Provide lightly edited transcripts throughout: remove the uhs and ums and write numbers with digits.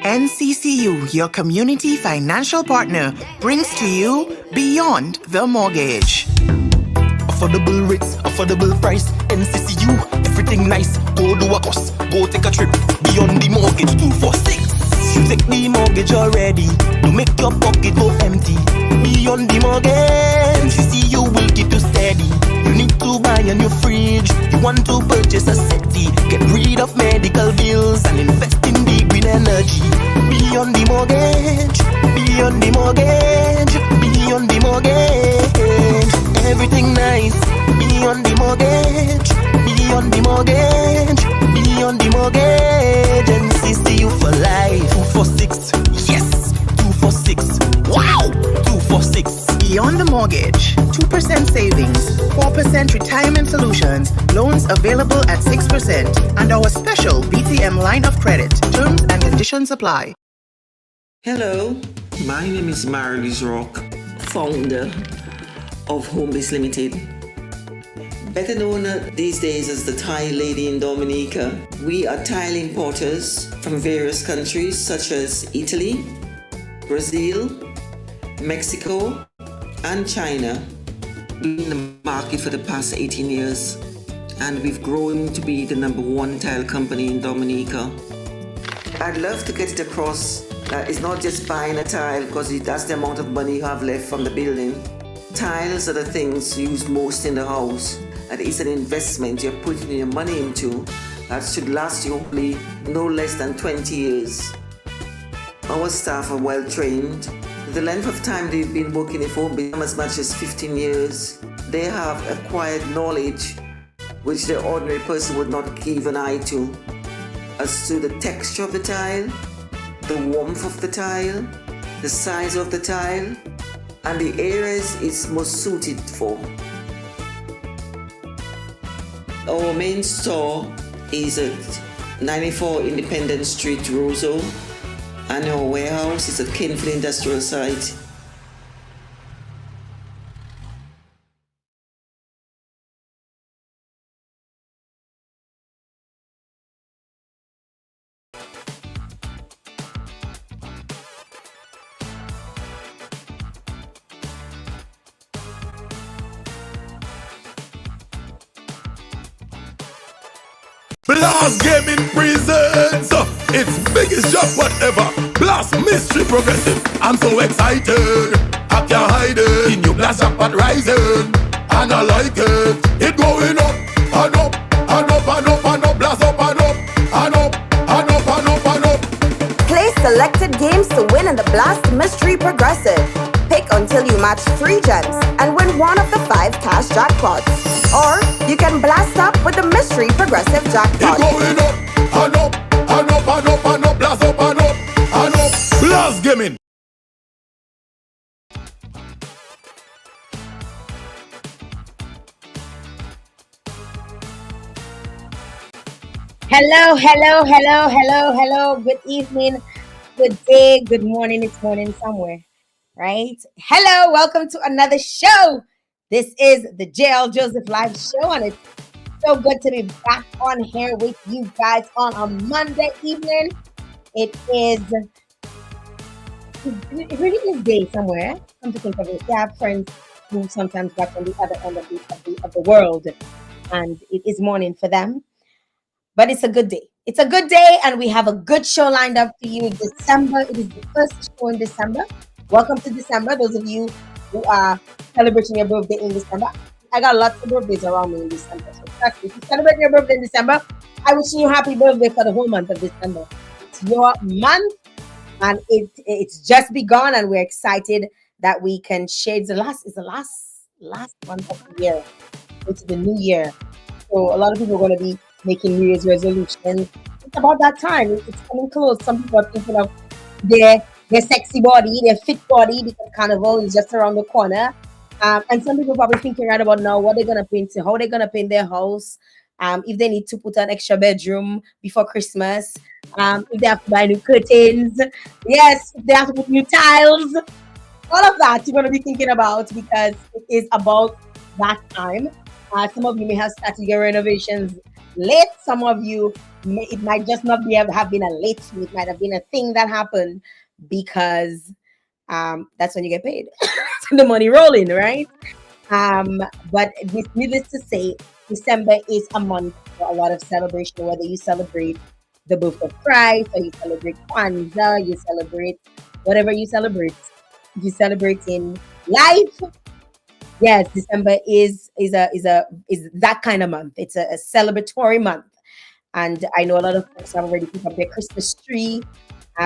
NCCU, your community financial partner, brings to you Beyond the Mortgage. Affordable rates, affordable price, NCCU, everything nice. Go do a course, go take a trip. Beyond the Mortgage 246. You take the mortgage already, to make your pocket go empty. Beyond the Mortgage, NCCU will keep you steady. You need to buy a new fridge, you want to purchase a city. Get rid of medical bills and invest in the green energy. Beyond the Mortgage, beyond the mortgage, beyond the mortgage. Everything nice, beyond the mortgage, beyond the mortgage, beyond the mortgage. NCCU for life. 246, yes, 246. Wow, 246. Beyond the Mortgage, 2% savings, 4% retirement solutions, loans available at 6%, and our special BTM line of credit. Terms and conditions apply. Hello, my name is Marilys Rock, founder of Homebase Limited. Better known these days as the Thai Lady in Dominica. We are tile importers from various countries such as Italy, Brazil, Mexico, and China. We've been in the market for the past 18 years, and we've grown to be the number one tile company in Dominica. I'd love to get it across that it's not just buying a tile because that's the amount of money you have left from the building. Tiles are the things used most in the house, and it's an investment you're putting your money into that should last you hopefully no less than 20 years. Our staff are well trained. The length of time they've been working in Homebase as much as 15 years. They have acquired knowledge which the ordinary person would not give an eye to, as to the texture of the tile, the warmth of the tile, the size of the tile, and the areas it's most suited for. Our main store is at 94 Independence Street, Roseau, and our warehouse is at Kenfield Industrial Site. Blast Gaming presents its biggest job whatever. Blast Mystery Progressive. I'm so excited, I can't hide it. In your blast jackpot rising, and I like it. It going up and up and up and up and up. Blast up and up and up and up and up and up. Play selected games to win in the Blast Mystery Progressive. Pick until you match 3 gems and win one of the 5 cash jackpots. Or you can blast up with the Mystery Progressive jackpot. It going up and up and up and up and up. Blast up and up and up. Blast Gaming. Hello. Good evening, good day, good morning. It's morning somewhere, right? Hello, welcome to another show. This is the Jael Joseph Live Show, and it's so good to be back on here with you guys on a Monday evening. It really is day somewhere. Come to think of it, I have friends who sometimes work on the other end of the world, and it is morning for them. But it's a good day. It's a good day, and we have a good show lined up for you in December. It is the first show in December. Welcome to December, those of you who are celebrating your birthday in December. I got lots of birthdays around me in December. So if you celebrate your birthday in December, I wish you happy birthday for the whole month of December. It's your month, and it's just begun, and we're excited that we can share. It's the last month of the year. It's the new year. So a lot of people are going to be making New Year's resolutions. It's about that time. It's coming close. Some people are thinking of their sexy body, their fit body, because Carnival is just around the corner. And some people probably thinking right about now what they're going to paint, how they're going to paint their house, if they need to put an extra bedroom before Christmas, if they have to buy new curtains, yes, if they have to put new tiles, all of that you're going to be thinking about because it is about that time. Some of you may have started your renovations late. Some of you, it might just not be have been a late fee. It might have been a thing that happened because that's when you get paid. So the money rolling, right? But needless to say, December is a month for a lot of celebration, whether you celebrate the birth of Christ or you celebrate Kwanzaa, you celebrate whatever you celebrate. You celebrate in life. Yes, December is that kind of month. It's a celebratory month. And I know a lot of folks have already put up their Christmas tree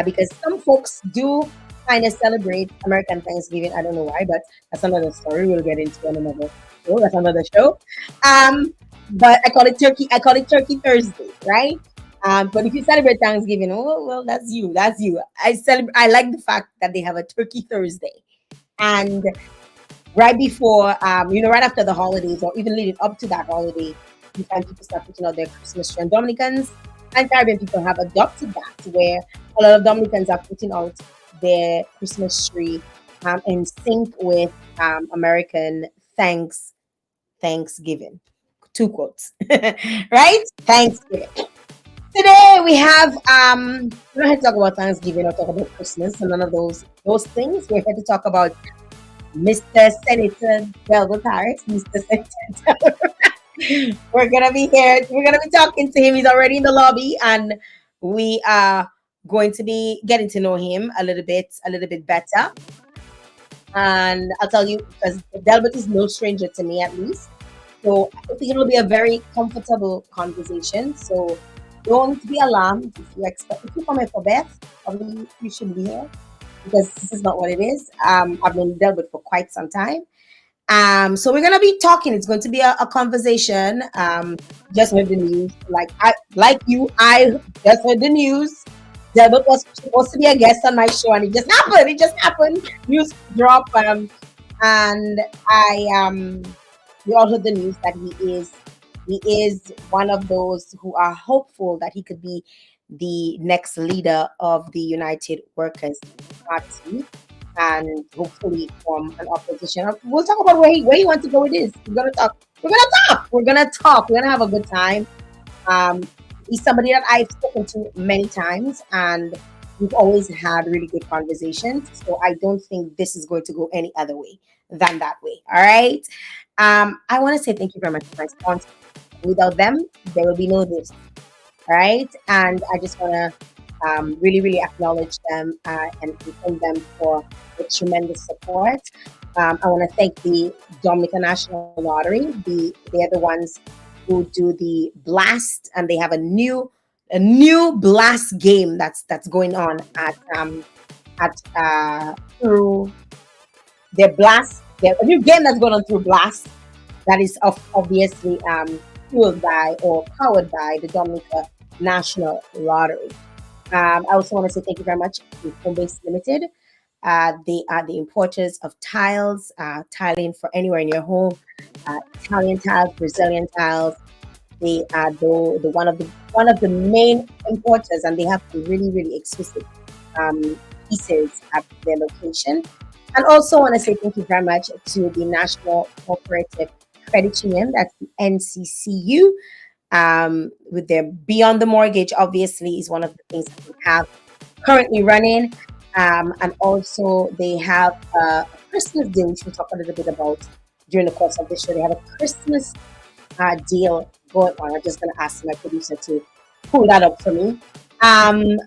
because some folks do kind of celebrate American Thanksgiving. I don't know why, but that's another story. We'll get into on another show. That's another show. But I call it turkey. I call it Turkey Thursday, right? But if you celebrate Thanksgiving, oh well, that's you. That's you. I like the fact that they have a Turkey Thursday, and right before, right after the holidays, or even leading up to that holiday, you find people start putting out their Christmas tree. And Dominicans and Caribbean people have adopted that, where a lot of Dominicans are putting out their Christmas tree in sync with American Thanksgiving. Two quotes, right? Thanksgiving. Today we have we're not here to talk about Thanksgiving or talk about Christmas and none of those things. We're here to talk about Mr. Senator Delbert, Mr. Senator. We're gonna be here. We're gonna be talking to him. He's already in the lobby, and we are going to be getting to know him a little bit better. And I'll tell you, because Delbert is no stranger to me, at least. So I think it'll be a very comfortable conversation. So don't be alarmed if you come here for Beth. Probably you should be here because this is not what it is. I've known Delbert for quite some time. So we're gonna be talking. It's going to be a conversation. Just heard the news. I just heard the news. Delbert was supposed to be a guest on my show, and it just happened. News drop. And we all heard the news that he is one of those who are hopeful that he could be the next leader of the United Workers Party, and hopefully form an opposition. We'll talk about where he wants to go with this. We're gonna talk. We're gonna have a good time. He's somebody that I've spoken to many times, and we've always had really good conversations. So I don't think this is going to go any other way than that way. All right. I want to say thank you very much to my sponsors. Without them, there will be no this. All right. And I just want to really, really acknowledge them and thank them for the tremendous support. I want to thank the Dominica National Lottery. They're the ones who do the blast, and they have a new blast game that's going on through their blast. A new game that's going on through blast that is obviously fueled by or powered by the Dominica National Lottery. I also want to say thank you very much to Homebase Limited. They are the importers of tiles, tiling for anywhere in your home, Italian tiles, Brazilian tiles. They are the one of the main importers, and they have really, really exquisite pieces at their location. And also want to say thank you very much to the National Cooperative Credit Union, that's the NCCU, with their Beyond the Mortgage, obviously, is one of the things that we have currently running. And also they have a Christmas deal, which we'll talk a little bit about during the course of the show. They have a Christmas deal going on. I'm just going to ask my producer to pull that up for me.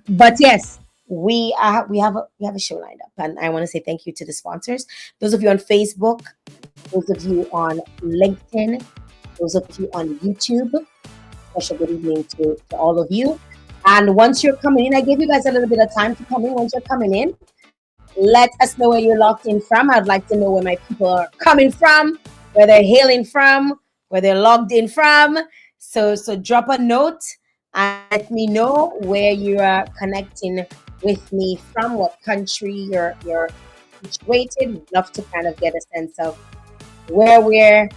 But yes, we have a show lined up, and I want to say thank you to the sponsors. Those of you on Facebook, those of you on LinkedIn, those of you on YouTube. Special good evening to all of you. And once you're coming in, I gave you guys a little bit of time to come in. Once you're coming in, let us know where you're locked in from. I'd like to know where my people are coming from, where they're hailing from, where they're logged in from. So drop a note and let me know where you are connecting with me from, what country you're situated. We'd love to kind of get a sense of where we're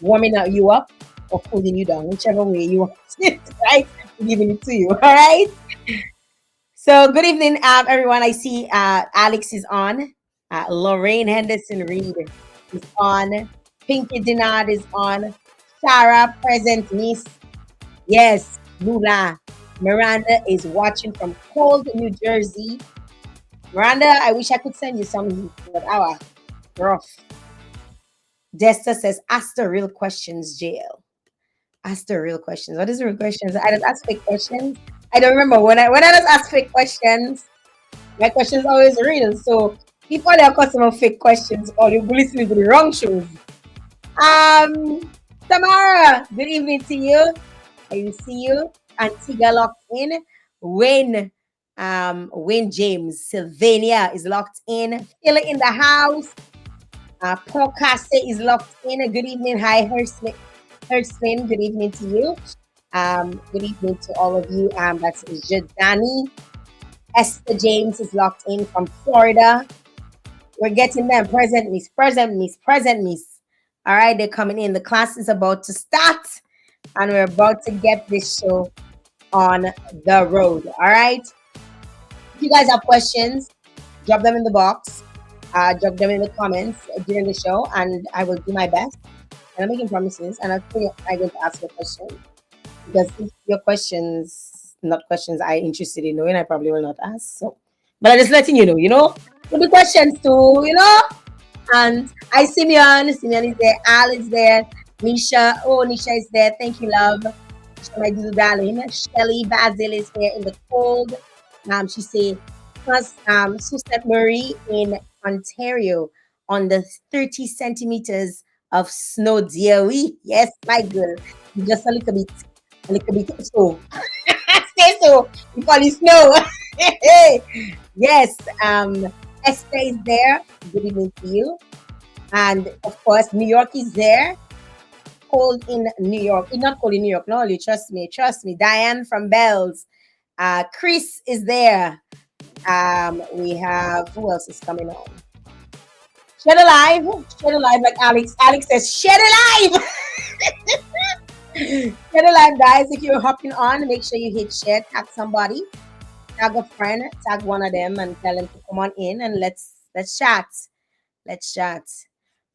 warming you up or cooling you down, whichever way you want it, right? I'm giving it to you, all right? So good evening, everyone. I see Alex is on. Lorraine Henderson Reed is on. Pinky Dinard is on. Shara present, Miss Yes, Lula. Miranda is watching from cold New Jersey. Miranda, I wish I could send you some heat, but our rough. Desta says, ask the real questions, Jael. Ask the real questions. What is the real questions? I don't ask fake questions. I don't remember when I just ask fake questions. My questions always real. So if all your customer fake questions, or you listening to the wrong shows. Tamara, good evening to you. I see you. Antigua locked in. Wayne James, Sylvania is locked in. Philly in the house. Paul Casse is locked in. Good evening. Hi, Herslin. Good evening to you. Good evening to all of you. That's Jadani. Esther James is locked in from Florida. We're getting them. Present Miss, present Miss, present Miss. All right, they're coming in. The class is about to start, and we're about to get this show on the road. All right. If you guys have questions, drop them in the box. Drop them in the comments during the show, and I will do my best. And I'm making promises, and I'm going to ask you a question, because if your questions, not questions I'm interested in knowing, I probably will not ask. So, but I'm just letting you know, with the questions too. And I Simeon is there, Al is there, Nisha, Nisha is there. Thank you, love. My little darling. Shelly Basil is here in the cold. She say, plus Sault Marie in Ontario on the 30 centimeters of snow, dear. We yes, my girl. Just a little bit. So stay so. We call it snow. Yes. Esther is there. Good evening to you. And of course, New York is there. Cold in New York. It's not cold in New York. No, you trust me. Diane from Bells. Chris is there. We have, who else is coming on? Shed Alive, like Alex. Alex says, Shed Alive. Shed Alive, guys. If you're hopping on, make sure you hit share, tag somebody, tag a friend, tag one of them, and tell them to come on in and let's chat. Let's chat.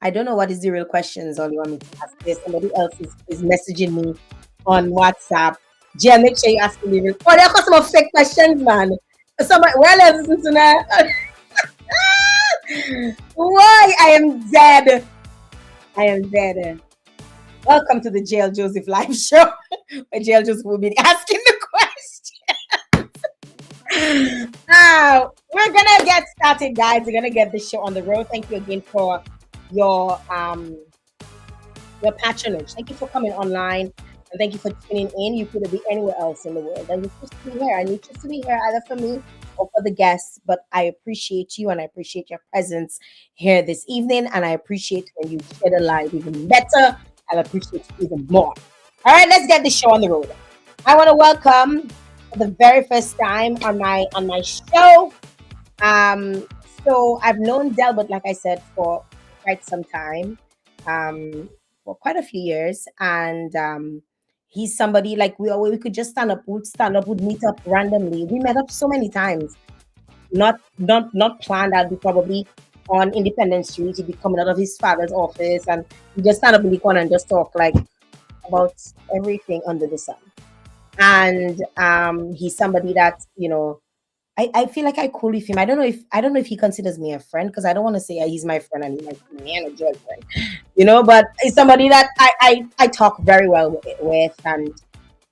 I don't know what is the real questions all you want me to ask. There's somebody else is messaging me on WhatsApp. Jen, make sure you ask me real. Oh, there are some fake questions, man. Somebody, well, listen to that. Why? I am dead. Welcome to the Jael Joseph live show, where Jael Joseph will be asking the questions. Now, we're gonna get started, guys. We're gonna get this show on the road. Thank you again for your patronage. Thank you for coming online, and thank you for tuning in. You could be anywhere else in the world, and you're supposed to be here. I need you to be here either for me or for the guests, but I appreciate you, and I appreciate your presence here this evening, and I appreciate when you share the live even better. I'll appreciate you even more. All right, let's get the show on the road. I want to welcome for the very first time on my show. So I've known Delbert, like I said, for quite some time, for quite a few years, and he's somebody like we could just stand up, would meet up randomly. We met up so many times, not planned. I'd be probably on Independence Street. He'd be coming out of his father's office, and we just stand up in the corner and just talk like about everything under the sun. And he's somebody that I feel like I cool with him. I don't know if he considers me a friend, because I don't want to say he's my friend and he's my man or girlfriend, but it's somebody that I talk very well with, and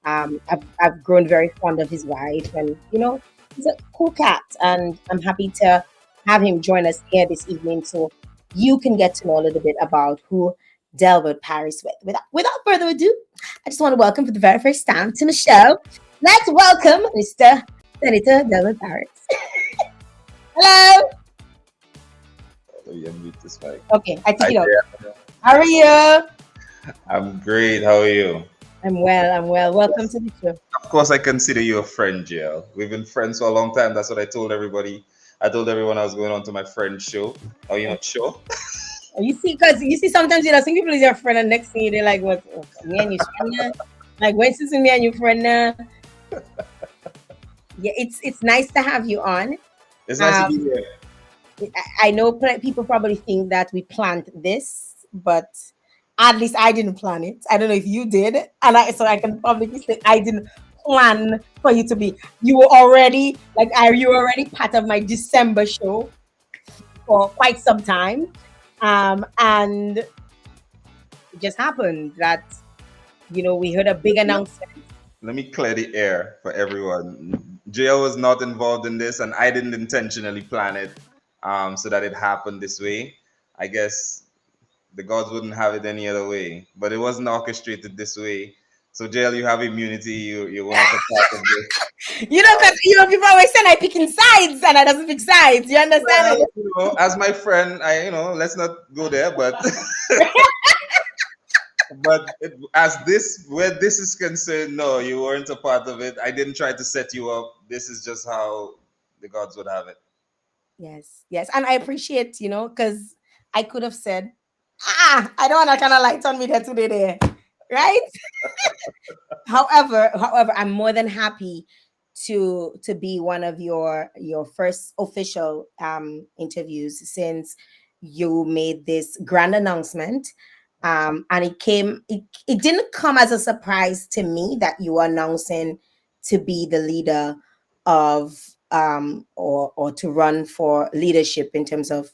I've grown very fond of his wife, and he's a cool cat, and I'm happy to have him join us here this evening so you can get to know a little bit about who Delbert Paris with. Without further ado, I just want to welcome for the very first time to the show. Let's welcome Mr. Senator Delbert Paris. Hello. Okay, I take it off. How are you? I'm great. How are you? I'm well. Welcome to the show. Of course, I consider you a friend, Jael. We've been friends for a long time. That's what I told everybody. I told everyone I was going on to my friend's show. Are you not sure? You see, sometimes some people is your friend, and next thing they're like, "What? Me and you friend now?" Like, when is me and you friend now? Yeah, it's nice to have you on. It's nice to be here. I know people probably think that we planned this, but At least I didn't plan it. I don't know if you did, and so I can publicly say I didn't plan for you to be. You were already are you already part of my December show for quite some time, and it just happened that we heard a big announcement. Let me clear the air for everyone. Jael was not involved in this, and I didn't intentionally plan it so that it happened this way. I guess the gods wouldn't have it any other way, but it wasn't orchestrated this way. So, Jael, you have immunity. You're one of the part of this. Because people always say I picking sides, and I doesn't pick sides. You understand? Well, as my friend, let's not go there, but as this where this is concerned, no, you weren't a part of it. I didn't try to set you up. This is just how the gods would have it. Yes, yes, and I appreciate because I could have said, I don't want that kind of light on me there today, there, right? However, I'm more than happy to be one of your first official interviews since you made this grand announcement. And it didn't come as a surprise to me that you were announcing to be the leader of or to run for leadership in terms of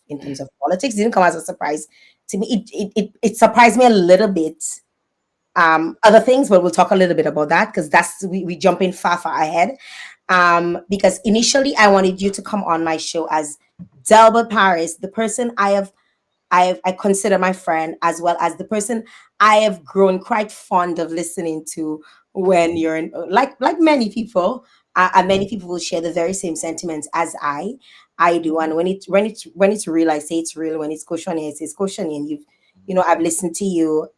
politics. It didn't come as a surprise to me. It surprised me a little bit, other things, but we'll talk a little bit about that because we jump in far ahead. Because initially I wanted you to come on my show as Delbert Paris, the person I consider my friend, as well as the person I have grown quite fond of listening to when you're in, like many people, and many people will share the very same sentiments as I do. And when it's real, I say it's real. When it's cautionary, I say it's cautionary. And I've listened to you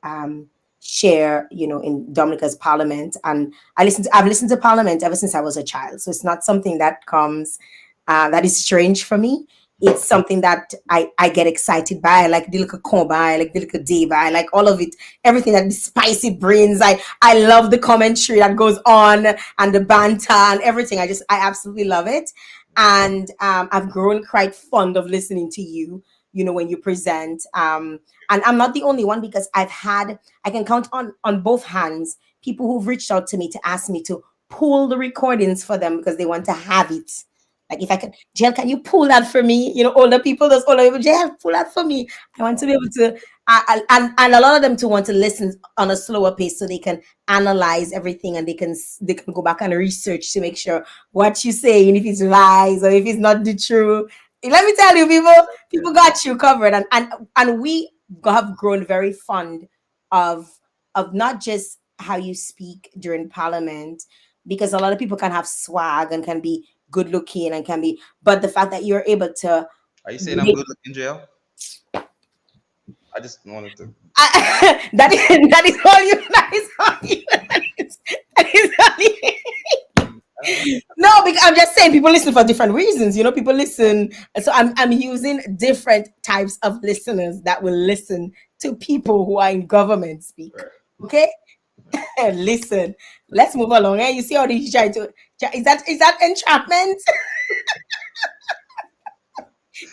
share, in Dominica's Parliament, and I've listened to Parliament ever since I was a child. So it's not something that comes that is strange for me. It's something that I get excited by. I like the little comba, I like the little diva, I like all of it, everything that the spicy brings. I love the commentary that goes on and the banter and everything. I absolutely love it. And I've grown quite fond of listening to you, when you present. And I'm not the only one because I can count on both hands people who've reached out to me to ask me to pull the recordings for them because they want to have it. Like if I can, Jael, can you pull that for me? Older people, those older people, Jael, pull that for me. I want to be able to, and a lot of them to want to listen on a slower pace so they can analyze everything and they can go back and research to make sure what you say, and if it's lies or if it's not the truth. Let me tell you, people got you covered, and we have grown very fond of not just how you speak during Parliament, because a lot of people can have swag and can be good looking and can be, but the fact that you're able to Are you saying I'm good looking, Jael? I just wanted to. that is all you. That is all you. That is all you. No, because I'm just saying people listen for different reasons. People listen. So I'm using different types of listeners that will listen to people who are in government speak. Okay, listen. Let's move along. You see how they try to. Is that entrapment?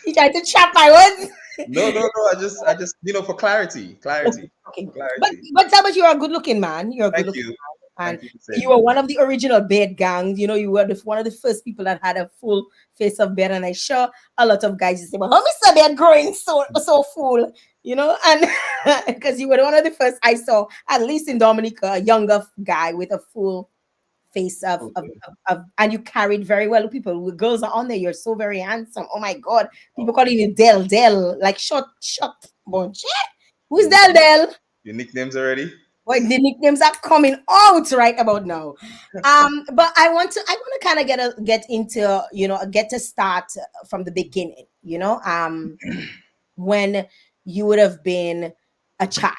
You try to trap my words. No. I just for clarity. Okay. Clarity. But Talbot, you're a good looking man. You're a good looking man. And Thank you you were one of the original beard gangs. You were one of the first people that had a full face of beard. And I sure a lot of guys say, well, how Mr. Beard growing so full? And because you were one of the first I saw, at least in Dominica, a younger guy with a full face of and you carried very well. People, girls are on there. You're so very handsome. Oh my God, people calling you Del, like short bunch. Who's Del? Your nicknames already? Well, the nicknames are coming out right about now. But I want to kind of get to start from the beginning. When you would have been a child.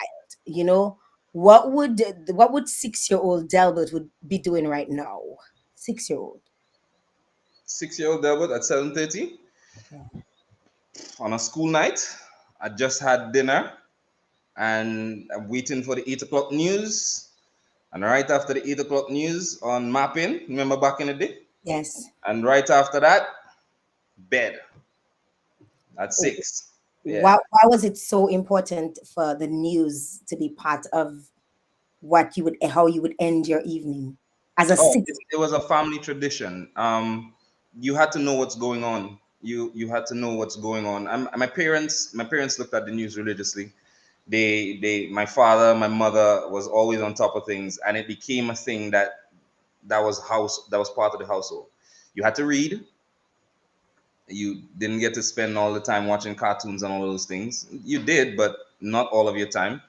What would 6-year-old Delbert would be doing right now? 6-year-old. 6-year-old Delbert at 7:30 on a school night. I just had dinner and I'm waiting for the 8 o'clock news. And right after the 8 o'clock news on mapping, remember back in the day? Yes. And right after that, bed at 6. Yeah. Why was it so important for the news to be part of what you would how you would end your evening as a Oh, citizen? it was a family tradition. You had to know what's going on. You had to know what's going on. My parents looked at the news religiously. My father, my mother was always on top of things, and it became a thing that was part of the household. You had to read. You didn't get to spend all the time watching cartoons and all those things. You did, but not all of your time.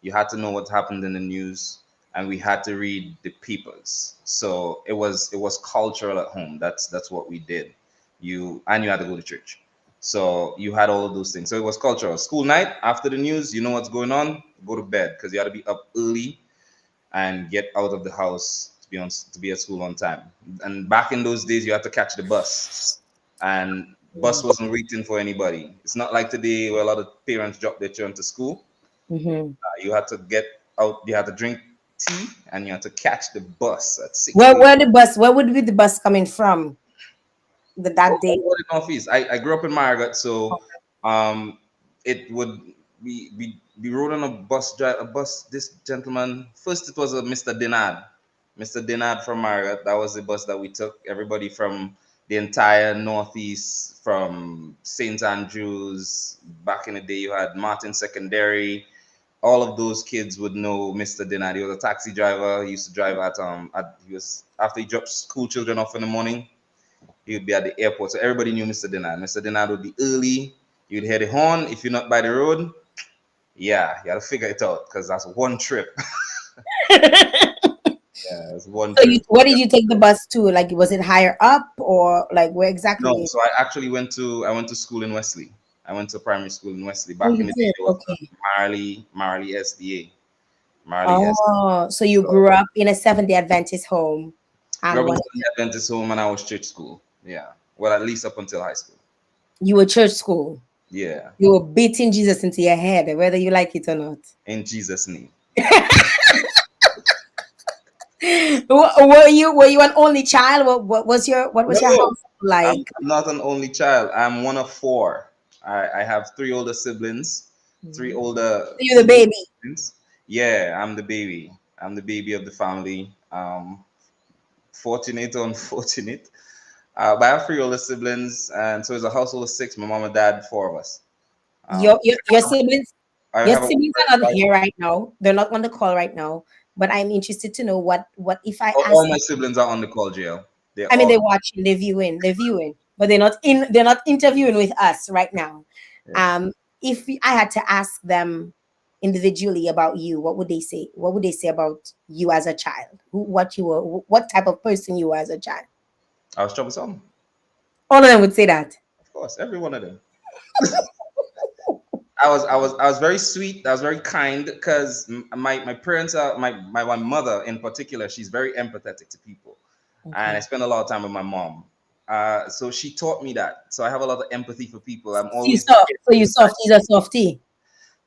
You had to know what happened in the news, and we had to read the papers. So it was cultural at home. That's what we did. You had to go to church. So you had all of those things. So it was cultural. School night after the news, you know what's going on. Go to bed because you had to be up early and get out of the house to be at school on time. And back in those days, you had to catch the bus, and bus wasn't waiting for anybody. It's not like today where a lot of parents drop their children to school. Mm-hmm. You had to get out. You had to drink tea, and you had to catch the bus at 6 Where a.m. where the bus? Where would be the bus coming from? That day. What in Northeast? I grew up in Margaret, so um, it would we rode on a bus. This gentleman first it was a Mr. Dinard from Margaret. That was the bus that we took. Everybody from the entire Northeast, from St. Andrews. Back in the day, you had Martin Secondary. All of those kids would know Mr. Dinard. He was a taxi driver. He used to drive at he was after he dropped school children off in the morning. He would be at the airport. So everybody knew Mr. Denard. Mr. Denard would be early. You'd hear the horn. If you're not by the road, yeah, you got to figure it out because that's one trip. Yeah, it's one So trip. where did you take the bus to? Like, was it higher up or like where No, exactly? so I went to school in Wesley. I went to primary school in Wesley. Oh, Back in you the day, did. there was Okay. Marley SDA. Marley S. Oh, so you So grew up in a Seventh-day Adventist home, grew and up in one the Adventist home and I was church school. Yeah. Well, at least up until high school. you were church school. Yeah. You were beating Jesus into your head, whether you like it or not. In Jesus' name. Were you an only child? What was your No, house like? I'm not an only child. I'm one of four. I have three older siblings, three Mhm. older You're the female baby. siblings. Yeah, I'm the baby. I'm the baby of the family. Fortunate or unfortunate. But I have three older siblings, and so it's a household of six. My mom and dad, four of us. Your Um, your, your siblings I your have a siblings are not here right now. They're not on the call right now. But I'm interested to know what if I all ask my them. siblings are on the call, Jael. They're I mean, all they're watching, they're viewing, but they're not interviewing with us right now. yeah. Um, if I had to ask them individually about you, what would they say? What would they say about you as a child? What you were, what type of person you were as a child? I was troublesome, All of them would say that. of course. Every one of them. I was very sweet. I was very kind because my parents are my mother in particular. She's very empathetic to people, and I Okay. spend a lot of time with my mom. So she taught me that. So I have a lot of empathy for people. I'm You always soft. So you soft. He's a softie.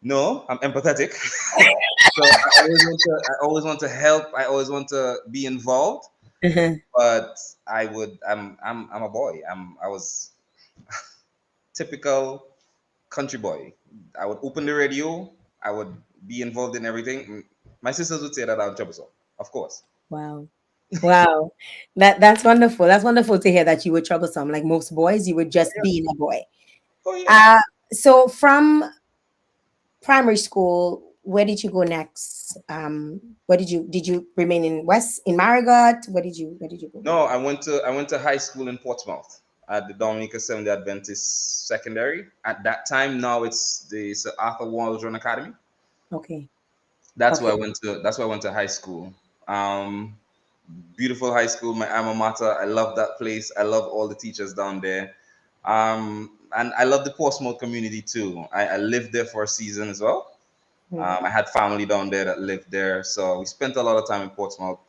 no, I'm empathetic. So I always want to help. I always want to be involved. Uh-huh. But I'm a boy. I was typical country boy. I would open the radio. I would be involved in everything. My sisters would say that I'm troublesome, of course. Wow. Wow. That's wonderful. That's wonderful to hear that you were troublesome. Like most boys, you were just being a boy. Oh yeah. Uh, so from primary school, where did you go next? Where did you remain in Marigot? Where did you go? No, I went to high school in Portsmouth at the Dominica Seventh Adventist Secondary. At that time, now it's the Sir Arthur Waldron Academy. Okay. That's where Okay. I went to. That's where I went to high school. Um, Beautiful high school, my alma mater. I love that place. I love all the teachers down there. And I love the Portsmouth community too. I lived there for a season as well. Hmm. I had family down there that lived there, so we spent a lot of time in Portsmouth.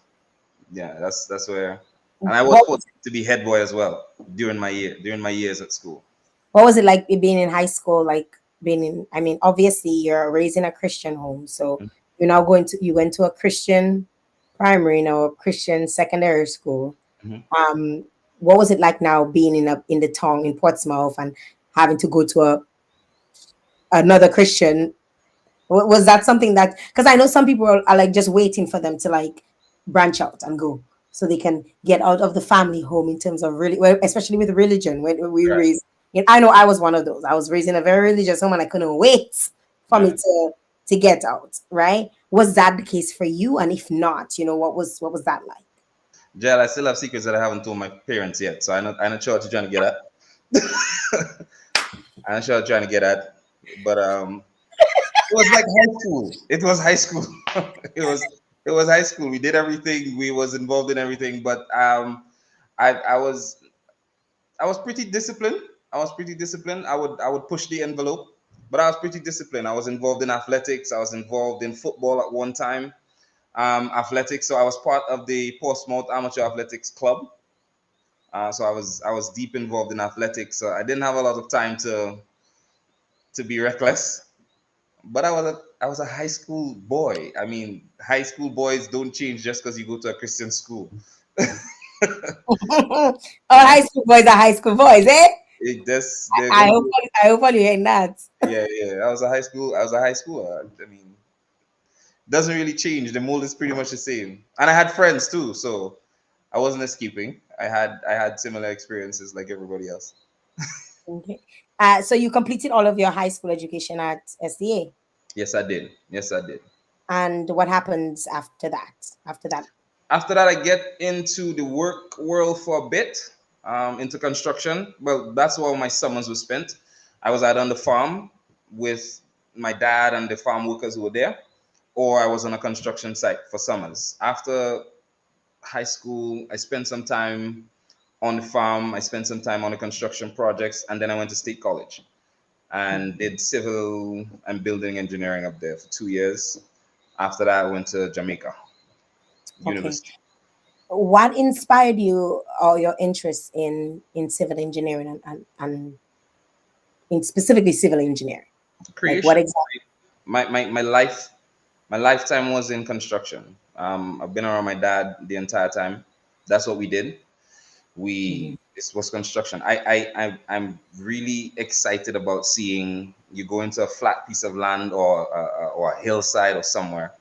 Yeah, that's where. And I was What was fortunate to be head boy as well during my years at school. what was it like being in high school? Like being in, I mean, obviously you're raised in a Christian home, so you went to a Christian primary, a Christian secondary school. Mhm. Um, what was it like now being in the town in Portsmouth and having to go to another Christian, was that something that, because I know some people are like just waiting for them to like branch out and go so they can get out of the family home in terms of really, well, especially with religion. When we Right. raised, and I know I was one of those. I was raised in a very religious home and I couldn't wait for me Right. to get out. Right? Was that the case for you? And if not, what was that like? Jael, I still have secrets that I haven't told my parents yet, so I'm not sure what you're trying to get at. I'm not sure what you're trying to get at, but it was like high school. It was high school. it was high school. We did everything. We was involved in everything, but I was pretty disciplined. I would push the envelope, but I was pretty disciplined. I was involved in athletics. I was involved in football at one time. Athletics. So I was part of the Portsmouth Amateur Athletics Club. So I was deep involved in athletics. So I didn't have a lot of time to be reckless. But I was a high school boy. I mean, high school boys don't change just because you go to a Christian school. Oh, high school boys are high school boys, eh? It just they're I gonna hope go. I hope you're hearing that. Yeah, yeah. I was a high schooler. I mean, doesn't really change. The mold is pretty much the same. And I had friends too, so I wasn't escaping. I had similar experiences like everybody else. Okay. So you completed all of your high school education at SDA, Yes, I did. Yes, I did. and what happens after that? After that, After that, I get into the work world for a bit, into construction. Well, that's where my summers were spent. I was either on the farm with my dad and the farm workers who were there, or I was on a construction site for summers. After high school, I spent some time on the farm. I spent some time on the construction projects, and then I went to State College and did civil and building engineering up there for 2 years. After that, I went to Jamaica okay. University. What inspired you or your interest in civil engineering and in specifically civil engineering? Like what Creation. exactly? My lifetime was in construction. I've been around my dad the entire time. That's what we did. Mhm. This was construction. I'm really excited about seeing you go into a flat piece of land or a hillside or somewhere,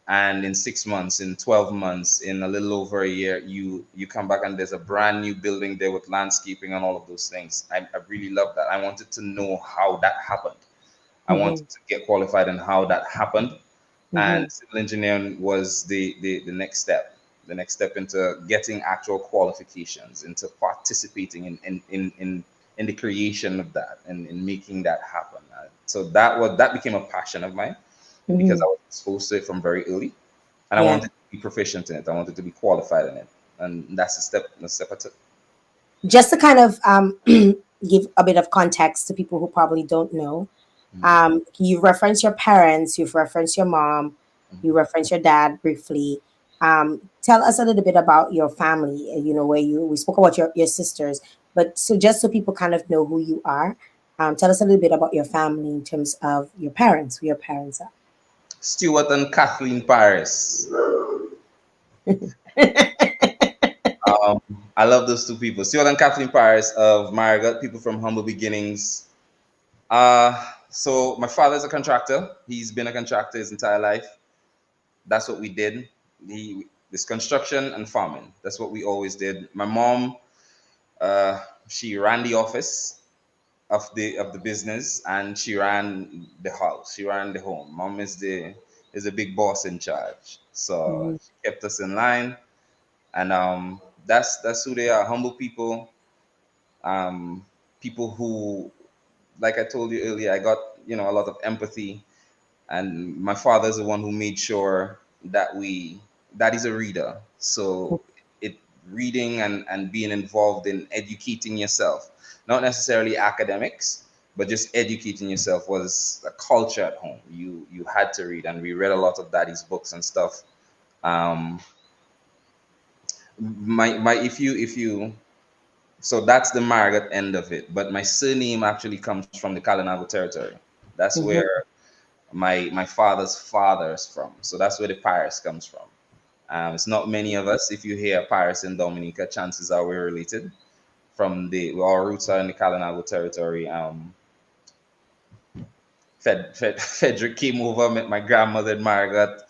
and in 6 months, in 12 months, in a little over a year, you come back and there's a brand new building there with landscaping and all of those things. I really love that. I wanted to know how that happened. I Mhm. wanted to get qualified in how that happened, and Mhm. civil engineering was the next step, into getting actual qualifications, into participating in the creation of that and in making that happen. So that became a passion of mine because I Mhm. was exposed to it from very early, and I Yeah. wanted to be proficient in it. I wanted to be qualified in it, and that's the step I took. Just to kind of give a bit of context to people who probably don't know, you've referenced your parents, you've referenced your mom, you referenced your dad briefly. Tell us a little bit about your family. Where we spoke about your sisters, but so just so people kind of know who you are, tell us a little bit about your family in terms of your parents, who your parents are. Stuart and Kathleen Paris. Um, I love those two people. Stuart and Kathleen Paris of Marigot, people from humble beginnings. So my father's a contractor. He's been a contractor his entire life. That's what we did. This construction and farming. That's what we always did. My mom, she ran the office of the business, and she ran the house. She ran the home. Mom is the big boss in charge. So Mhm. she kept us in line, and that's who they are. Humble people. People who, like I told you earlier, I got a lot of empathy, and my father's the one who made sure that he's a reader. So it reading and being involved in educating yourself, not necessarily academics, but just educating yourself, was a culture at home. You had to read, and we read a lot of daddy's books and stuff. Um, my if you so that's the Margaret end of it. But my surname actually comes from the Kalinago territory. That's Mhm. where my father's father is from. So that's where the Paris comes from. It's not many of us. If you hear Paris in Dominica, chances are we're related. Our roots are in the Kalinago territory. Frederick came over, met my grandmother and Margaret,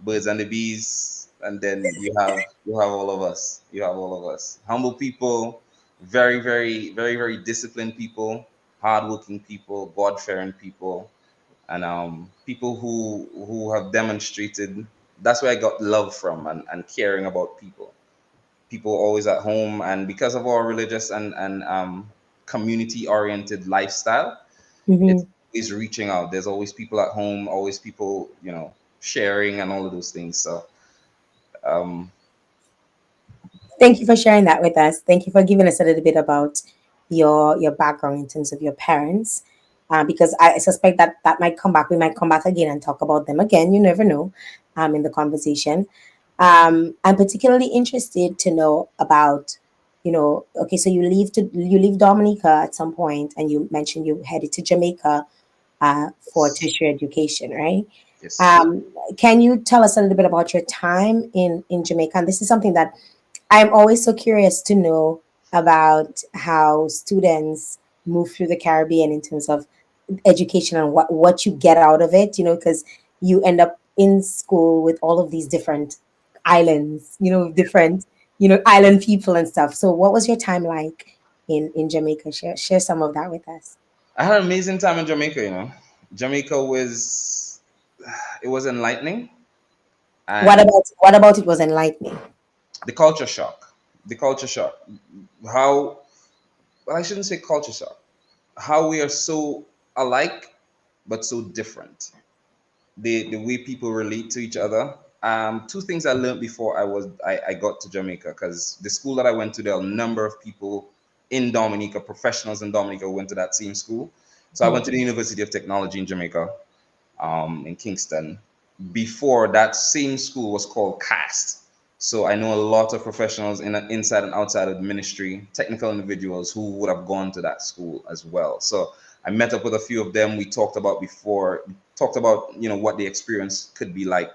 birds and the bees, and then you have all of us. You have all of us. Humble people, very, very, very, very disciplined people, hardworking people, God-fearing people, and people who have demonstrated. That's where I got love from, and caring about people. People always at home, and because of our religious and community oriented lifestyle, it's Mhm. always reaching out. There's always people at home, always people, sharing and all of those things. So, um, Thank you for sharing that with us. Thank you for giving us a little bit about your background in terms of your parents, because I suspect that that might come back. We might come back again and talk about them again. You never know, in the conversation. I'm particularly interested to know about, okay, so you leave Dominica at some point, and you mentioned you headed to Jamaica for yes, tertiary education, right? yes. Um, can you tell us a little bit about your time in Jamaica? And this is something that I'm always so curious to know about how students move through the Caribbean in terms of education and what you get out of it, because you end up in school with all of these different islands, different, island people and stuff. So what was your time like in Jamaica? Share some of that with us. I had an amazing time in Jamaica. Jamaica was it was enlightening, What and about it was enlightening? the culture shock, the culture shock. How well, I shouldn't say culture shock. How we are so alike but so different. The way people relate to each other. Two things I learned before I got to Jamaica, because the school that I went to, there are a number of people in Dominica, professionals in Dominica, who went to that same school. So I went to the University of Technology in Jamaica, in Kingston. Before that same school was called CAST. So I know a lot of professionals inside and outside of the ministry, technical individuals who would have gone to that school as well. So I met up with a few of them. We talked about what the experience could be like.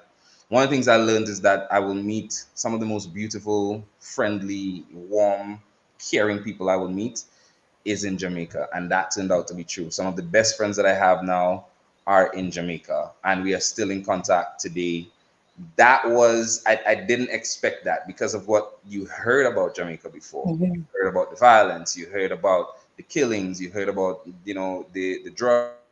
One of the things I learned is that I will meet some of the most beautiful, friendly, warm, caring people I will meet is in Jamaica, and that turned out to be true. Some of the best friends that I have now are in Jamaica, and we are still in contact today. That was I didn't expect that because of what you heard about Jamaica before. You Mhm. heard about the violence, you heard about the killings, you heard about the drugs, the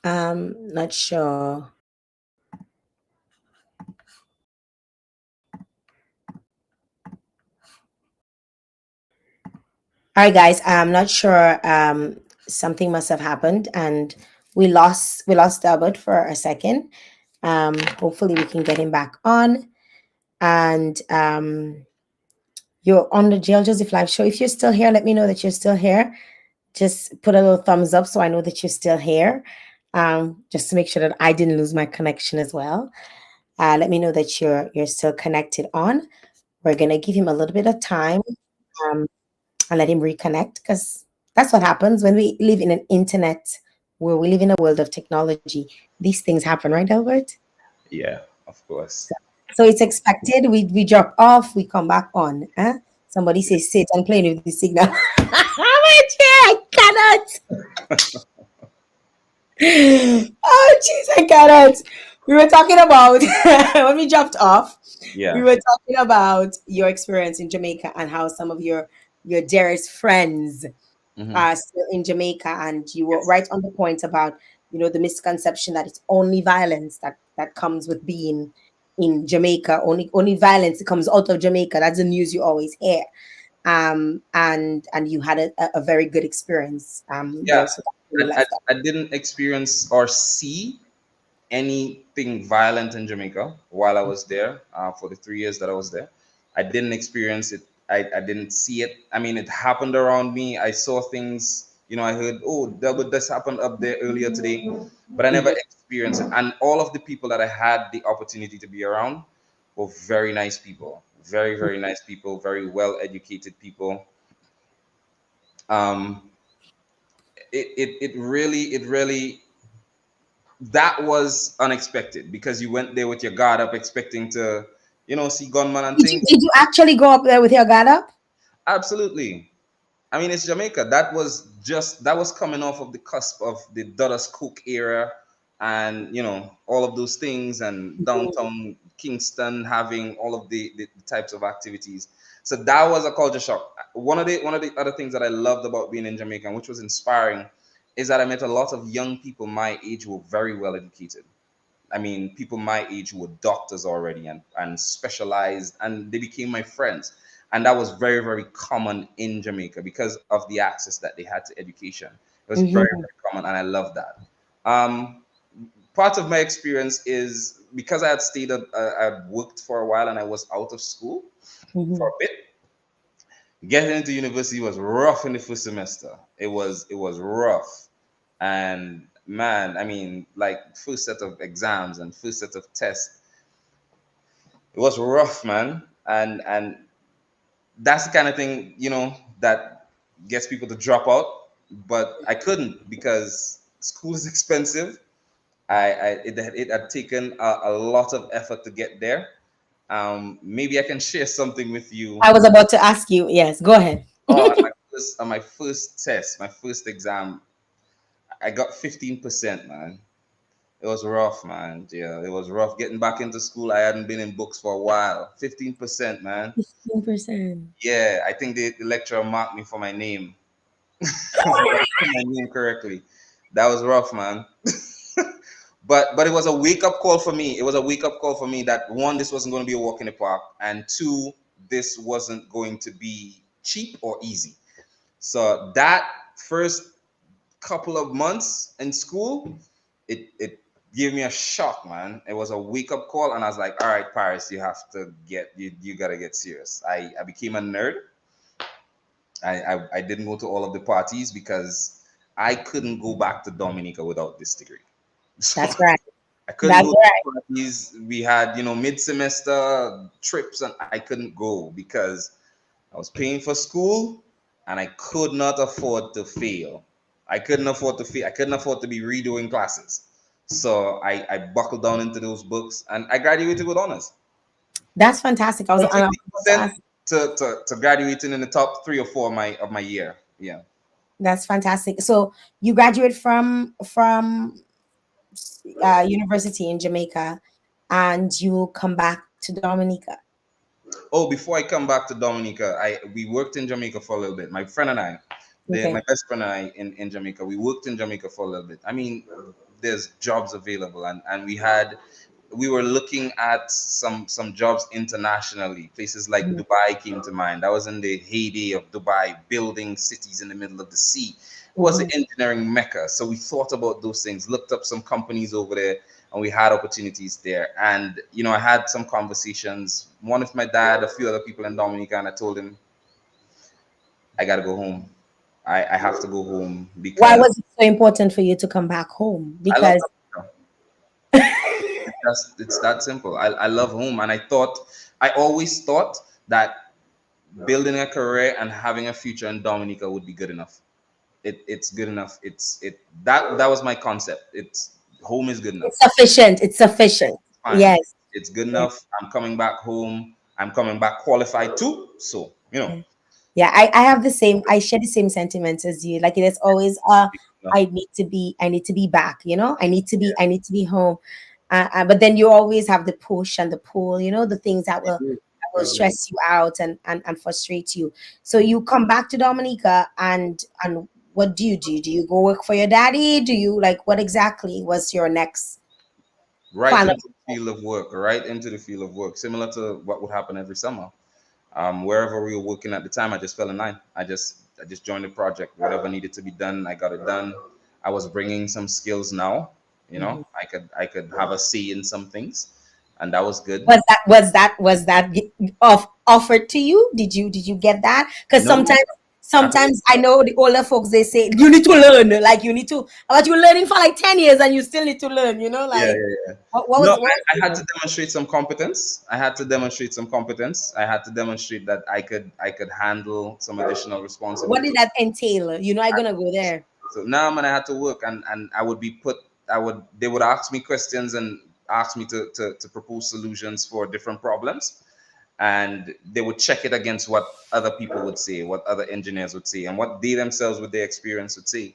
alcohol, Not sure. All right, guys. I'm not sure. Something must have happened, and we lost Delbert for a second. Hopefully, we can get him back on. And you're on the Jail Joseph live show. If you're still here, let me know that you're still here. Just put a little thumbs up so I know that you're still here. Just to make sure that I didn't lose my connection as well. Let me know that you're still connected on. We're gonna give him a little bit of time. Um, and let him reconnect, because that's what happens when we live in an internet where we live in a world of technology. These things happen, right, Albert? yeah, of course. So it's expected. We drop off, we come back on. Huh? Somebody says sit and playing with the signal. Oh my God, I cannot. Oh jeez, I cannot. We were talking about when we dropped off. We Yeah. were talking about your experience in Jamaica and how some of your dearest friends Hmm. are still in Jamaica, and you were Yes. right on the point about the misconception that it's only violence that comes with being in Jamaica. Only violence that comes out of Jamaica. That's the news you always hear. And you had a very good experience Yeah. there, so that's really I, I, left that. I didn't experience or see anything violent in Jamaica while I was there, for the 3 years that I was there. I didn't experience it. I didn't see it. I mean, it happened around me. I saw things. I heard, oh, Delbert, this happened up there earlier today, but I never Mhm. experienced it. And all of the people that I had the opportunity to be around were very nice people, very, very nice people, very well educated people. Um, it really that was unexpected because you went there with your guard up expecting to see gunman and things. Did you actually go up there with your guard up? Absolutely. I mean, it's Jamaica. That was coming off of the cusp of the Duddas Cook era, and all of those things, and downtown Kingston having all of the types of activities. So that was a culture shock. One of the other things that I loved about being in Jamaica, and which was inspiring, is that I met a lot of young people my age who were very well educated. I mean, people my age who were doctors already, and specialized, and they became my friends. And that was very, very common in Jamaica because of the access that they had to education. It was very, Mm-hmm. very common, and I love that. Um, Part of my experience is because I had I had worked for a while and I was out of school for Mm-hmm. a bit. Getting into university was rough in the first semester. It was rough, and man, I mean, like first set of exams and first set of tests, it was rough, man. And that's the kind of thing that gets people to drop out. But I couldn't because school is expensive. It had taken a lot of effort to get there. Maybe I can share something with you. I was about to ask you. Yes, go ahead. Oh, on my first test, my first exam, I got 15%, man. It was rough, man. Yeah, it was rough getting back into school. I hadn't been in books for a while. 15%, man. 15%. Yeah, I think the lecturer marked me for my name. My name correctly. That was rough, man. But it was a wake up call for me. It was a wake up call for me that one, this wasn't going to be a walk in the park, and two, this wasn't going to be cheap or easy. So that first couple of months in school, it gave me a shock, man. It was a wake up call, and I was like, all right, Paris, you gotta get serious. I became a nerd. I didn't go to all of the parties because I couldn't go back to Dominica without this degree. So That's right. I couldn't That's go right. to parties. We had, mid semester trips, and I couldn't go because I was paying for school and I could not afford to fail. I couldn't afford to fail. I couldn't afford to be redoing classes. So I buckled down into those books and I graduated with honors. That's fantastic. I was, From and I was about to 50% ask. to graduating in the top 3 or 4 of my year. Yeah. That's fantastic. So you graduate from university in Jamaica, and you come back to Dominica. Oh, before I come back to Dominica, we worked in Jamaica for a little bit. My friend and I, my Okay. best friend and I in Jamaica, we worked in Jamaica for a little bit. I mean, there's jobs available, and we were looking at some jobs internationally. Places like Mhm. Dubai came to mind. That was in the heyday of Dubai, building cities in the middle of the sea. It was the Mhm. engineering mecca. So we thought about those things, looked up some companies over there, and we had opportunities there. And I had some conversations, one with my dad, a few other people in Dominica, and I told him I gotta go home. I have to go home Why because was it so important for you to come back home? I love Because Dominica. It's that simple. I love home, and I always thought that building a career and having a future in Dominica would be good enough. It's good enough. That was my concept. It's home is good enough. it's sufficient. It's sufficient. Fine. Yes. It's good Yes. enough. I'm coming back home. I'm coming back qualified too. So Yeah, I have the same, I share the same sentiments as you. Like, it is always uh, I need to be back, I need to be home. But then you always have the push and the pull, the things that will stress you out and frustrate you. So you come back to Dominica, and what do you do? Do you go work for your daddy? Do you, like, what exactly was your next right plan of into the field of work. Right into the field of work. Similar to what would happen every summer. Wherever we were working at the time, I just fell in line. I just joined the project. Whatever needed to be done, I got it done. I was bringing some skills now. Mhm. I could have a say in some things, and that was good. Offered to you? Did you get that? Because No, I, sometimes I know the older folks, they say you need to learn, like you need to, but you're learning for like 10 years and you still need to learn, yeah, like yeah, yeah. what No, was I had it? to demonstrate some competence. I had to demonstrate some competence. I had to demonstrate that I could handle some additional What did responsibility. that entail? I'm gonna go there. So now, man, I had to work, and I would be put. They would ask me questions and ask me to propose solutions for different problems, and they would check it against what other people would say, what other engineers would say, and what they themselves with their experience would say.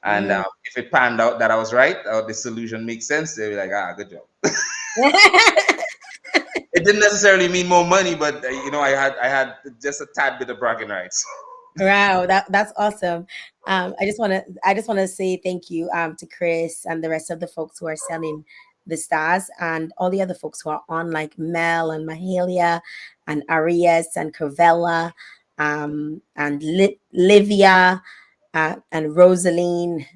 And if it panned out that I was right or the solution makes sense, they'd be like, ah, good job. It didn't necessarily mean more money, but I had just a tad bit of bragging rights. Wow, that's awesome. I just wanna say thank you to Chris and the rest of the folks who are selling the stars and all the other folks who are on, like Mel and Mahalia and Arias and Cravella and Livia and Rosaline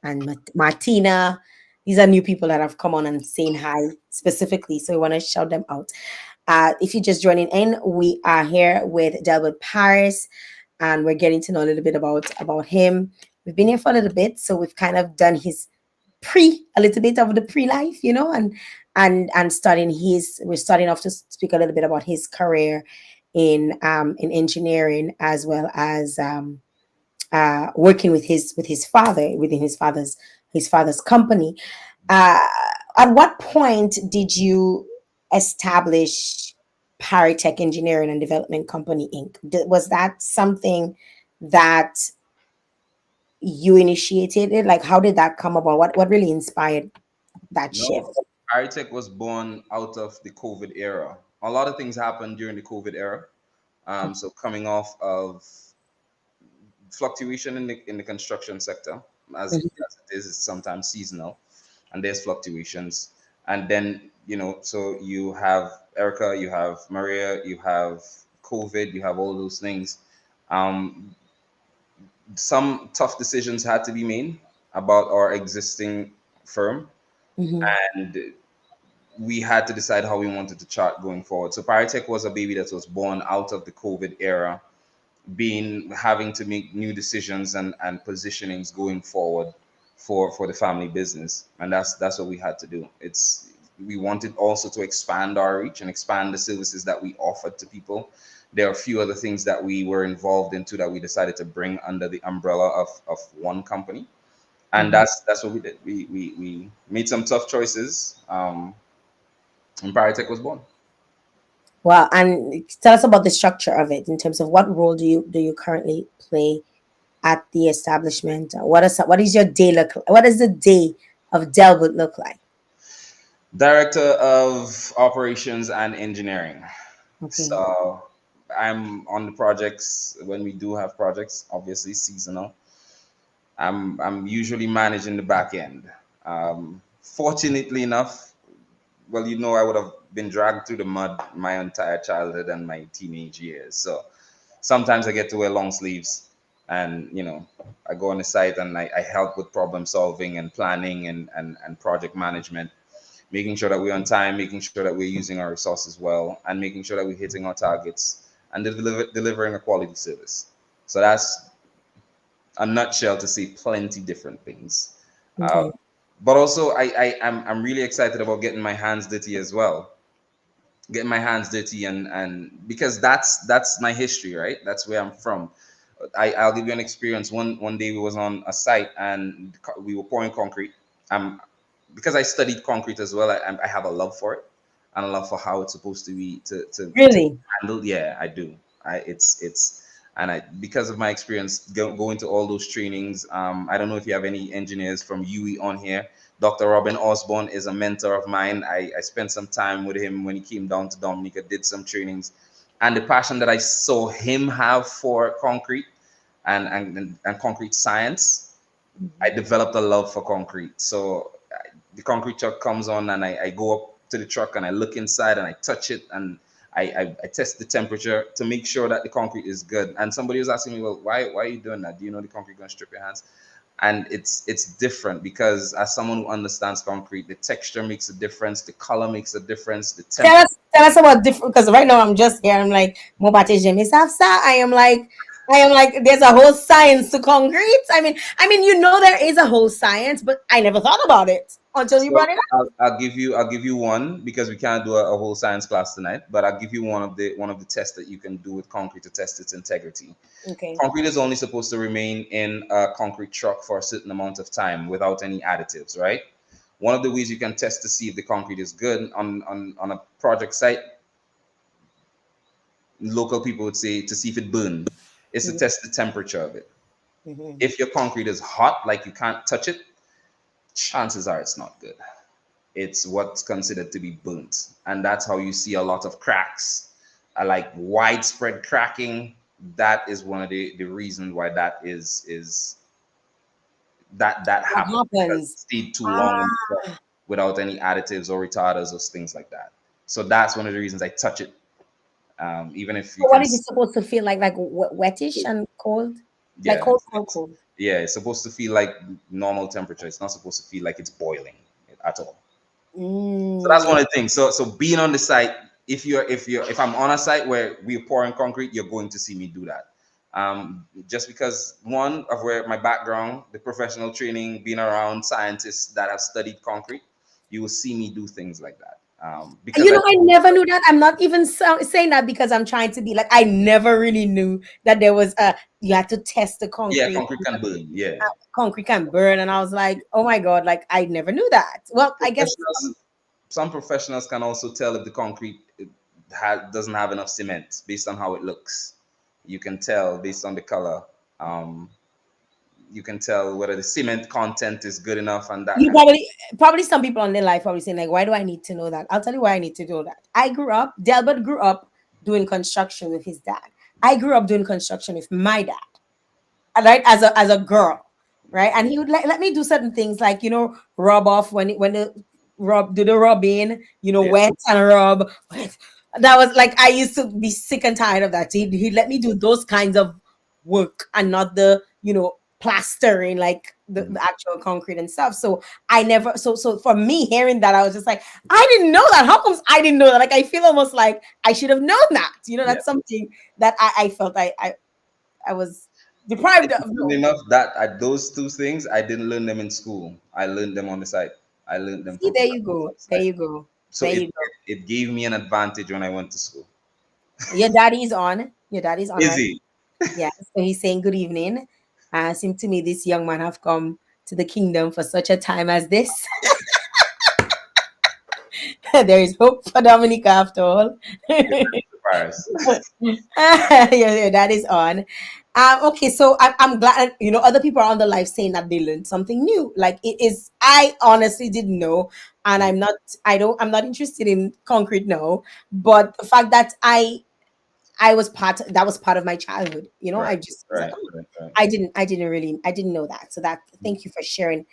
and Martina. These are new people that have come on and saying hi specifically, so we want to shout them out. If you're just joining in, we are here with Delbert Paris, and we're getting to know a little bit about him. We've been here for a little bit, so we've kind of done his a little bit of the pre-life, and we're starting off to speak a little bit about his career in engineering, as well as working with his father within his father's company. Uh, at what point did you establish Paritech Engineering and Development Company Inc.? Was that something that you initiated? It? Like, how did that come about? What really inspired that shift? No, Paritech was born out of the COVID era. A lot of things happened during the COVID era. So coming off of fluctuation in the construction sector, as it is, it's sometimes seasonal, and there's fluctuations. And then, so you have Erica, you have Maria, you have COVID, you have all those things. Um, some tough decisions had to be made about our existing firm, Mm-hmm. and we had to decide how we wanted to chart going forward. So Paritech was a baby that was born out of the COVID era, being having to make new decisions and positionings going forward for the family business, and that's what we had to do. We wanted also to expand our reach and expand the services that we offered to people. There are a few other things that we were involved into that we decided to bring under the umbrella of one company, and that's what we did. We made some tough choices, and Paritech was born. Well, and tell us about the structure of it in terms of what role do you currently play at the establishment? What is your day look? What does the day of Delbert look like? Director of operations and engineering. Okay. So I'm on the projects when we do have projects, obviously seasonal. I'm usually managing the back end. Fortunately enough, well, I would have been dragged through the mud my entire childhood and my teenage years. So sometimes I get to wear long sleeves, and I go on the site and I help with problem solving and planning and project management, making sure that we're on time, making sure that we're using our resources well, and making sure that we're hitting our targets and delivering a quality service. So that's a nutshell to say plenty different things. Okay. But also, I'm really excited about getting my hands dirty as well. Getting my hands dirty, and because that's my history, right? That's where I'm from. I'll give you an experience. One day we was on a site and we were pouring concrete. Because I studied concrete as well. I have a love for it and a love for how it's supposed to be to Really? handle. Yeah, I do. It's and I because of my experience going to all those trainings. I don't know if you have any engineers from UE on here. Dr. Robin Osborne is a mentor of mine. I spent some time with him when he came down to Dominica, did some trainings, and the passion that I saw him have for concrete and concrete science, I developed a love for concrete. So the concrete truck comes on, and I go up to the truck and I look inside and I touch it, and I test the temperature to make sure that the concrete is good. And somebody was asking me, well, why are you doing that? Do you know the concrete gonna strip your hands? And it's different because as someone who understands concrete, the texture makes a difference, the color makes a difference, the Tell temperature. us, tell us about different, because right now I'm just here. I'm like, Mobate James Afsa. I am like, there's a whole science to concrete. I mean, there is a whole science, but I never thought about it until you So brought it I'll give you one because we can't do a whole science class tonight, but I'll give you one of the tests that you can do with concrete to test its integrity. up. Okay. Concrete is only supposed to remain in a concrete truck for a certain amount of time without any additives, right? One of the ways you can test to see if the concrete is good on a project site, local people would say to see if it burn, is to Mhm. test the temperature of it. Mhm. If your concrete is hot, like you can't touch it, chances are it's not good. It's what's considered to be burnt. And that's how you see a lot of cracks, like widespread cracking. That is one of the reasons why that What happens, because it happens? stayed too long on the Ah, truck without any additives or retarders or things like that. So that's one of the reasons I touch it. Even if you so what can, is it supposed to feel like? Like wettish and cold? Like yeah, cold, cold, cold. yeah, it's supposed to feel like normal temperature. It's not supposed to feel like it's boiling at all. So that's Mm. one of the things. So being on the site, if I'm on a site where we're pouring concrete, you're going to see me do that. Just because one of where my background, the professional training, being around scientists that have studied concrete, you will see me do things like that. Because You I know, I never knew that. I'm not even saying that because I'm trying to be like, I never really knew that there was a, you had to test the yeah, concrete. concrete can burn. Yeah, Concrete can burn. And I was like, oh my God, like I never knew that. Well, I guess, some professionals can also tell if the concrete doesn't have enough cement based on how it looks. You can tell based on the color. Um, you can tell whether the cement content is good enough and that you kind of. probably some people on their life probably saying, like, why do I need to know that? I'll tell you why I need to know that. Delbert grew up doing construction with his dad. I grew up doing construction with my dad, right? As a girl, right? And he would let me do certain things like, rub off when the do the rubbing, Yeah. wet and rub. That was like I used to be sick and tired of that. He'd let me do those kinds of work and not the, plastering, like the actual concrete and stuff. So I never so for me hearing that, I was just like, I didn't know that. How comes I didn't know that? Like I feel almost like I should have known that. Yeah. That's something that I felt I was deprived of. Interesting enough, that those two things I didn't learn them in school. I learned them on the site. I learned them See, from there you practice on go. the There site. you go. So There it, you it go. it gave me an advantage when I went to school. Your daddy's on. Your daddy's on Is right. he? Yeah. So he's saying good evening. Seems to me this young man have come to the kingdom for such a time as this. There is hope for Dominica after all. Paris. Your dad is on. Okay, so I'm glad other people are on the live saying that they learned something new. Like it is, I honestly didn't know, and I'm not interested in concrete now. But the fact that I was that was part of my childhood. Right, I just was like, right, oh, right, right. I didn't know that. So that thank you for sharing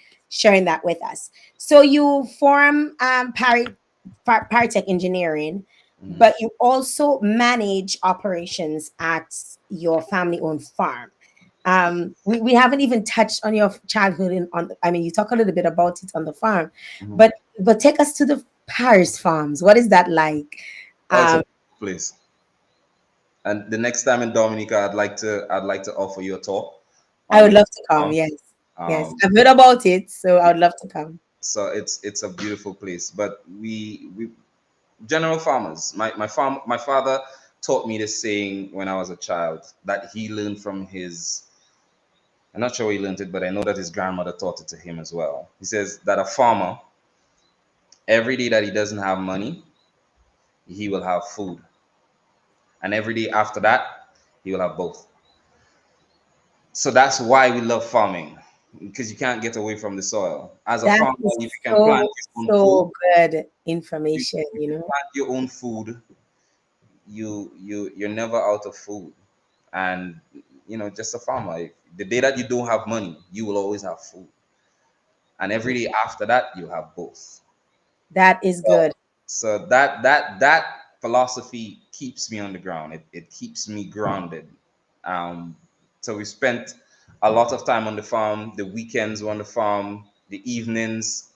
that with us. So you form Paritech Engineering, Mhm. but you also manage operations at your family owned farm. We haven't even touched on your childhood I mean, you talk a little bit about it on the farm, Mhm. but take us to the Paris farms. What is that like? Also, Um, please. And the next time in Dominica, I'd like to offer you a talk I on would the love to come. farm. Yes, yes, Um, I've heard about it, so I would love to come. so it's a beautiful place. But we general farmers. My father taught me this saying when I was a child that he learned from his. I'm not sure where he learned it, but I know that his grandmother taught it to him as well. He says that a farmer, every day that he doesn't have money, he will have food, and every day after that, he will have both. So that's why we love farming, because you can't get away from the soil. As a That farmer, is if you can plant so your own food, good if information. you can plant your own food, you're never out of food. And just a farmer, the day that you don't have money, you will always have food, and every day after that, you have both. That is So, good. so that philosophy keeps me on the ground. It keeps me grounded. Um, so we spent a lot of time on the farm. The weekends were on the farm. The evenings,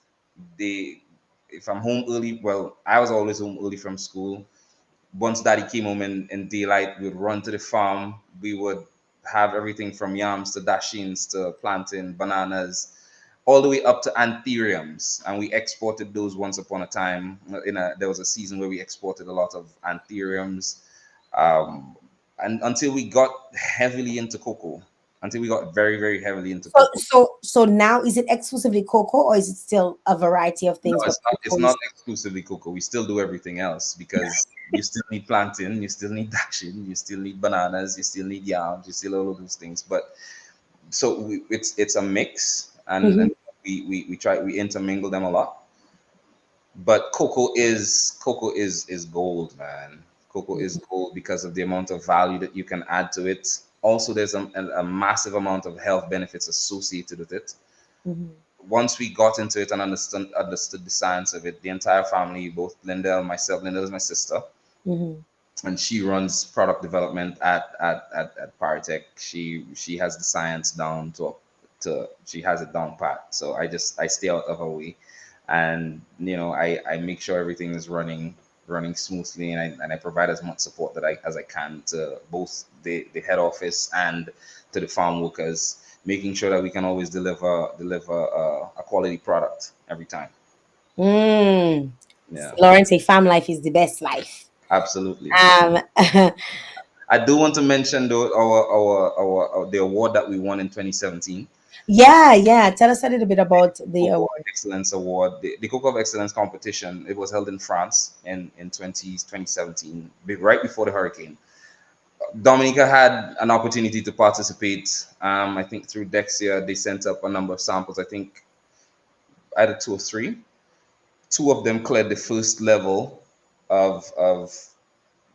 the if I'm home early, well, I was always home early from school. Once daddy came home in daylight, we'd run to the farm. We would have everything from yams to dashings to plantain, bananas, all the way up to anthuriums, and we exported those once upon a time. There was a season where we exported a lot of anthuriums, and until we got heavily into cocoa. until we got very, very heavily into So, cocoa. so now is it exclusively cocoa, or is it still a variety of No, things? But it's not. It's cocoa not is exclusively cocoa. We still do everything else because you still need plantain, you still need dashing, you still need bananas, you still need yams, you still all of those things. But so it's a mix, Mhm. and we intermingle them a lot. But cocoa is gold, man. Cocoa is gold because of the amount of value that you can add to it. Also, there's a massive amount of health benefits associated with it. Mhm. Once we got into it and understood the science of it, the entire family, both Linda and myself, Linda is my sister, Mhm. and she runs product development at Paratech. She has the science down to she has it down pat. So I stay out of her way, and I make sure everything is running smoothly, and I provide as much support that I can to both the head office and to the farm workers, making sure that we can always deliver a quality product every time. Mm. Yeah, Lawrence, a farm life is the best life. absolutely. Um, I do want to mention though our the award that we won in 2017, yeah, yeah. Tell us a little bit about the Cocoa of award. Excellence Award, the Cocoa of Excellence competition. It was held in France in 2017, right before the hurricane. Dominica had an opportunity to participate. I think through Dexia, they sent up a number of samples. I think either two or three. Two of them cleared the first level of of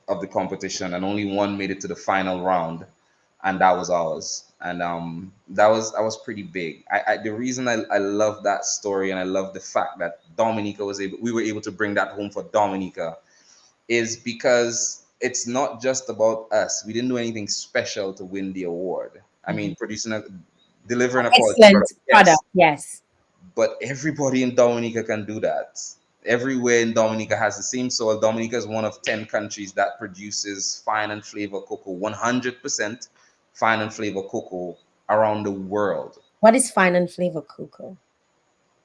of the competition, and only one made it to the final round, and that was ours. And that was pretty big. The reason I love that story, and I love the fact that Dominica we were able to bring that home for Dominica, is because it's not just about us. We didn't do anything special to win the award. I mean, delivering a quality Excellent product, product. yes, Yes. but everybody in Dominica can do that. Everywhere in Dominica has the same soil. Dominica is one of 10 countries that produces fine and flavor cocoa, 100% fine and flavor cocoa around the world. What is fine and flavor cocoa?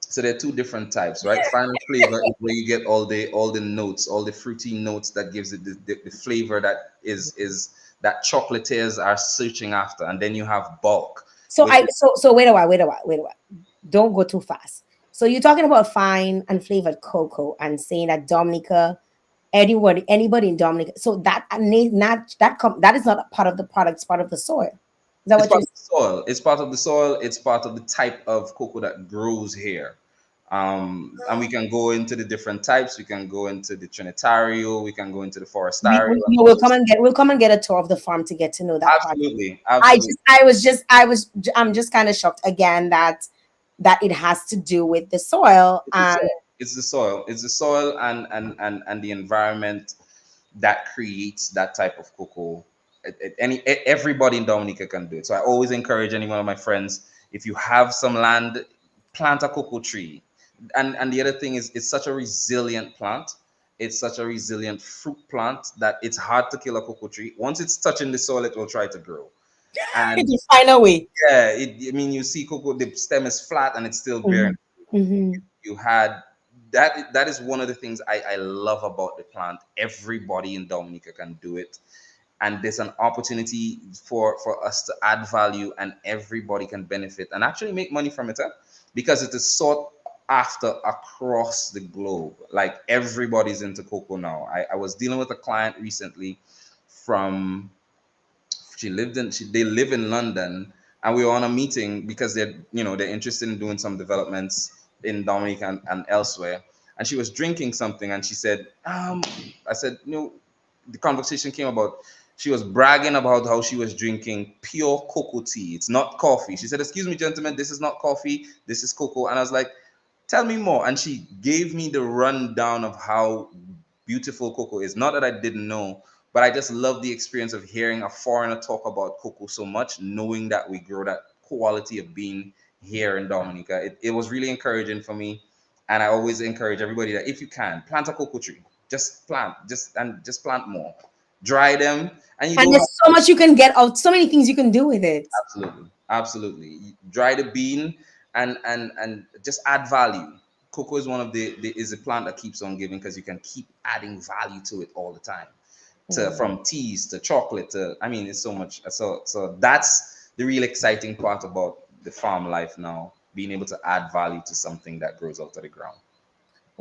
So there are two different types, right? Fine and flavor is where you get all the notes, all the fruity notes that gives it the flavor that is that chocolatiers are searching after. And then you have bulk, So which so wait a while, wait a while, wait a while. Don't go too fast. So you're talking about fine and flavored cocoa and saying that Dominica, anybody in Dominica. So that not that is not a part of the product. It's part of the soil. Is that It's what you're part of the soil. It's part of the soil. It's part of the type of cocoa that grows here. And we can go into the different types. We can go into the Trinitario. We can go into the Forestario. And you all will those. come and get a tour of the farm to get to know that part. Absolutely, absolutely. I'm just kind of shocked again that it has to do with the soil It's the and soil. It's the soil. It's the soil and the environment that creates that type of cocoa. Everybody in Dominica can do it. So I always encourage any one of my friends, if you have some land, plant a cocoa tree. And the other thing is, it's such a resilient plant. It's such a resilient fruit plant that it's hard to kill a cocoa tree. Once it's touching the soil, it will try to grow. And you find a way. yeah, I mean, you see cocoa, the stem is flat and it's still bearing. Mhm. Mhm. You had that is one of the things I love about the plant. Everybody in Dominica can do it, and there's an opportunity for us to add value, and everybody can benefit and actually make money from it, because it is sought after across the globe. Like, everybody's into cocoa now. I was dealing with a client recently from they live in London, and we were on a meeting because they're interested in doing some developments in Dominica and elsewhere. And she was drinking something, and she said, I said, the conversation came about, she was bragging about how she was drinking pure cocoa tea. It's not coffee. She said, "Excuse me, gentlemen, this is not coffee. This is cocoa." And I was like, "Tell me more." And she gave me the rundown of how beautiful cocoa is. Not that I didn't know, but I just love the experience of hearing a foreigner talk about cocoa so much, knowing that we grow that quality of bean here in Dominica. It was really encouraging for me. And I always encourage everybody that if you can, plant a cocoa tree. Just plant, just plant more. Dry them, and you And don't have. there's so much you can get out, so many things you can do with it. Absolutely, absolutely. You dry the bean, and just add value. Cocoa is one of the is a plant that keeps on giving, because you can keep adding value to it all the time. To Mm. from teas to chocolate to, I mean, it's so much. So the real exciting part about the farm life now, being able to add value to something that grows out of the ground.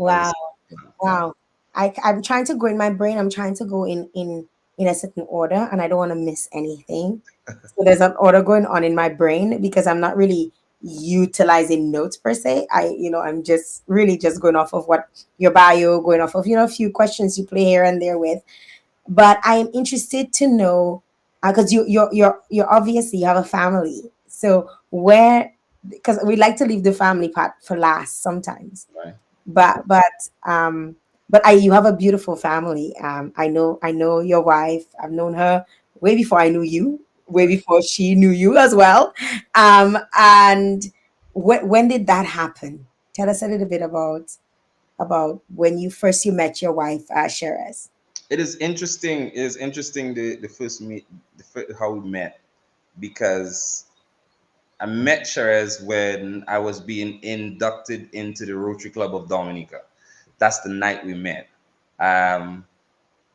I would Wow. say, yeah. Wow. I'm trying to go in my brain. I'm trying to go in a certain order, and I don't want to miss anything. So there's an order going on in my brain because I'm not really utilizing notes per se. I'm just really just going off of what your bio, going off of a few questions you play here and there with. But I am interested to know because you're obviously you have a family. So where because we like to leave the family part for last sometimes Right. but but I you have a beautiful family. I know your wife. I've known her way before I knew you, way Right. before she knew you as well. And when did that happen? Tell us a little bit about when you met your wife, Sherez. It is interesting. It is interesting the first meet, how we met, because I met Sherez when I was being inducted into the Rotary Club of Dominica. That's the night we met. Um,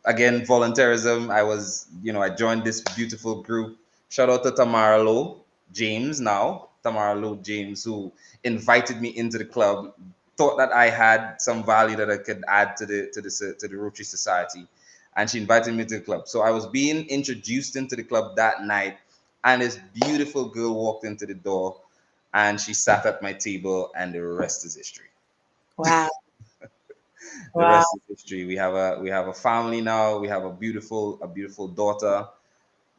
Again, volunteerism. I joined this beautiful group. Shout out to Tamara Lowe James now. Tamara Lowe James, who invited me into the club, thought that I had some value that I could add to the Rotary Society, and she invited me to the club. So I was being introduced into the club that night, and this beautiful girl walked into the door, and she sat at my table, and the rest is history. Wow. The Wow. rest is history. We have a family now. We have a beautiful daughter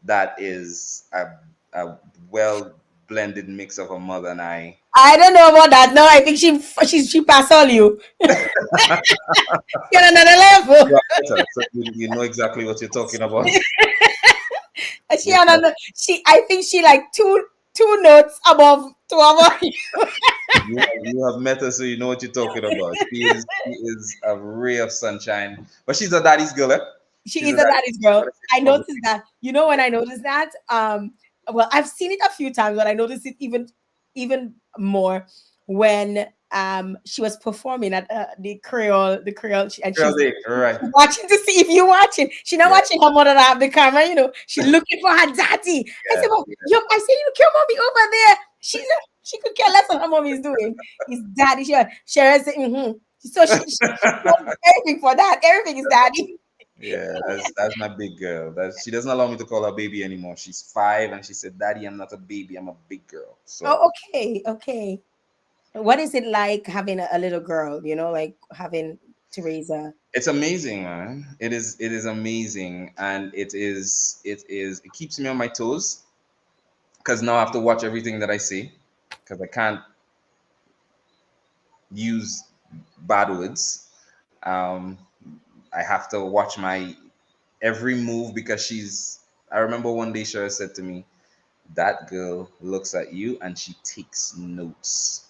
that is a well blended mix of a mother and I. I don't know about that. No, I think she passed all you. You're on another level. Daughter, so you know exactly what you're talking about. She on another, she I think she like two notes above you. You have met her, so you know what you're talking about. She is a ray of sunshine, but she's a daddy's girl. Eh? She She's is a a daddy's daddy's girl. girl. I noticed that. You know when I noticed that? Well, I've seen it a few times, but I noticed it even more when she was performing at the Creole, and Girl she's day, right? watching to see if you're watching. She's not Yeah, watching her mother that have the camera, She looking for her daddy. I yeah, said, well, yeah. I said, you your mommy over there. She could care less what her mommy is doing. It's daddy. Sharon said, So she does everything for that. Everything is daddy. Yeah, that's my big girl. She doesn't allow me to call her baby anymore. She's 5, and she said, "Daddy, I'm not a baby. I'm a big girl." So Oh, okay, okay. What is it like having a little girl? Like having to raise a. it's amazing, man. It is amazing, and it keeps me on my toes, because now I have to watch everything that I say, because I can't use bad words. Um, I have to watch my every move, because she's. I remember one day Shara said to me, "That girl looks at you and she takes notes."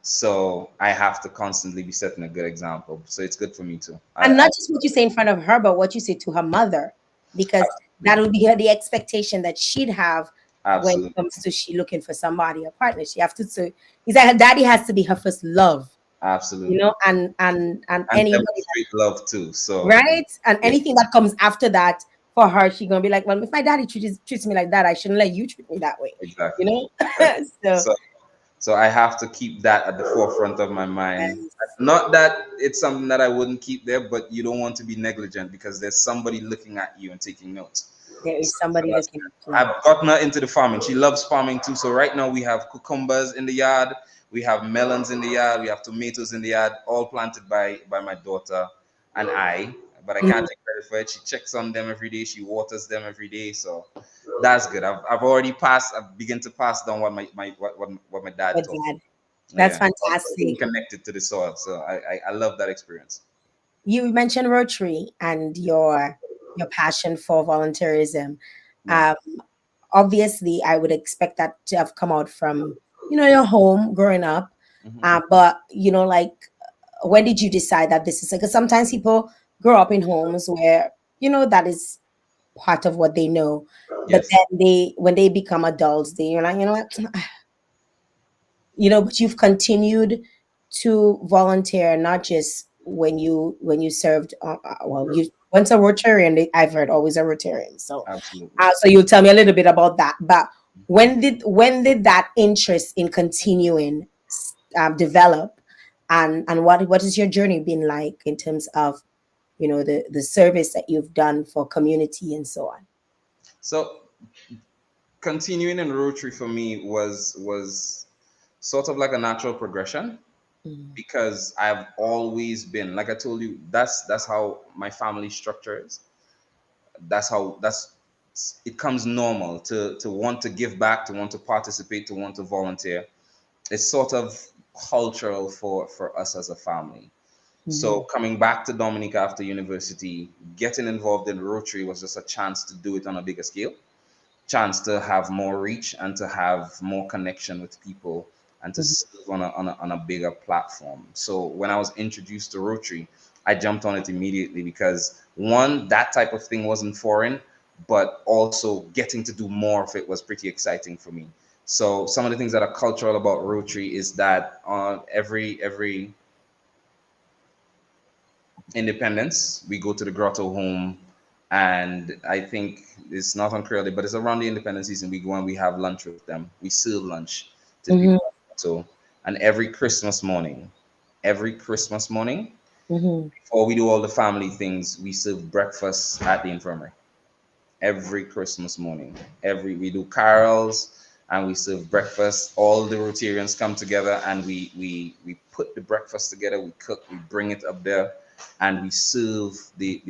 So I have to constantly be setting a good example. So it's good for me too. And not just what you say in front of her, but what you say to her mother, because that will be the expectation that she'd have when it Absolutely, comes to she looking for somebody, a partner. She have to say, it's like her daddy has to be her first love, absolutely, and and anybody, demonstrate love too. So right? And yeah, anything that comes after that for her, she's gonna be like, well, if my daddy treats me like that, I shouldn't let you treat me that way, you exactly, know. exactly. So So I have to keep that at the forefront of my mind. yes, Not that it's something that I wouldn't keep there, but you don't want to be negligent, because there's somebody looking at you and taking notes. there is So somebody that's looking good. at you. I've gotten her into the farming. She loves farming too. So right now we have cucumbers in the yard, we have melons in the yard, we have tomatoes in the yard, all planted by my daughter and I. But I can't take credit for it. She checks on them every day. She waters them every day. So that's good. I've already passed. I've begun to pass down what my dad But taught dad, me. that's Yeah, being fantastic. connected to the soil. So I love that experience. You mentioned Rotary and your passion for volunteerism. Yeah. Um, Obviously, I would expect that to have come out from your home growing up. Mhm. But like, when did you decide that this is like? Because sometimes people grow up in homes where that is part of what they know, but Yes. then when they become adults, you're like, what, but you've continued to volunteer, not just when you served, well, you once a Rotarian. I've heard always a Rotarian, so Absolutely. so you'll tell me a little bit about that. But When did that interest in continuing develop, and what is your journey been like in terms of the service that you've done for community and so on? So continuing in Rotary for me was sort of like a natural progression, because I've always been, like I told you, that's how my family structure is. That's it comes normal to want to give back, to want to participate, to want to volunteer. It's sort of cultural for us as a family. So coming back to Dominica after university, getting involved in Rotary was just a chance to do it on a bigger scale, chance to have more reach and to have more connection with people and to serve on a bigger platform. So when I was introduced to Rotary, I jumped on it immediately because one, that type of thing wasn't foreign, but also getting to do more of it was pretty exciting for me. So some of the things that are cultural about Rotary is that on every Independence, we go to the Grotto home, and I think it's not on Creole Day, but it's around the Independence season. We go and we have lunch with them. We serve lunch to the Mm-hmm. people. So, and every Christmas morning, Mm-hmm. before we do all the family things, we serve breakfast at the infirmary every Christmas morning. We do carols and we serve breakfast. All the Rotarians come together and we put the breakfast together. We cook. We bring it up there, and we serve the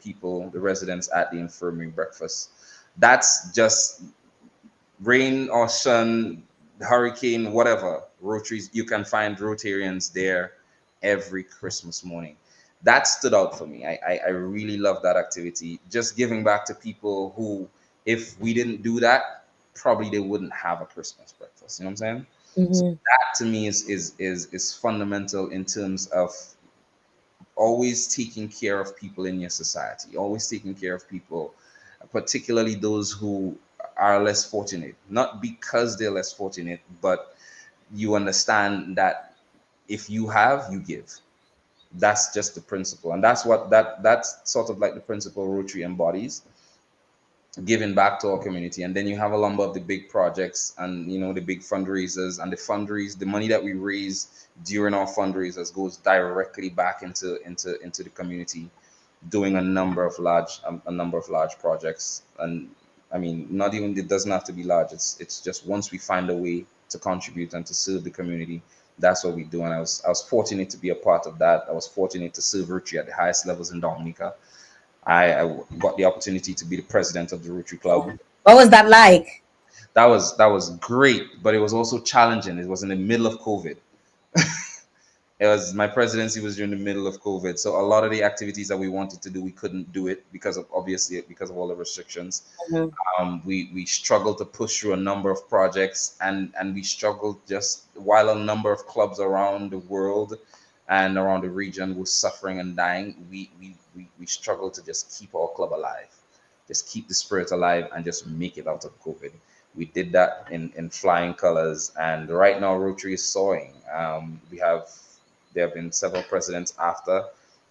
people, the residents at the infirmary breakfast. That's just rain or sun, hurricane, whatever. Rotaries, you can find Rotarians there every Christmas morning. That stood out for me. I really love that activity. Just giving back to people who, if we didn't do that, probably they wouldn't have a Christmas breakfast. You know what I'm saying? So Mm-hmm. that to me is fundamental in terms of always taking care of people in your society, always taking care of people, particularly those who are less fortunate. Not because they're less fortunate, but you understand that if you have, you give. That's just the principle, and that's what that's sort of like the principle Rotary embodies, giving back to our community. And then you have a number of the big projects and the big fundraisers, and the money that we raise during our fundraisers goes directly back into the community, doing a number of large projects. And I mean, not even, it doesn't have to be large. It's just once we find a way to contribute and to serve the community, that's what we do. And I was fortunate to be a part of that. I was fortunate to serve Rotary at the highest levels in Dominica. I got the opportunity to be the president of the Rotary Club. What was that like? That was great, but it was also challenging. It was in the middle of COVID. It was, my presidency was during the middle of COVID, so a lot of the activities that we wanted to do, we couldn't do it because of all the restrictions. Mhm. We struggled to push through a number of projects, and we struggled just while a number of clubs around the world and around the region was suffering and dying. We struggled to just keep our club alive, just keep the spirit alive, and just make it out of COVID. We did that in flying colors, and right now Rotary is soaring. There have been several presidents after,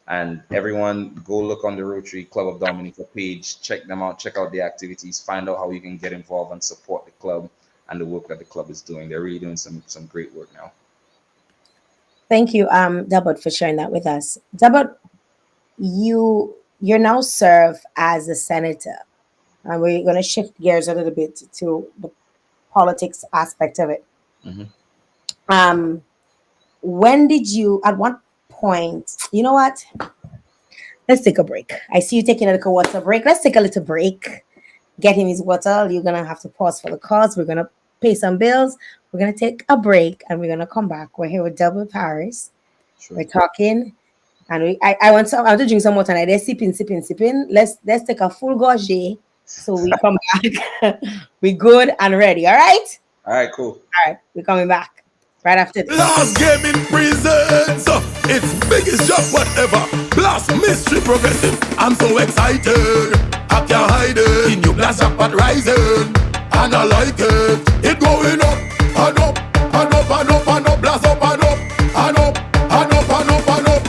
and everyone go look on the Rotary Club of Dominica page, check them out, check out the activities, find out how you can get involved and support the club and the work that the club is doing. They're really doing some great work now. Thank you, Delbert, for sharing that with us. Delbert, you're now serve as a senator, and we're going to shift gears a little bit to the politics aspect of it. Mhm. When did you? At what point? You know what? Let's take a break. I see you taking a little water break. Let's take a little break. Get him his water. You're gonna have to pause for the cause. We're gonna pay some bills. We're gonna take a break, and we're gonna come back. We're here with Delbert Paris. Sure. We're talking, and I want to drink some water. And they're sipping. Let's take a full gorgée. So we come back. We good and ready. All right. All right, cool. All right. We're coming back right after this. Last game in presence. It's biggest job whatever. Blast mystery progressive. I'm so excited. I can't hide it. In your blast jackpot rising. And I like it. It going up and up and up and up and up. Blast up and up and up and up and up and up.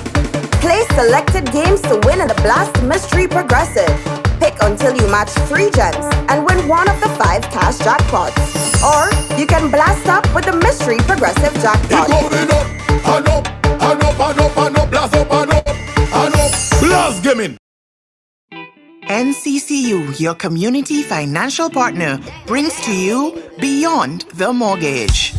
Play selected games to win in the Blast Mystery Progressive. Pick until you match 3 gems and win one of the 5 cash jackpots. Or you can blast up with the mystery progressive It jackpot. going up and up and up and up and up, blast up and up and up. Blast gaming. NCCU, your community financial partner, brings to you Beyond the Mortgage.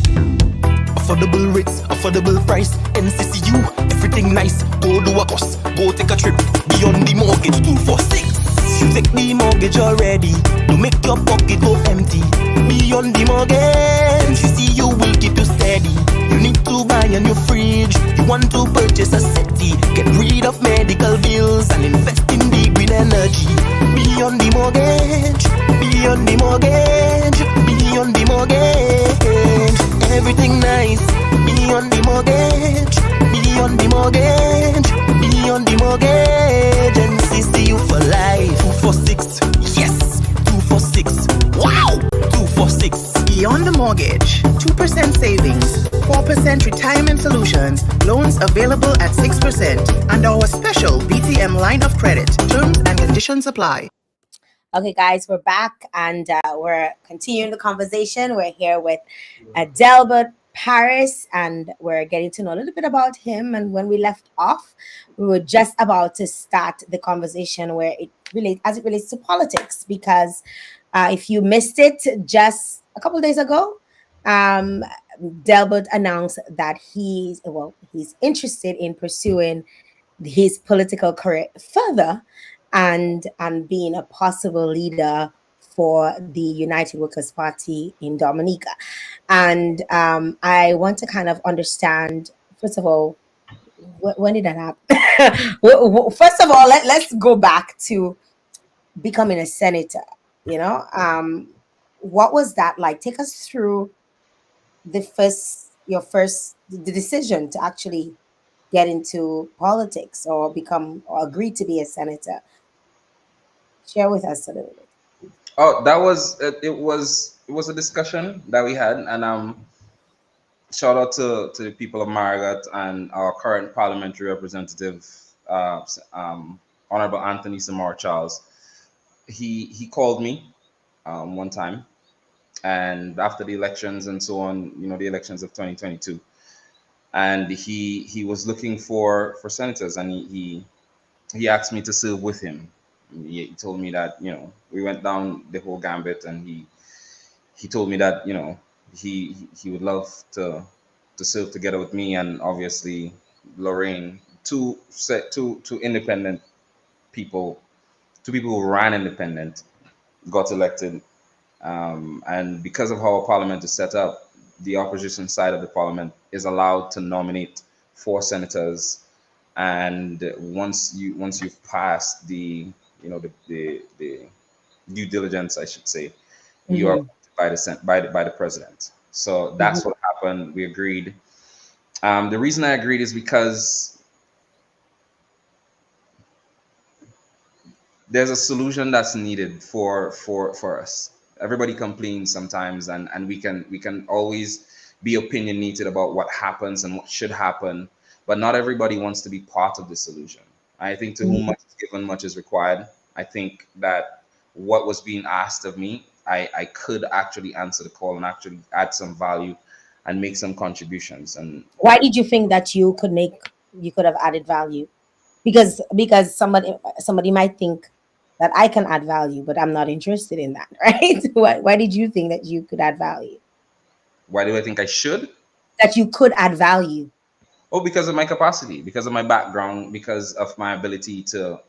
Affordable rates, affordable price. NCCU, everything nice. Go do a course, go take a trip. Beyond the mortgage, 246. You take the mortgage already. To make your pocket go empty. Beyond the mortgage, NCCU will keep you steady. You need to buy a new fridge. You want to purchase a settee. Get rid of medical bills and invest in the green energy. Beyond the mortgage, beyond the mortgage, beyond the mortgage. Everything nice. Beyond the mortgage, beyond the mortgage, beyond the mortgage. NCCU for life. 246, yes, 246. Wow, 246. Beyond the Mortgage, 2% savings, 4% retirement solutions, loans available at 6%, and our special BTM line of credit. Terms and conditions apply. Okay, guys, we're back and we're continuing the conversation. We're here with Delbert Paris, and we're getting to know a little bit about him. And when we left off, we were just about to start the conversation where it relates to politics. Because if you missed it, just a couple of days ago, Delbert announced that he's interested in pursuing his political career further and being a possible leader for the United Workers' Party in Dominica. And I want to kind of understand, first of all, when did that happen? First of all, let's go back to becoming a senator. What was that like? Take us through the decision to actually get into politics or agree to be a senator. Share with us a little bit. Oh, that was it was a discussion that we had, and shout out to the people of Marigot and our current parliamentary representative, Honorable Anthony Samar Charles. He called me one time, and after the elections and so on, the elections of 2022, and he was looking for senators, and he asked me to serve with him. He told me that we went down the whole gambit, and he told me that he would love to serve together with me and obviously Lorraine, two independent people, two people who ran independent, got elected, and because of how our parliament is set up, the opposition side of the parliament is allowed to nominate 4 senators, and once you've passed the the due diligence, I should say, you are by the president. So that's what happened. We agreed. The reason I agreed is because there's a solution that's needed for us. Everybody complains sometimes, and we can always be opinionated about what happens and what should happen, but not everybody wants to be part of the solution. I think to whom much is given, much is required. I think that what was being asked of me, I could actually answer the call and actually add some value and make some contributions. And Why did you think that you could have added value? Because somebody might think that I can add value, but I'm not interested in that, right? Why did you think that you could add value? why do I think I should? That you could add value. Oh, because of my capacity, because of my background, because of my ability to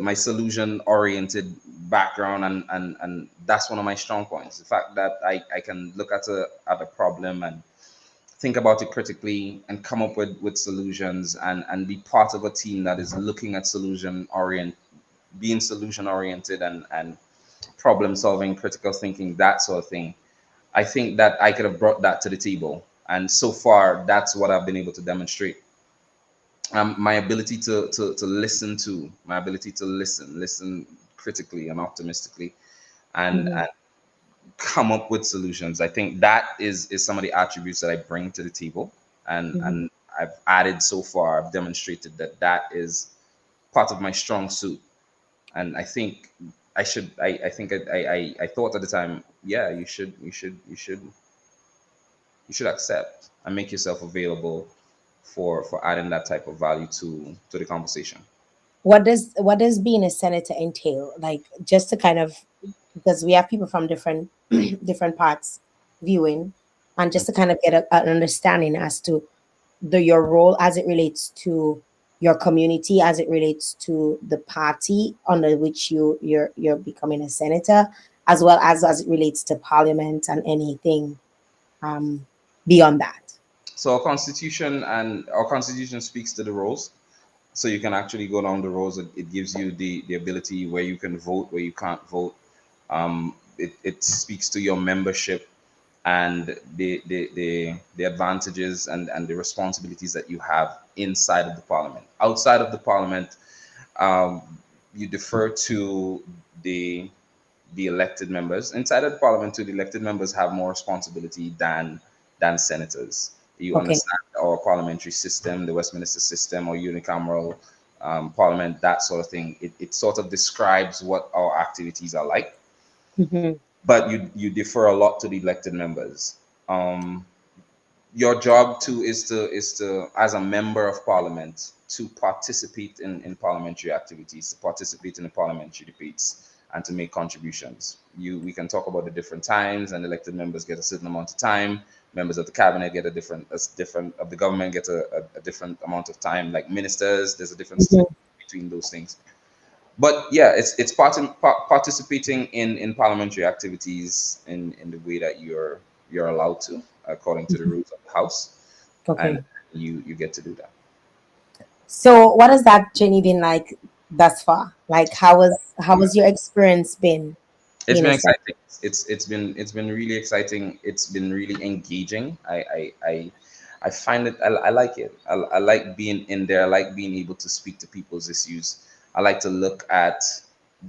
my solution oriented background, and that's one of my strong points. The fact that I can look at a problem and think about it critically and come up with solutions, and be part of a team that is looking at being solution oriented, and problem solving, critical thinking, that sort of thing. I think that I could have brought that to the table. And so far, that's what I've been able to demonstrate. My ability to listen my ability to listen critically and optimistically, and come up with solutions. I think that is some of the attributes that I bring to the table, and I've added so far. I've demonstrated that is part of my strong suit. And I think I thought at the time, yeah, you should accept and make yourself available for adding that type of value to the conversation. What does being a senator entail? Like, just to kind of, because we have people from different different parts viewing, and just to kind of get an understanding as to your role as it relates to your community, as it relates to the party under which you're becoming a senator, as well as it relates to parliament and anything um, beyond that. So our constitution speaks to the roles. So you can actually go down the roles. It gives you the ability where you can vote, where you can't vote. It speaks to your membership and the advantages and the responsibilities that you have inside of the parliament. Outside of the parliament, um, you defer to the the elected members. Inside of the parliament, too, the elected members have more responsibility than senators. You Okay. understand our parliamentary system, the Westminster system, or unicameral parliament, that sort of thing. It sort of describes what our activities are like, Hmm. but you defer a lot to the elected members. Um, your job too is to as a member of parliament to participate in parliamentary activities, to participate in the parliamentary debates, and to make contributions. We can talk about the different times, and elected members get a certain amount of time. Members of the cabinet get a different of the government get a different amount of time. Like ministers, there's a difference Hmm. between those things. But yeah, it's participating in parliamentary activities in the way that you're allowed to according to the rules of the house, and Okay. you get to do that. So, what has that journey been like thus far? Like, how was your experience been It's being been a senator? exciting. It's been really exciting. It's been really engaging. I find it. I like it. I like being in there. I like being able to speak to people's issues. I like to look at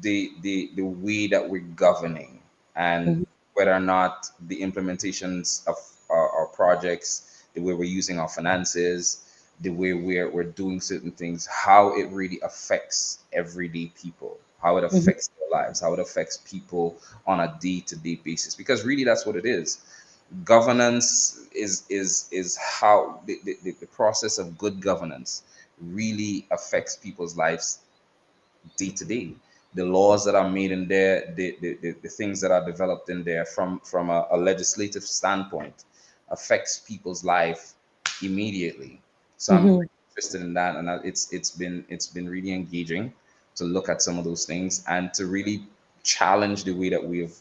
the way that we're governing and whether or not the implementations of our projects, the way we're using our finances, the way we're doing certain things, how it really affects everyday people, how it Mhm. affects their lives, how it affects people on a day-to-day basis. Because really, that's what it is. Governance is how the process of good governance really affects people's lives day to day. The laws that are made in there, the things that are developed in there from a legislative standpoint affects people's life immediately. So I'm Mhm. really interested in that, and it's been really engaging to look at some of those things and to really challenge the way that we've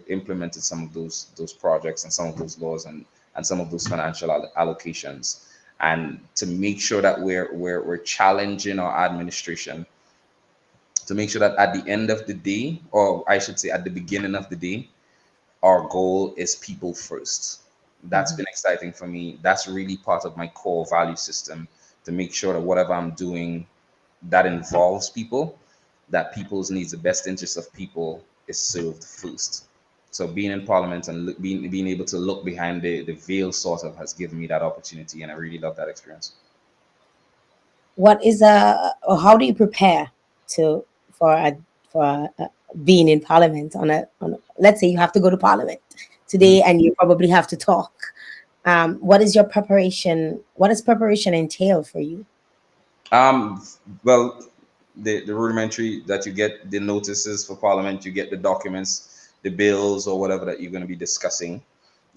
implemented some of those projects and some of those laws and some of those financial allocations, and to make sure that we're challenging our administration to make sure that at the end of the day, or I should say at the beginning of the day, our goal is people first. That's Mhm. been exciting for me. That's really part of my core value system, to make sure that whatever I'm doing that involves people, that people's needs, the best interest of people is served first. So being in parliament and being able to look behind the veil sort of has given me that opportunity, and I really love that experience. What is or how do you prepare to for a being in parliament let's say you have to go to parliament Mhm. today and you probably have to talk. What is your preparation? What does preparation entail for you? Um, well, the rudimentary that you get the notices for Parliament, you get the documents, the bills or whatever that you're going to be discussing,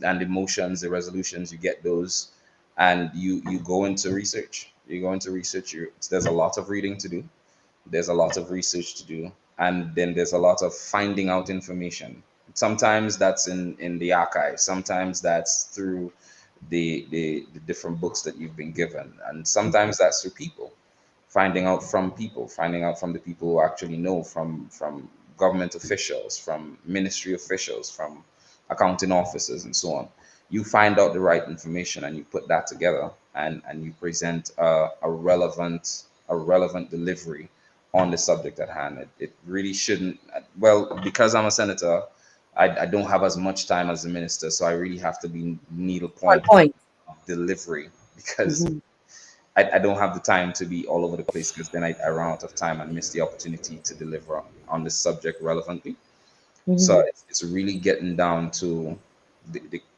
and the motions, the resolutions, you get those, and you go into research. You go into research. There's a lot of reading to do. There's a lot of research to do, and then there's a lot of finding out information. Sometimes that's in the archive. Sometimes that's through the different books that you've been given, and sometimes that's through people, finding out from people, finding out from the people who actually know, from government officials, from ministry officials, from accounting officers, and so on. You find out the right information and you put that together, and you present a relevant delivery on the subject at hand. It really shouldn't. Well, because I'm a senator, I don't have as much time as a minister, so I really have to be needle On point point. of delivery because Mhm. I don't have the time to be all over the place because then I run out of time and miss the opportunity to deliver on this subject relevantly. So it's really getting down to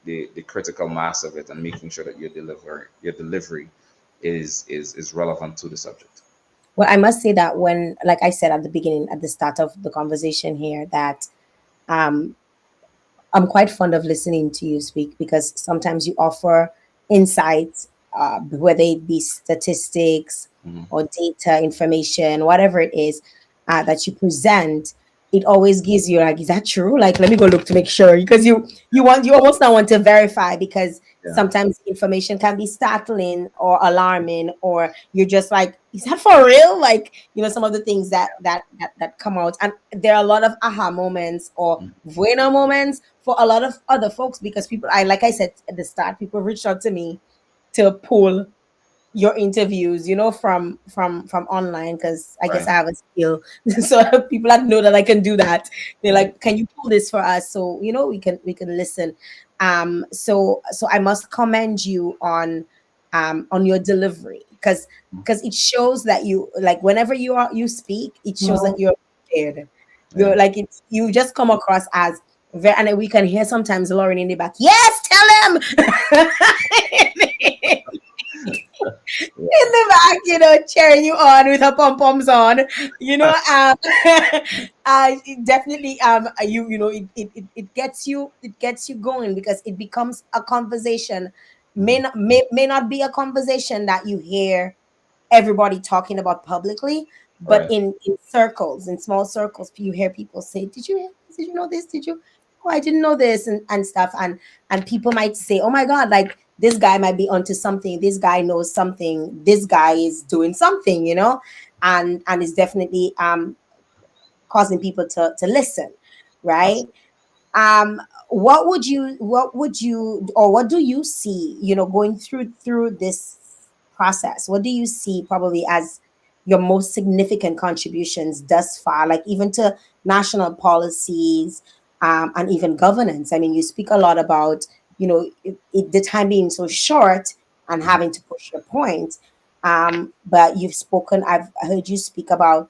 the critical mass of it and making sure that your delivery is relevant to the subject. Well, I must say that when, like I said at the beginning, at the start of the conversation here, that um, I'm quite fond of listening to you speak because sometimes you offer insights, whether it be statistics Mhm. or data information, whatever it is that you present. It always gives you like, is that true? Like, let me go look to make sure because you almost not want to verify because Yeah. sometimes information can be startling or alarming, or you're just like, is that for real? Like, some of the things that come out, and there are a lot of aha moments or Mhm. bueno moments for a lot of other folks because people, like I said at the start, people reached out to me to pull your interviews, from online, because I guess Right. I have a skill. So people that know that I can do that, they're Right. like, can you pull this for us? So we can listen. So I must commend you on your delivery, because it shows that you, like, whenever you speak, it shows that you're prepared. Yeah. You're like, you just come across as very, and we can hear sometimes Lauren in the back, yes, tell him. In the back, cheering you on with her pom poms on, definitely, it gets you going because it becomes a conversation. Mhm. May not be a conversation that you hear everybody talking about publicly, but Right. in circles, in small circles, you hear people say, "Did you hear this? Did you know this? Did you? Oh, I didn't know this," and stuff, and people might say, "Oh my God, like this guy might be onto something. This guy knows something. This guy is doing something," and it's definitely causing people to listen, right? um what do you see, going through this process? What do you see probably as your most significant contributions thus far, like even to national policies, and even governance? I mean, you speak a lot about, the time being so short and Mhm. having to push your point. But I've heard you speak about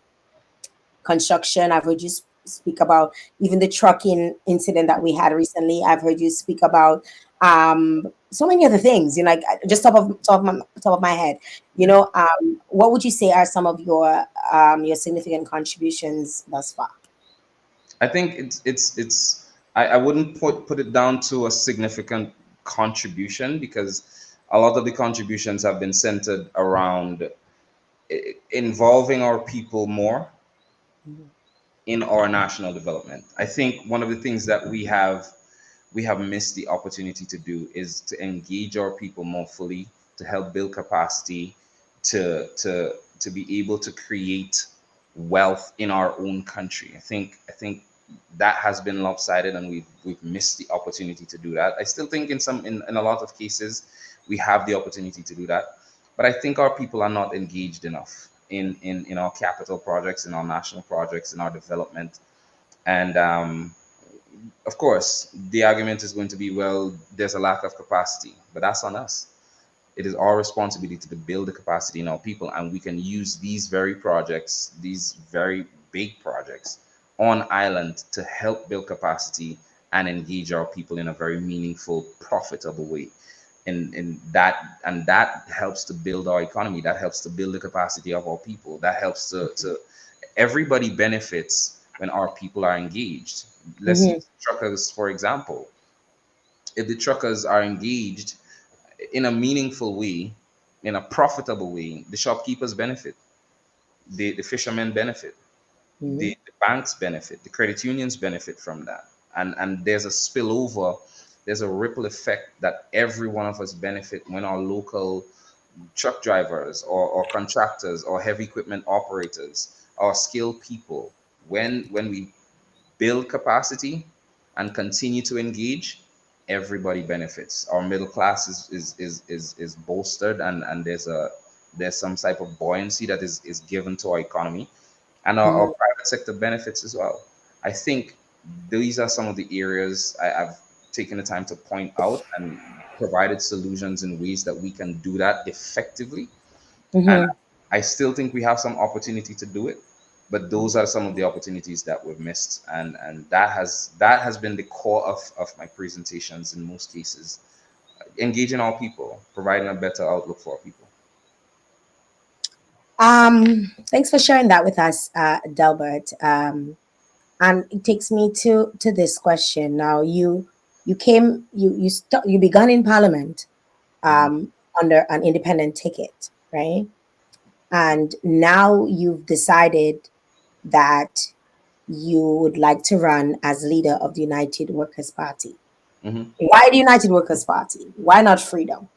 construction. I've heard you speak about even the trucking incident that we had recently. I've heard you speak about so many other things. Like, just top of my head. Yeah. What would you say are some of your significant contributions thus far? I think I wouldn't put it down to a significant contribution because a lot of the contributions have been centered around involving our people more in our national development. I think one of the things that we have missed the opportunity to do is to engage our people more fully, to help build capacity, to be able to create wealth in our own country. I think that has been lopsided and we've missed the opportunity to do that. I still think in a lot of cases we have the opportunity to do that, but I think our people are not engaged enough in our capital projects, in our national projects, in our development. And of course, the argument is going to be, well, there's a lack of capacity, but that's on us. It is our responsibility to build the capacity in our people, and we can use these very projects, these very big projects on island to help build capacity and engage our people in a very meaningful, profitable way. And that helps to build our economy. That helps to build the capacity of our people. That helps to everybody benefits when our people are engaged. Let's Mm-hmm. use truckers for example. If the truckers are engaged in a meaningful way, in a profitable way, the shopkeepers benefit, the fishermen benefit, Mm-hmm. the banks benefit, the credit unions benefit from that. And there's a spillover, there's a ripple effect that every one of us benefit when our local truck drivers or contractors or heavy equipment operators or skilled people, when we build capacity and continue to engage, everybody benefits. Our middle class is bolstered, and there's some type of buoyancy that is given to our economy, and our Mm-hmm. private sector benefits as well. I think these are some of the areas I've taken the time to point out and provided solutions in ways that we can do that effectively. And Mm-hmm. I still think we have some opportunity to do it, but those are some of the opportunities that we've missed, and that has been the core of my presentations in most cases, engaging our people, providing a better outlook for our people. Thanks for sharing that with us, Delbert. And it takes me to this question. Now, you began in Parliament Mhm. under an independent ticket, right? And now you've decided that you would like to run as leader of the United Workers' Party. Mhm. Why the United Workers' Party? Why not Freedom?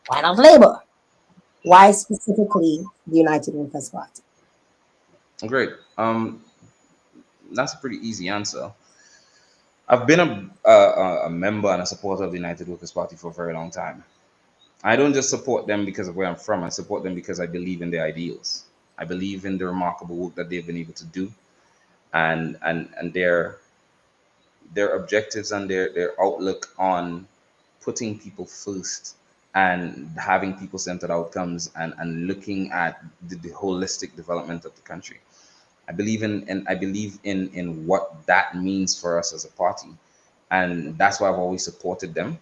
Why not Labour? Why specifically the United Workers' Party? Great. That's a pretty easy answer. I've been a member and a supporter of the United Workers Party for a very long time. I don't just support them because of where I'm from. I support them because I believe in their ideals. I believe in the remarkable work that they've been able to do, and their objectives and their outlook on putting people first and having people centered outcomes, and looking at the holistic development of the country. I believe in I believe in what that means for us as a party, and that's why I've always supported them.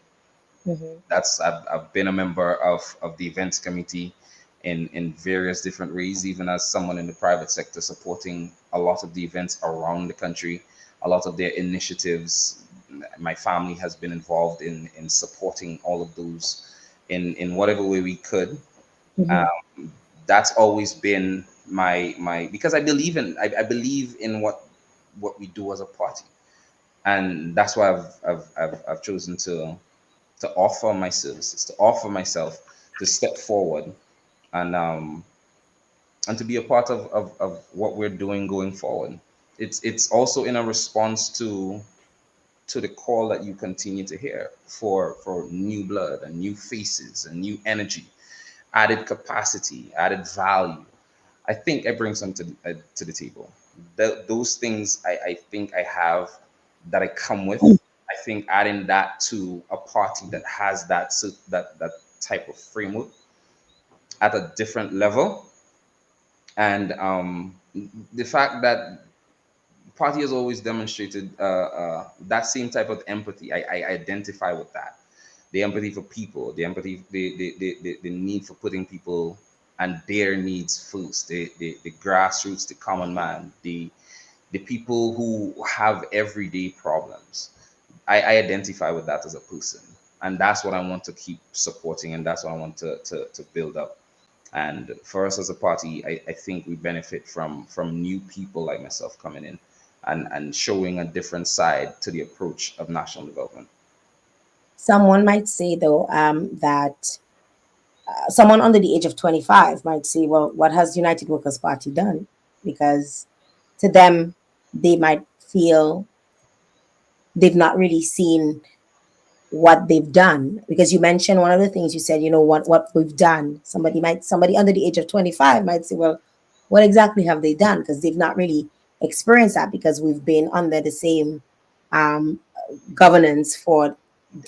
Mhm. I've been a member of the events committee in various different ways, even as someone in the private sector, supporting a lot of the events around the country, a lot of their initiatives. My family has been involved in supporting all of those in whatever way we could. Mhm. That's always been my because I believe in what we do as a party, and that's why I've chosen to offer my services, to offer myself, to step forward, and to be a part of what we're doing going forward. It's also in a response to the call that you continue to hear for new blood and new faces and new energy, added capacity, added value. I think I bring some to the table. Those things I think I have, that I come with. I think adding that to a party that has that type of framework at a different level, and the fact that party has always demonstrated that same type of empathy. I identify with that. The empathy for people, the empathy, the need for putting people and their needs first, the grassroots, the common man, the people who have everyday problems. I identify with that as a person. And that's what I want to keep supporting, and that's what I want to build up. And for us as a party, I think we benefit from new people like myself coming in and showing a different side to the approach of national development. Someone might say, though, that someone under the age of 25 might say, well, what has United Workers' Party done? Because to them, they might feel they've not really seen what they've done. Because you mentioned one of the things you said, what we've done. Somebody under the age of 25 might say, well, what exactly have they done? Because they've not really experienced that, because we've been under the same um, governance for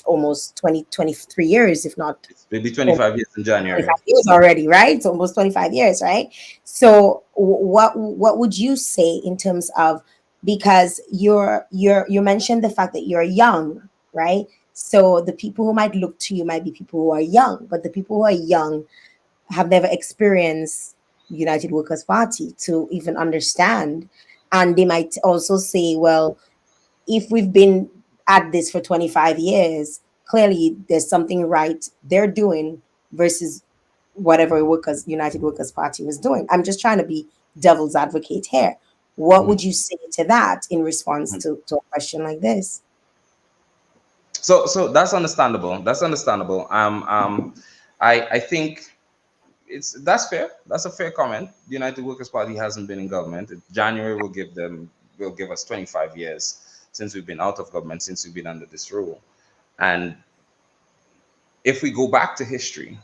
almost 20, 23 years, if not It's maybe almost 25 years in 25 January. years already, right? It's almost 25 years, right? So what would you say in terms of, because you mentioned the fact that you're young, right? So the people who might look to you might be people who are young, but the people who are young have never experienced United Workers Party to even understand. And they might also say, well, if we've been at this for 25 years, clearly there's something right they're doing versus whatever United Workers Party was doing. I'm just trying to be devil's advocate here. What Mhm. would you say to that in response to a question like this? So that's understandable. That's understandable. I think that's fair. That's a fair comment. The United Workers Party hasn't been in government. January will give us 25 years since we've been out of government, since we've been under this rule. And if we go back to history,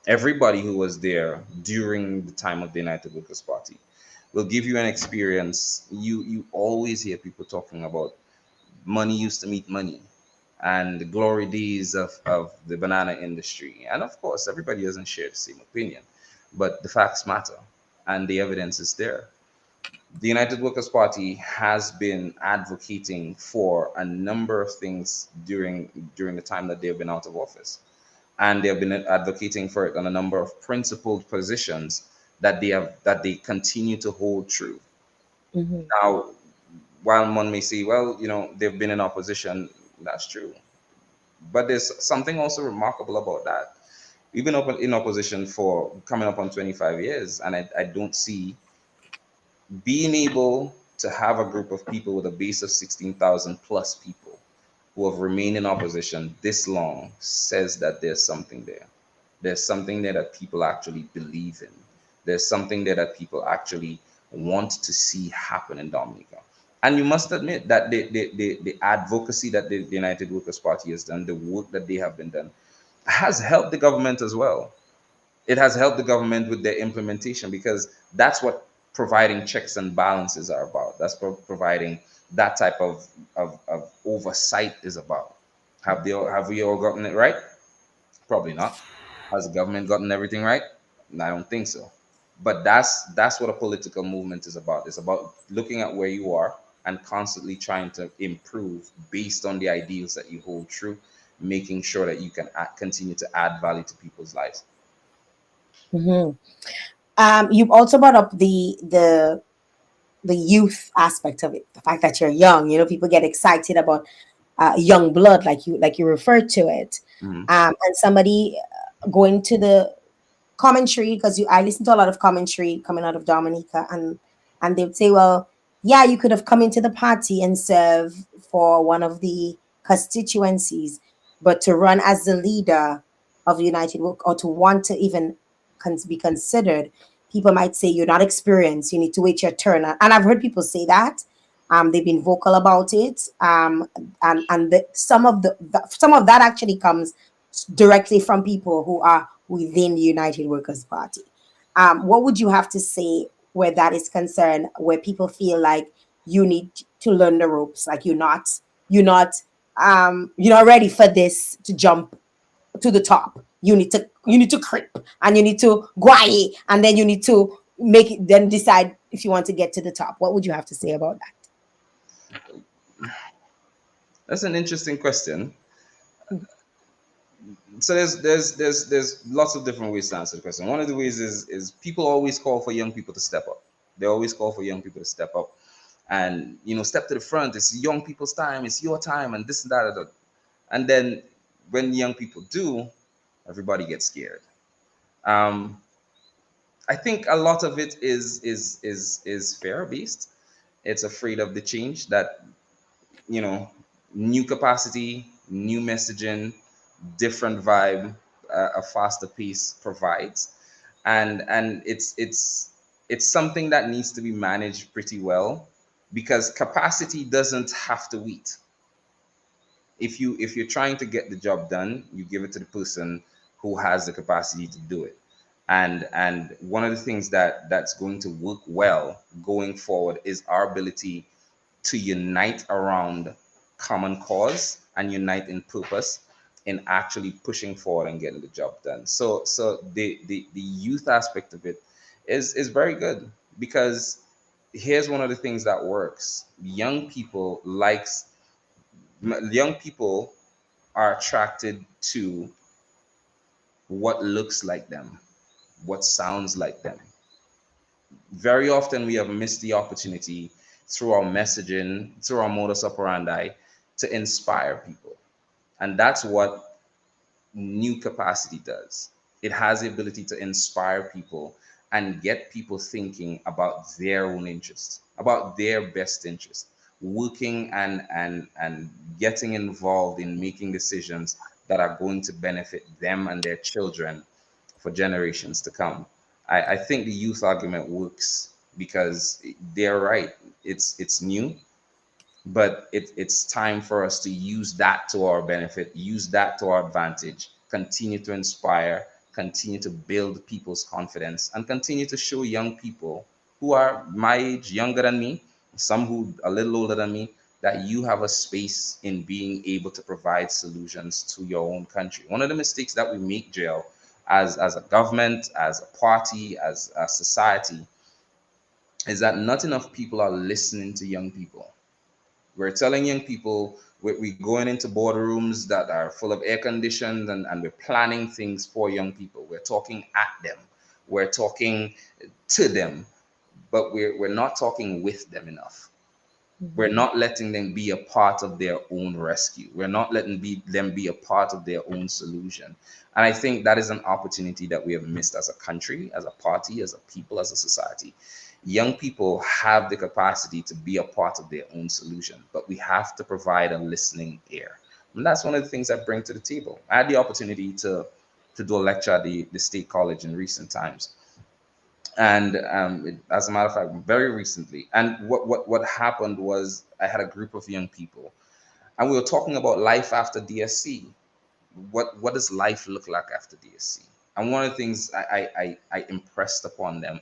everybody who was there during the time of the United Workers Party will give you an experience. You always hear people talking about money used to meet money and the glory days of the banana industry. And of course, everybody doesn't share the same opinion. but the facts matter, and the evidence is there. The United Workers' Party has been advocating for a number of things during the time that they've been out of office, and they have been advocating for it on a number of principled positions that they continue to hold true. Mhm. Now, while one may say, well, they've been in opposition, that's true, but there's something also remarkable about that. We've been in opposition for coming up on 25 years, and I don't see being able to have a group of people with a base of 16,000 plus people who have remained in opposition this long says that there's something there. There's something there that people actually believe in. There's something there that people actually want to see happen in Dominica. And you must admit that the advocacy that the United Workers' Party has done, the work that they have been done, has helped the government as well. It has helped the government with their implementation, because that's what providing checks and balances are about. That's providing that type of oversight is about. Have we all gotten it right? Probably not. Has the government gotten everything right? I don't think so. But that's what a political movement is about. It's about looking at where you are and constantly trying to improve based on the ideals that you hold true, making sure that you can continue to add value to people's lives. Mhm. You've also brought up the youth aspect of it, the fact that you're young. People get excited about young blood, like you referred to it, Mhm. and somebody going to the commentary, because I listen to a lot of commentary coming out of Dominica, and they would say, well, yeah, you could have come into the party and serve for one of the constituencies, but to run as the leader of the United Work, or to want to even be considered, people might say you're not experienced, you need to wait your turn. And I've heard people say that. They've been vocal about it, and some of that actually comes directly from people who are within the United Workers' Party. What would you have to say where that is concerned, where people feel like you need to learn the ropes, like you're not ready for this to jump to the top. You need to creep, and you need to guay, and then you need to make it, then decide if you want to get to the top. What would you have to say about that? That's an interesting question. So there's lots of different ways to answer the question. One of the ways is people always call for young people to step up. They always call for young people to step up and step to the front. It's young people's time. It's your time, and this and that. And that. And then when young people do, everybody gets scared. Um, I think a lot of it is fear based. It's afraid of the change that you know new capacity, new messaging, different vibe, a faster pace provides, and it's something that needs to be managed pretty well, because capacity doesn't have to wait. If you're trying to get the job done, you give it to the person who has the capacity to do it. And one of the things that's going to work well going forward is our ability to unite around common cause and unite in purpose in actually pushing forward and getting the job done. So the youth aspect of it is very good, because here's one of the things that works. Young people are attracted to what looks like them, what sounds like them. Very often we have missed the opportunity through our messaging, through our modus operandi, to inspire people. And that's what new capacity does. It has the ability to inspire people and get people thinking about their own interests, about their best interest, working and getting involved in making decisions that are going to benefit them and their children for generations to come. I think the youth argument works because they're right. It's new, but it's time for us to use that to our benefit, use that to our advantage, continue to inspire, continue to build people's confidence, and continue to show young people who are my age, younger than me, some who a little older than me, that you have a space in being able to provide solutions to your own country. One of the mistakes that we make, Jael, as a government, as a party, as a society, is that not enough people are listening to young people. We're telling young people we're going into boardrooms that are full of air conditioned, and we're planning things for young people. We're talking at them, we're talking to them, but we're not talking with them enough. We're not letting them be a part of their own rescue. We're not letting them be a part of their own solution. And I think that is an opportunity that we have missed as a country, as a party, as a people, as a society. Young people have the capacity to be a part of their own solution, but we have to provide a listening ear. And that's one of the things I bring to the table. I had the opportunity to do a lecture at the State College in recent times, and as a matter of fact, very recently. And what happened was I had a group of young people, and we were talking about life after DSC. What does life look like after DSC? And one of the things I impressed upon them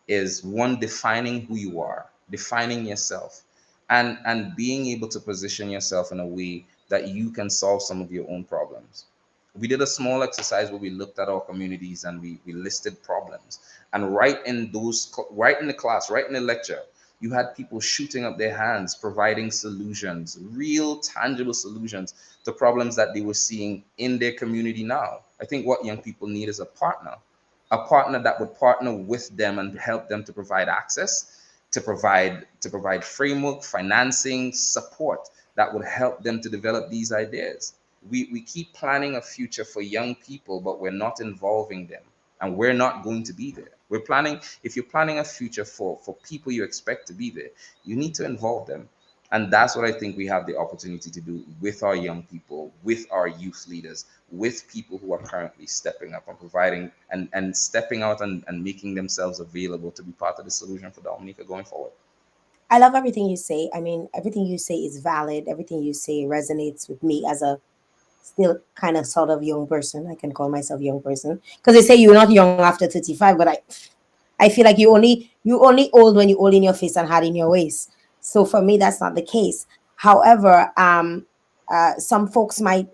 is, one, defining who you are, defining yourself, and being able to position yourself in a way that you can solve some of your own problems. We did a small exercise where we looked at our communities and we listed problems. And right in the class, right in the lecture, you had people shooting up their hands, providing solutions, real tangible solutions to problems that they were seeing in their community now. I think what young people need is a partner that would partner with them and help them to provide access, to provide framework, financing, support that would help them to develop these ideas. We keep planning a future for young people, but we're not involving them, and we're not going to be there. We're planning, if you're planning a future for people you expect to be there, you need to involve them. And that's what I think we have the opportunity to do with our young people, with our youth leaders, with people who are currently stepping up and providing and stepping out and making themselves available to be part of the solution for Dominica going forward. I love everything you say. I mean, everything you say is valid. Everything you say resonates with me as a still kind of sort of young person. I can call myself young person because they say you're not young after 35, but I feel like you only old when you old in your face and hard in your waist. So for me, that's not the case. However, some folks might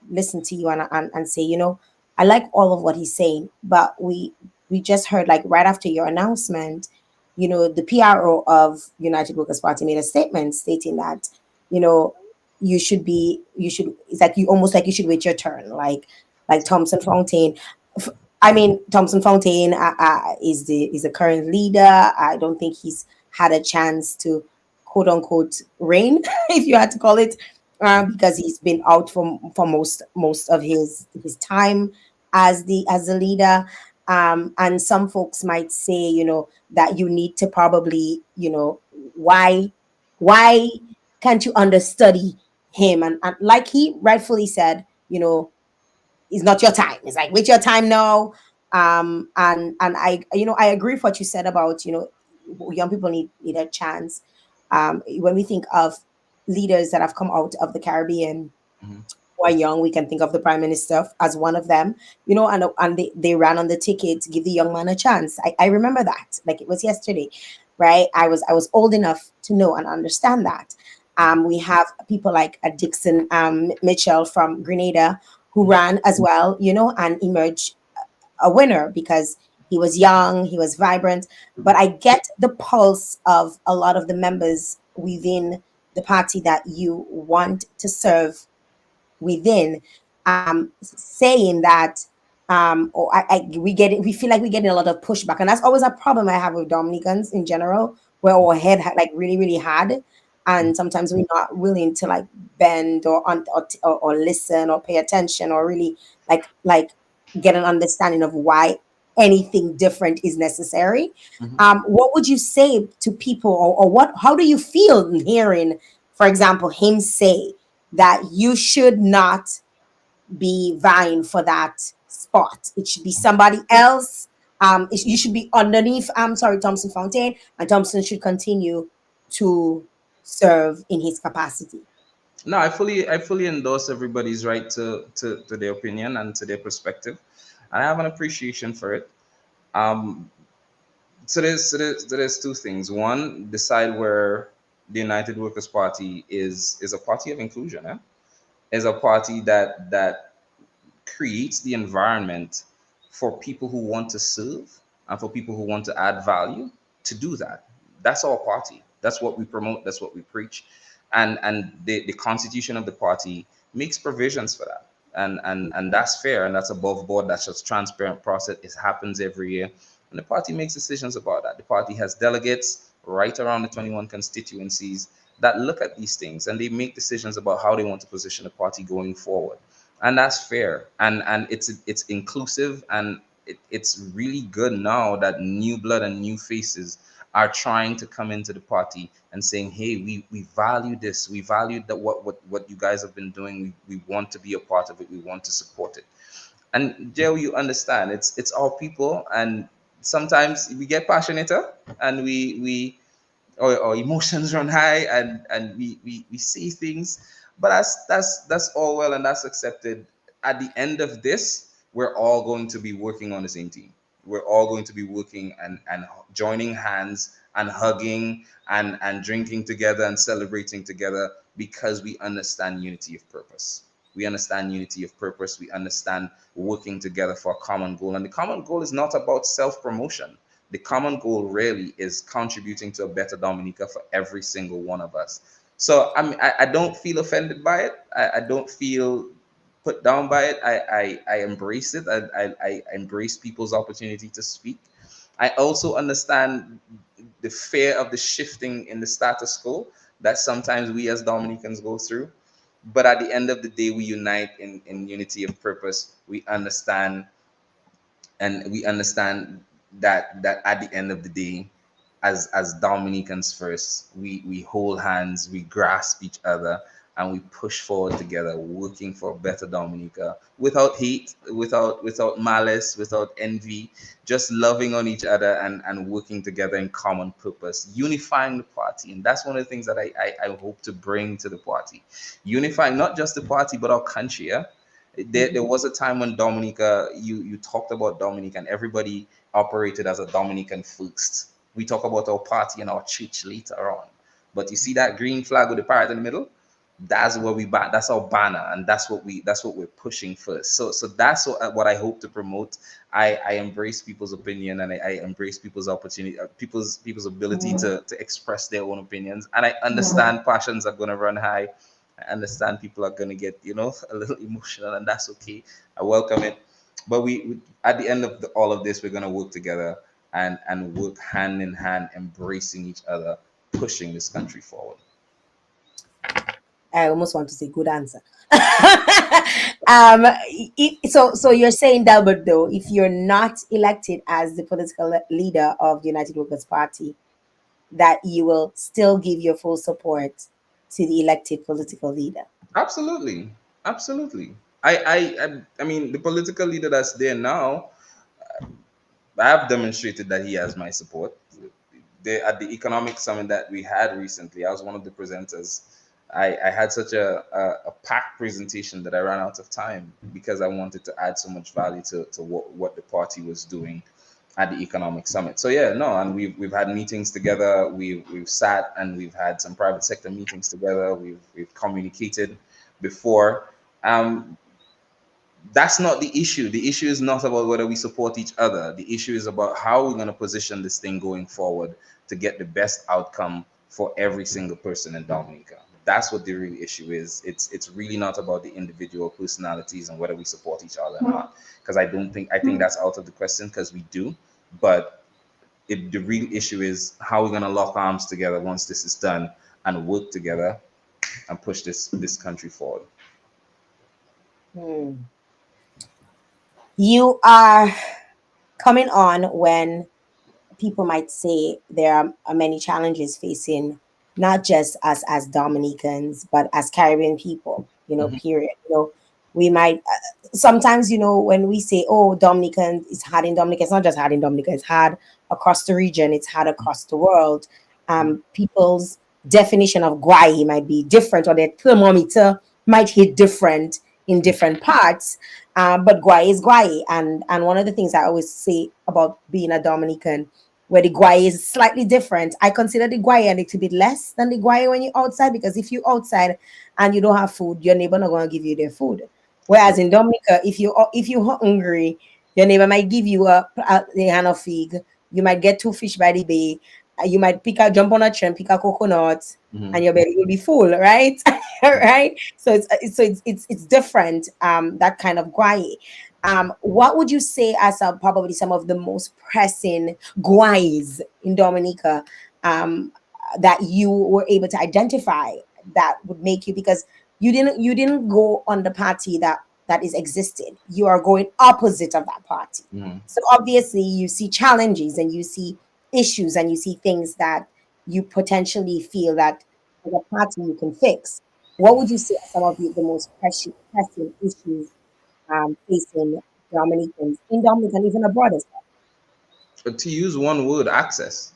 listen to you and say, I like all of what he's saying, but we just heard like right after your announcement, the PRO of United Workers Party made a statement stating that, you know, you should it's like you almost like you should wait your turn, like Thompson Fontaine. I mean, Thompson Fontaine is the current leader. I don't think he's had a chance to quote unquote reign, if you had to call it, because he's been out for most of his time as the leader. And some folks might say, that you need to probably, why can't you understudy him? And like he rightfully said, it's not your time. It's like, wait your time now. And I agree with what you said about, young people need a chance. When we think of leaders that have come out of the Caribbean Mhm. who are young, we can think of the Prime Minister as one of them, and they ran on the ticket to give the young man a chance. I remember that like it was yesterday, right? I was old enough to know and understand that. We have people like Dixon Mitchell from Grenada who ran as well, and emerged a winner because he was young, he was vibrant. But I get the pulse of a lot of the members within the party that you want to serve within, saying that, or we feel like we're getting a lot of pushback, and that's always a problem I have with Dominicans in general, where our head like really really hard, and sometimes we're not willing to like bend or listen or pay attention or really like get an understanding of why anything different is necessary. Mhm. What would you say to people, or what? How do you feel hearing, for example, him say that you should not be vying for that spot? It should be somebody else. You should be underneath. I'm sorry, Thompson Fontaine, and Thompson should continue to serve in his capacity. No, I fully endorse everybody's right to their opinion and to their perspective, and I have an appreciation for it. Um, so there's two things. One, decide where the United Workers Party is a party of inclusion, is a party that creates the environment for people who want to serve and for people who want to add value to do that. That's our party. That's what we promote. That's what we preach. And the constitution of the party makes provisions for that. And that's fair and that's above board. That's just transparent process. It happens every year. And the party makes decisions about that. The party has delegates right around the 21 constituencies that look at these things and they make decisions about how they want to position the party going forward. And that's fair. And it's inclusive and it's really good now that new blood and new faces are trying to come into the party and saying, hey, we value this. We value that what you guys have been doing. We want to be a part of it. We want to support it. And Joe, you understand, it's our people, and sometimes we get passionate and we our emotions run high and we see things, but that's all well and that's accepted. At the end of this, we're all going to be working on the same team. We're all going to be working and joining hands and hugging and drinking together and celebrating together because we understand unity of purpose. We understand unity of purpose. We understand working together for a common goal. And the common goal is not about self promotion. The common goal really is contributing to a better Dominica for every single one of us. So I don't feel offended by it. I don't feel put down by it. I embrace it. I embrace people's opportunity to speak. I also understand the fear of the shifting in the status quo that sometimes we as Dominicans go through. But at the end of the day, we unite in unity of purpose. We understand that at the end of the day, as Dominicans first, we hold hands, we grasp each other, and we push forward together, working for a better Dominica without hate, without malice, without envy, just loving on each other and working together in common purpose, unifying the party. And that's one of the things that I hope to bring to the party. Unifying not just the party, but our country. Yeah? There was a time when Dominica, you talked about Dominica, and everybody operated as a Dominican first. We talk about our party and our church later on. But you see that green flag with the parrot in the middle? That's where that's our banner, and that's what we're pushing first. So that's what I hope to promote. I embrace people's opinion, and I embrace people's opportunity, people's ability to express their own opinions. And I understand passions are going to run high. I understand people are going to get a little emotional, and that's okay. I welcome it. But we at the end of all of this, we're going to work together and work hand in hand, embracing each other, pushing this country forward. I almost want to say good answer. So you're saying, Delbert, though, if you're not elected as the political leader of the United Workers Party, that you will still give your full support to the elected political leader. Absolutely, absolutely. I mean, the political leader that's there now, I have demonstrated that he has my support. At the economic summit that we had recently, I was one of the presenters. I had such a packed presentation that I ran out of time because I wanted to add so much value to what the party was doing at the economic summit. So yeah, no, and we've had meetings together. We've sat and we've had some private sector meetings together. We've communicated before. That's not the issue. The issue is not about whether we support each other. The issue is about how we're going to position this thing going forward to get the best outcome for every single person in Dominica. That's what the real issue is. It's really not about the individual personalities and whether we support each other or not. Because I think that's out of the question because we do. But the real issue is how we're going to lock arms together once this is done and work together and push this country forward. You are coming on when people might say there are many challenges facing not just us as Dominicans, but as Caribbean people, period. We might sometimes, when we say, oh, Dominican, it's hard in Dominica, it's not just hard in Dominica, it's hard across the region, it's hard across the world. People's definition of guai might be different, or their thermometer might hit different in different parts. But guai is guai. And one of the things I always say about being a Dominican, where the guai is slightly different, I consider the guai a little bit less than the guai when you're outside, because if you're outside and you don't have food, your neighbor not going to give you their food. Whereas in Dominica, if you're hungry Your neighbor might give you a hand of fig. You might get two fish by the bay. You might jump on a tree and pick a coconut, and your belly will be full, right? Right. So it's different. That kind of guai. What would you say as probably some of the most pressing guais in Dominica that you were able to identify that would make you, because you didn't go on the party that is existing. You are going opposite of that party. So obviously you see challenges and you see issues and you see things that you potentially feel that as a party you can fix. What would you say are some of the most pressing issues facing Dominicans in Dominica and even abroad as well? But to use one word, access.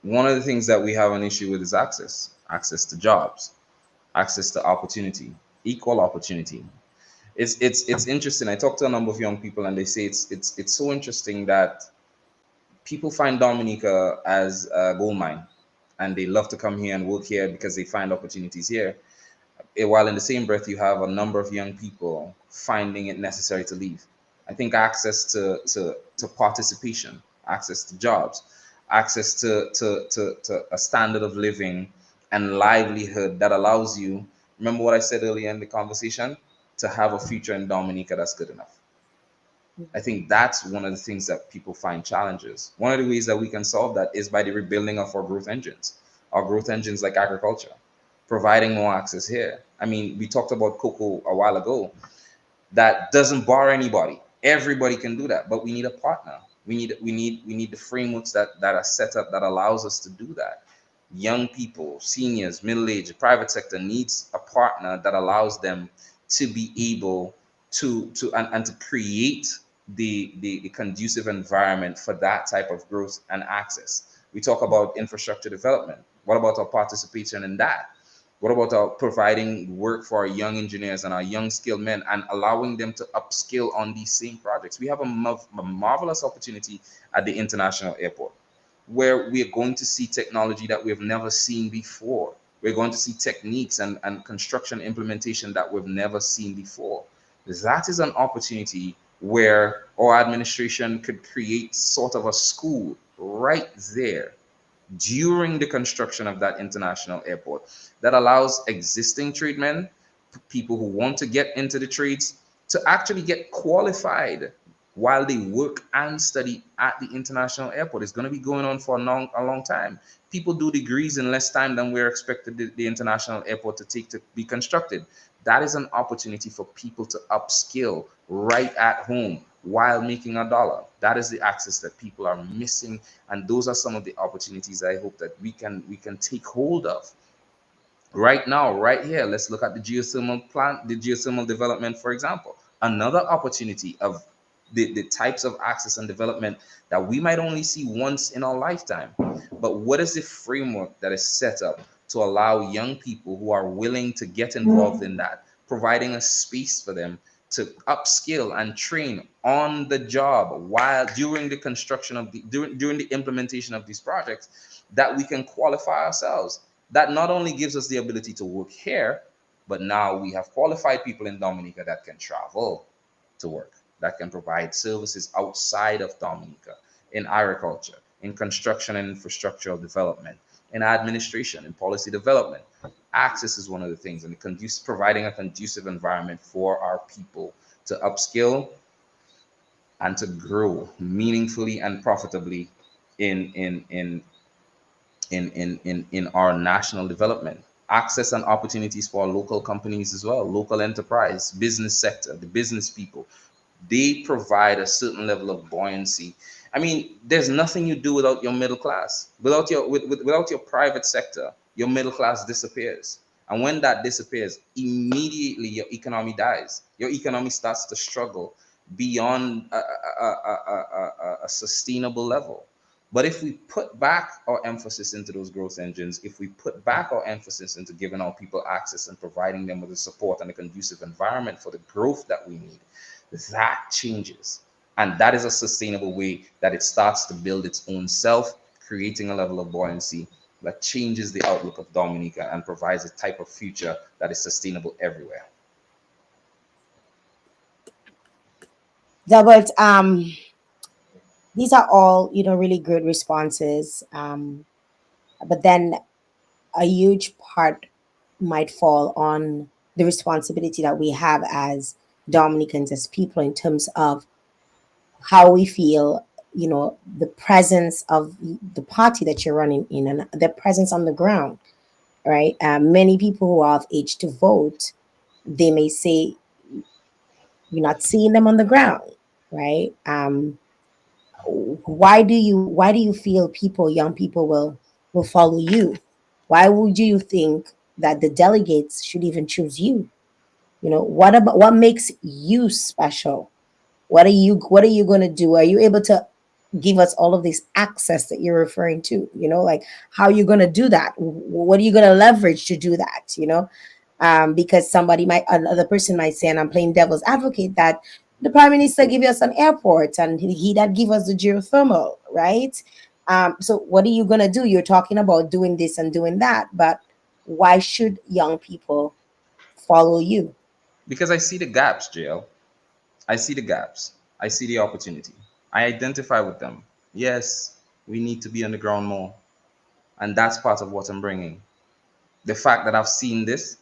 One of the things that we have an issue with is access to jobs, access to opportunity, equal opportunity. It's interesting. I talk to a number of young people and they say it's so interesting that people find Dominica as a gold mine and they love to come here and work here because they find opportunities here. While in the same breath, you have a number of young people finding it necessary to leave. I think access to participation, access to jobs, access to a standard of living and livelihood that allows you, remember what I said earlier in the conversation, to have a future in Dominica that's good enough. I think that's one of the things that people find challenges. One of the ways that we can solve that is by the rebuilding of our growth engines like agriculture, providing more access here. I mean, we talked about cocoa a while ago. That doesn't bar anybody. Everybody can do that, but we need a partner. We need the frameworks that are set up that allows us to do that. Young people, seniors, middle age, the private sector needs a partner that allows them to be able and to create the conducive environment for that type of growth and access. We talk about infrastructure development. What about our participation in that? What about our providing work for our young engineers and our young skilled men and allowing them to upskill on these same projects? We have a marvelous opportunity at the international airport where we are going to see technology that we've never seen before. We're going to see techniques and construction implementation that we've never seen before. That is an opportunity where our administration could create sort of a school right there during the construction of that international airport that allows existing tradesmen, people who want to get into the trades, to actually get qualified while they work and study at the international airport. It's going to be going on for a long time. People do degrees in less time than we're expected the international airport to take to be constructed. That is an opportunity for people to upskill right at home while making a dollar. That is the access that people are missing, and those are some of the opportunities I hope that we can take hold of right now, right here. Let's look at the geothermal plant, the geothermal development, for example. Another opportunity of the types of access and development that we might only see once in our lifetime. But what is the framework that is set up to allow young people who are willing to get involved in that, providing a space for them to upskill and train on the job while during the construction of during the implementation of these projects, that we can qualify ourselves. That not only gives us the ability to work here, but now we have qualified people in Dominica that can travel to work, that can provide services outside of Dominica in agriculture, in construction and infrastructural development, in administration, in policy development. Access is one of the things, and providing a conducive environment for our people to upskill and to grow meaningfully and profitably in our national development. Access and opportunities for our local companies as well, local enterprise, business sector, the business people. They provide a certain level of buoyancy. I mean, there's nothing you do without your middle class. Without your private sector, your middle class disappears. And when that disappears, immediately your economy dies. Your economy starts to struggle beyond a sustainable level. But if we put back our emphasis into those growth engines, if we put back our emphasis into giving our people access and providing them with the support and a conducive environment for the growth that we need, that changes. And that is a sustainable way that it starts to build its own self, creating a level of buoyancy that changes the outlook of Dominica and provides a type of future that is sustainable everywhere. Delbert, these are all, really good responses. But then a huge part might fall on the responsibility that we have as Dominicans, as people, in terms of how we feel, the presence of the party that you're running in and the presence on the ground, right? Many people who are of age to vote, they may say you're not seeing them on the ground, right? Why do you feel young people will follow you? Why would you think that the delegates should even choose you? What makes you special? What are you going to do? Are you able to give us all of this access that you're referring to? Like, how are you going to do that? What are you going to leverage to do that? Because another person might say, and I'm playing devil's advocate, that the prime minister give us an airport and he that give us the geothermal, right? So what are you going to do? You're talking about doing this and doing that, but why should young people follow you? Because I see the gaps, Jael. I see the gaps. I see the opportunity. I identify with them. Yes, we need to be on the ground more. And that's part of what I'm bringing. The fact that I've seen this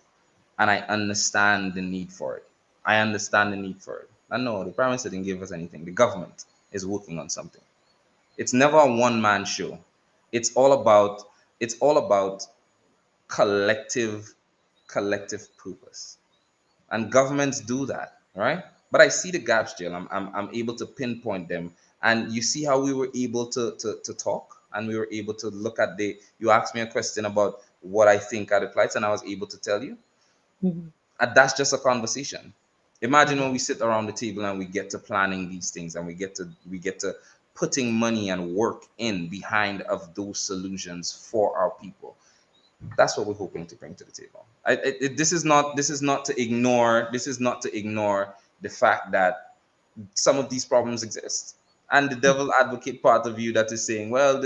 and I understand the need for it. I understand the need for it. And no, the Prime Minister didn't give us anything. The government is working on something. It's never a one man show. It's all about it's all about collective collective purpose. And governments do that, right? But I see the gaps, Jill. I'm able to pinpoint them. And you see how we were able to talk and we were able to look at you asked me a question about what I think are the plights, and I was able to tell you. Mhm. And that's just a conversation. Imagine when we sit around the table and we get to planning these things and we get to putting money and work in behind of those solutions for our people. That's what we're hoping to bring to the table. This is not to ignore the fact that some of these problems exist, and the devil advocate part of you that is saying, well,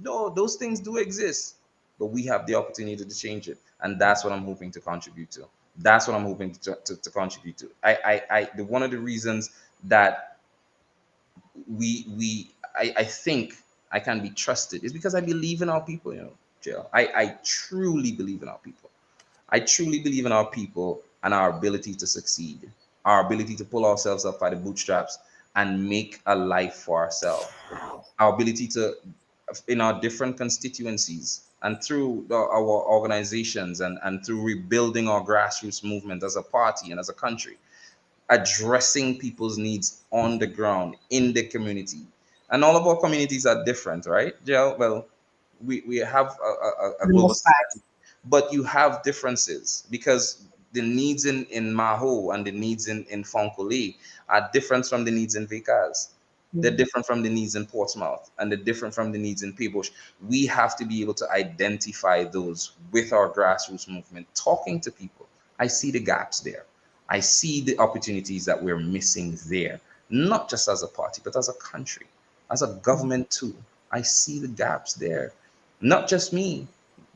no, those things do exist, but we have the opportunity to change it, and that's what I'm hoping to contribute to. That's what I'm hoping to contribute to. One of the reasons that I think I can be trusted is because I believe in our people, Jill. I truly believe in our people. I truly believe in our people and our ability to succeed, our ability to pull ourselves up by the bootstraps and make a life for ourselves, our ability to, in our different constituencies and through our organizations and through rebuilding our grassroots movement as a party and as a country, addressing people's needs on the ground in the community. And all of our communities are different, right, Jill? Well, we have a For the global most part. society, but you have differences because the needs in Maho and the needs in Fonkole are different from the needs in Vikas. They're Mhm. different from the needs in Portsmouth and they're different from the needs in Peebush. We have to be able to identify those with our grassroots movement, talking to people. I see the gaps there. I see the opportunities that we're missing there, not just as a party, but as a country, as a government too. I see the gaps there. Not just me,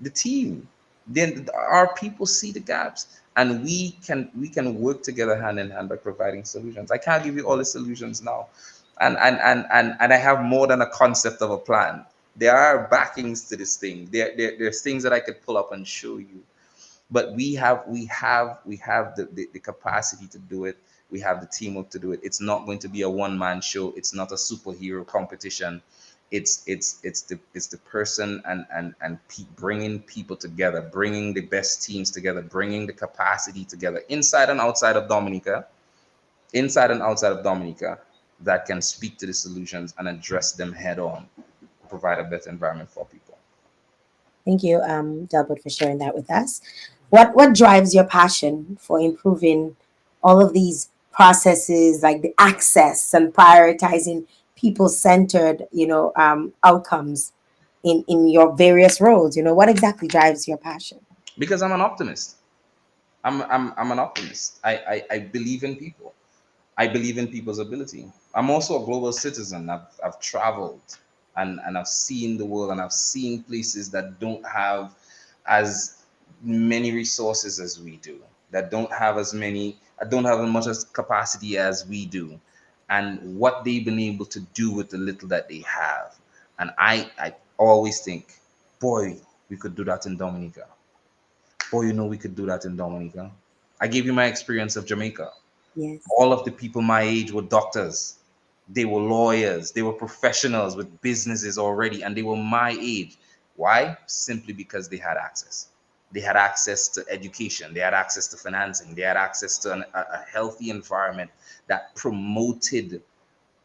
the team. Then our people see the gaps, and we can work together hand in hand by providing solutions. I can't give you all the solutions now, and I have more than a concept of a plan. There are backings to this thing. There's things that I could pull up and show you, but we have the capacity to do it. We have the teamwork to do it. It's not going to be a one-man show. It's not a superhero competition. It's the person and bringing people together, bringing the best teams together, bringing the capacity together inside and outside of Dominica, that can speak to the solutions and address them head on, provide a better environment for people. Thank you, Delbert, for sharing that with us. What drives your passion for improving all of these processes, like the access and prioritizing people-centered, outcomes in your various roles? What exactly drives your passion? Because I'm an optimist. I'm an optimist. I believe in people. I believe in people's ability. I'm also a global citizen. I've traveled and I've seen the world and I've seen places that don't have as many resources as we do, that don't have as much as capacity as we do. and what they've been able to do with the little that they have. And I always think, boy, we could do that in Dominica. Boy, we could do that in Dominica. I gave you my experience of Jamaica. Yes. All of the people my age were doctors. They were lawyers. They were professionals with businesses already, and they were my age. Why? Simply because they had access. They had access to education. They had access to financing. They had access to a healthy environment that promoted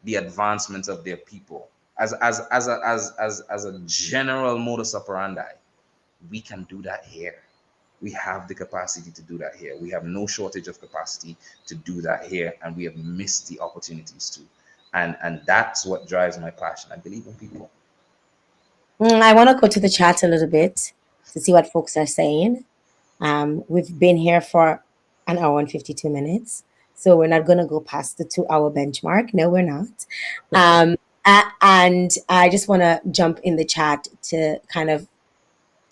the advancement of their people. As a general modus operandi, we can do that here. We have the capacity to do that here. We have no shortage of capacity to do that here, and we have missed the opportunities to. And that's what drives my passion. I believe in people. I want to go to the chat a little bit to see what folks are saying. We've been here for an hour and 52 minutes, so we're not going to go past the 2 hour benchmark. No, we're not. And I just want to jump in the chat to kind of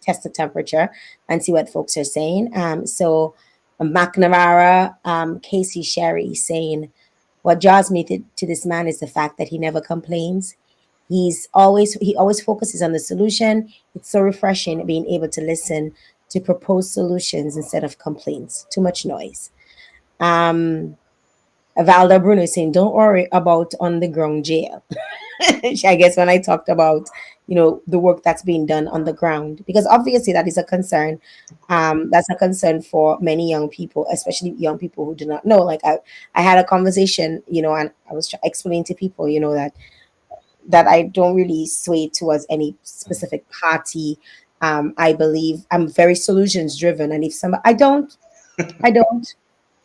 test the temperature and see what folks are saying. So McNamara, Casey Sherry saying, what draws me to this man is the fact that he never complains. He always focuses on the solution. It's so refreshing being able to listen to proposed solutions instead of complaints. Too much noise. Um, Valda Bruno is saying, don't worry about on the ground jail. I guess when I talked about, the work that's being done on the ground, because obviously that is a concern. That's a concern for many young people, especially young people who do not know. Like I had a conversation, and I was explaining to people, that I don't really sway towards any specific party. I believe I'm very solutions driven, and if somebody, I don't.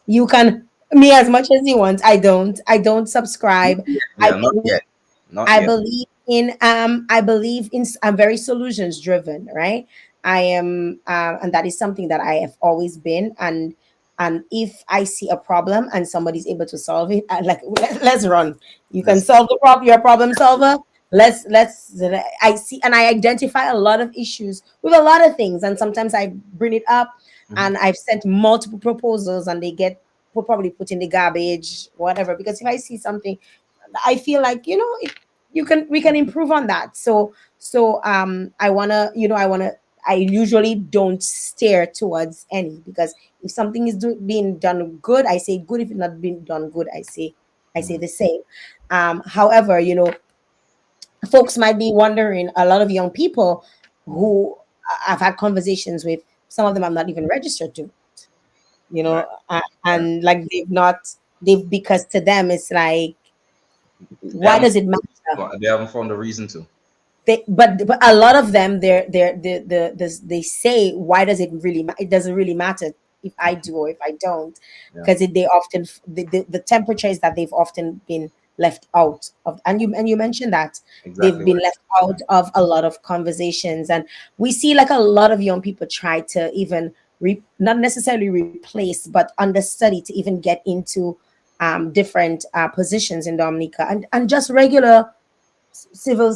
You can me as much as you want. I don't. I don't subscribe. I Yeah, not believe yet. Not I yet. believe in I'm very solutions driven, right? I am and that is something that I have always been. And if I see a problem and somebody's able to solve it, let's run. You can Let's solve the problem, you're a problem solver. Let's I see and I identify a lot of issues with a lot of things, and sometimes I bring it up Mhm. and I've sent multiple proposals and they get probably put in the garbage, whatever. Because if I see something I feel like we can improve on that. So I usually don't steer towards any, because if something is being done good, I say good. If it's not being done good, I say the same. However, folks might be wondering, a lot of young people who I've had conversations with, some of them I'm not even registered to, Right. Right. and like they've because to them it's like, They why haven't does it matter? they haven't found a reason to. But a lot of them, they say, why does it really it doesn't really matter if I do or if I don't, Yeah. because they often the temperature is that they've often been left out of, and you mentioned that they've Exactly been right. left out of a lot of conversations. And we see like a lot of young people try to even not necessarily replace but understudy to even get into different positions in Dominica, and just regular civil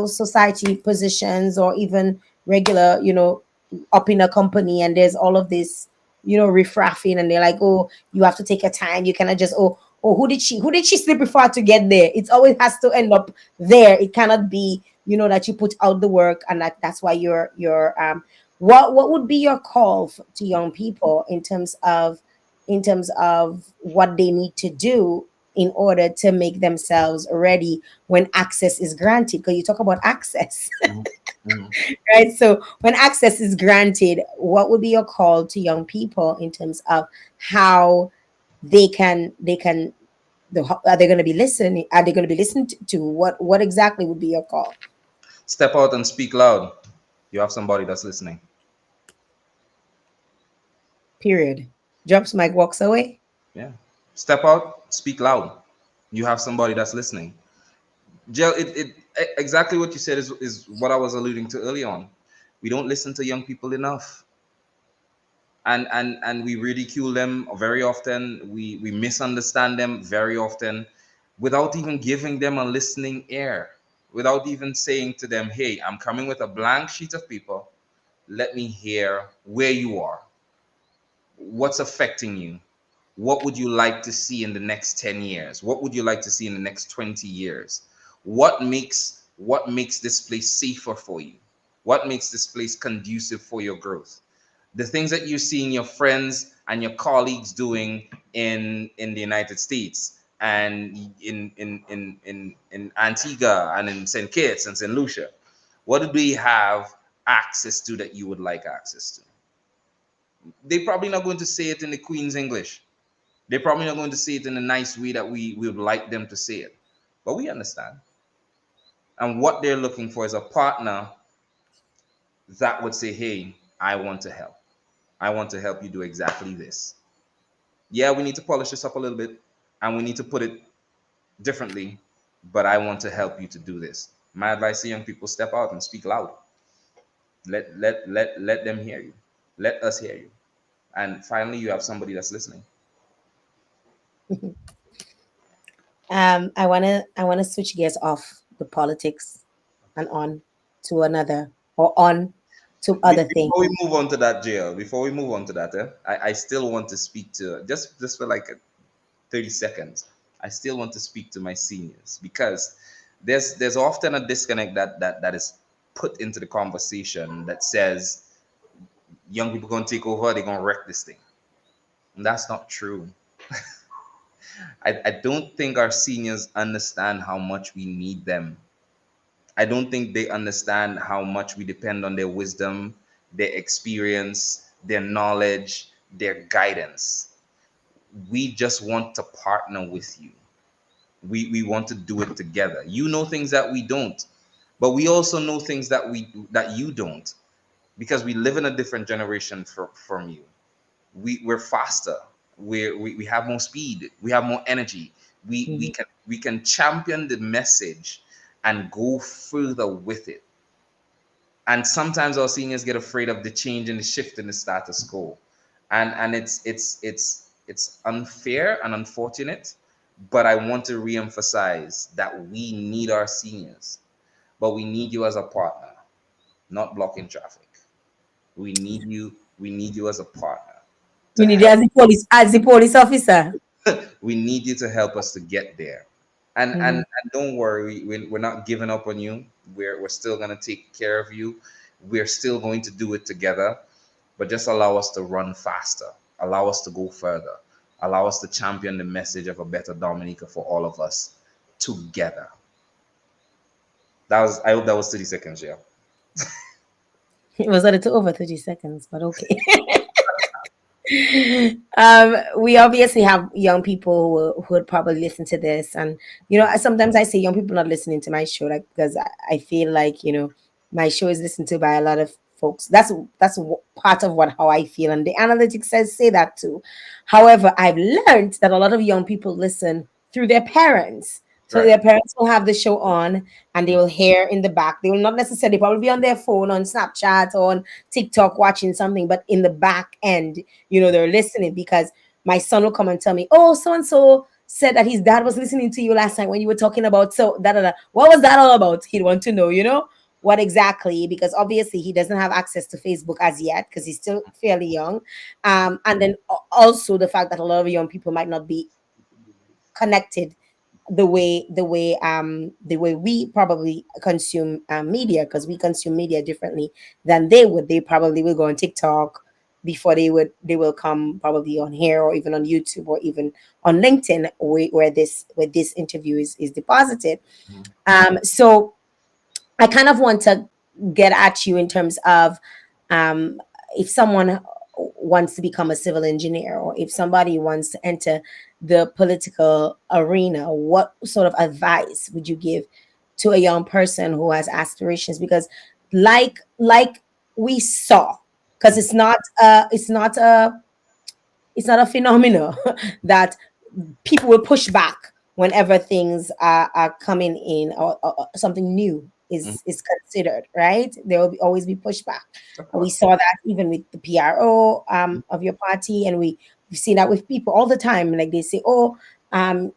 society positions, or even regular, up in a company, and there's all of this, riffraffing, and they're like, oh, you have to take your time, you cannot just, oh, who did she sleep before to get there? It always has to end up there. It cannot be, that you put out the work, and that's why what would be your call to young people in terms of what they need to do in order to make themselves ready when access is granted? Because you talk about access, Mhm. Mhm. right? So when access is granted, what would be your call to young people in terms of how they can are they going to be listening? Are they going to be listened to? What exactly would be your call? Step out and speak loud. You have somebody that's listening. Period. Drops mic, walks away. Yeah. Step out, speak loud. You have somebody that's listening. Jill, exactly what you said is what I was alluding to early on. We don't listen to young people enough. And we ridicule them very often. We misunderstand them very often without even giving them a listening ear, without even saying to them, hey, I'm coming with a blank sheet of paper. Let me hear where you are, what's affecting you, What would you like to see in the next 10 years? What would you like to see in the next 20 years? What makes this place safer for you? What makes this place conducive for your growth? The things that you're seeing your friends and your colleagues doing in the United States and in Antigua and in St. Kitts and St. Lucia. What do they have access to that you would like access to? They're probably not going to say it in the Queen's English. They're probably not going to say it in a nice way that we would like them to say it. But we understand. And what they're looking for is a partner that would say, hey, I want to help. I want to help you do exactly this. Yeah, we need to polish this up a little bit and we need to put it differently, but I want to help you to do this. My advice to young people, step out and speak loud. Let them hear you. Let us hear you. And finally, you have somebody that's listening. I wanna switch gears off the politics and on to another or on to other things. Before we move on to that, Jael, before we move on to that, I still want to speak to, just for like 30 seconds, I still want to speak to my seniors because there's often a disconnect that is put into the conversation that says young people gonna take over, they're gonna wreck this thing. And that's not true. I don't think our seniors understand how much we need them. I don't think they understand how much we depend on their wisdom, their experience, their knowledge, their guidance. We just want to partner with you. We want to do it together. You know things that we don't, but we also know things that you don't, because we live in a different generation from you. We're faster. We have more speed. We have more energy. We can champion the message and go further with it. And sometimes our seniors get afraid of the change and the shift in the status quo, and it's unfair and unfortunate. But I want to reemphasize that we need our seniors, but we need you as a partner, not blocking traffic. We need you. We need you as a partner We to need you help. as the police officer. We need you to help us to get there. And don't worry, we're not giving up on you. We're still gonna take care of you. We're still going to do it together, but just allow us to run faster. Allow us to go further. Allow us to champion the message of a better Dominica for all of us together. I hope that was 30 seconds, yeah. It was a little over 30 seconds, but okay. We obviously have young people who would probably listen to this, and sometimes I say young people not listening to my show, like, because I feel like my show is listened to by a lot of folks. That's part of what how I feel, and the analytics says say that too. However, I've learned that a lot of young people listen through their parents. So Right. their parents will have the show on and they will hear in the back. They will not necessarily probably be on their phone, on Snapchat, or on TikTok watching something, but in the back end, they're listening, because my son will come and tell me, oh, so and so said that his dad was listening to you last night when you were talking about so da da da. What was that all about? He'd want to know, what exactly, because obviously he doesn't have access to Facebook as yet because he's still fairly young. And then also the fact that a lot of young people might not be connected the way we probably consume media, because we consume media differently than they would. They probably will go on TikTok before they will come probably on here, or even on YouTube, or even on LinkedIn, where this interview is deposited. So I kind of want to get at you in terms of, if someone wants to become a civil engineer, or if somebody wants to enter the political arena, what sort of advice would you give to a young person who has aspirations? Because like we saw, because it's not a phenomenon that people will push back whenever things are coming in, or something new is considered, right? There will always be pushback. Of And we course. saw that even with the PRO of your party, and we've seen that with people all the time. Like they say, oh,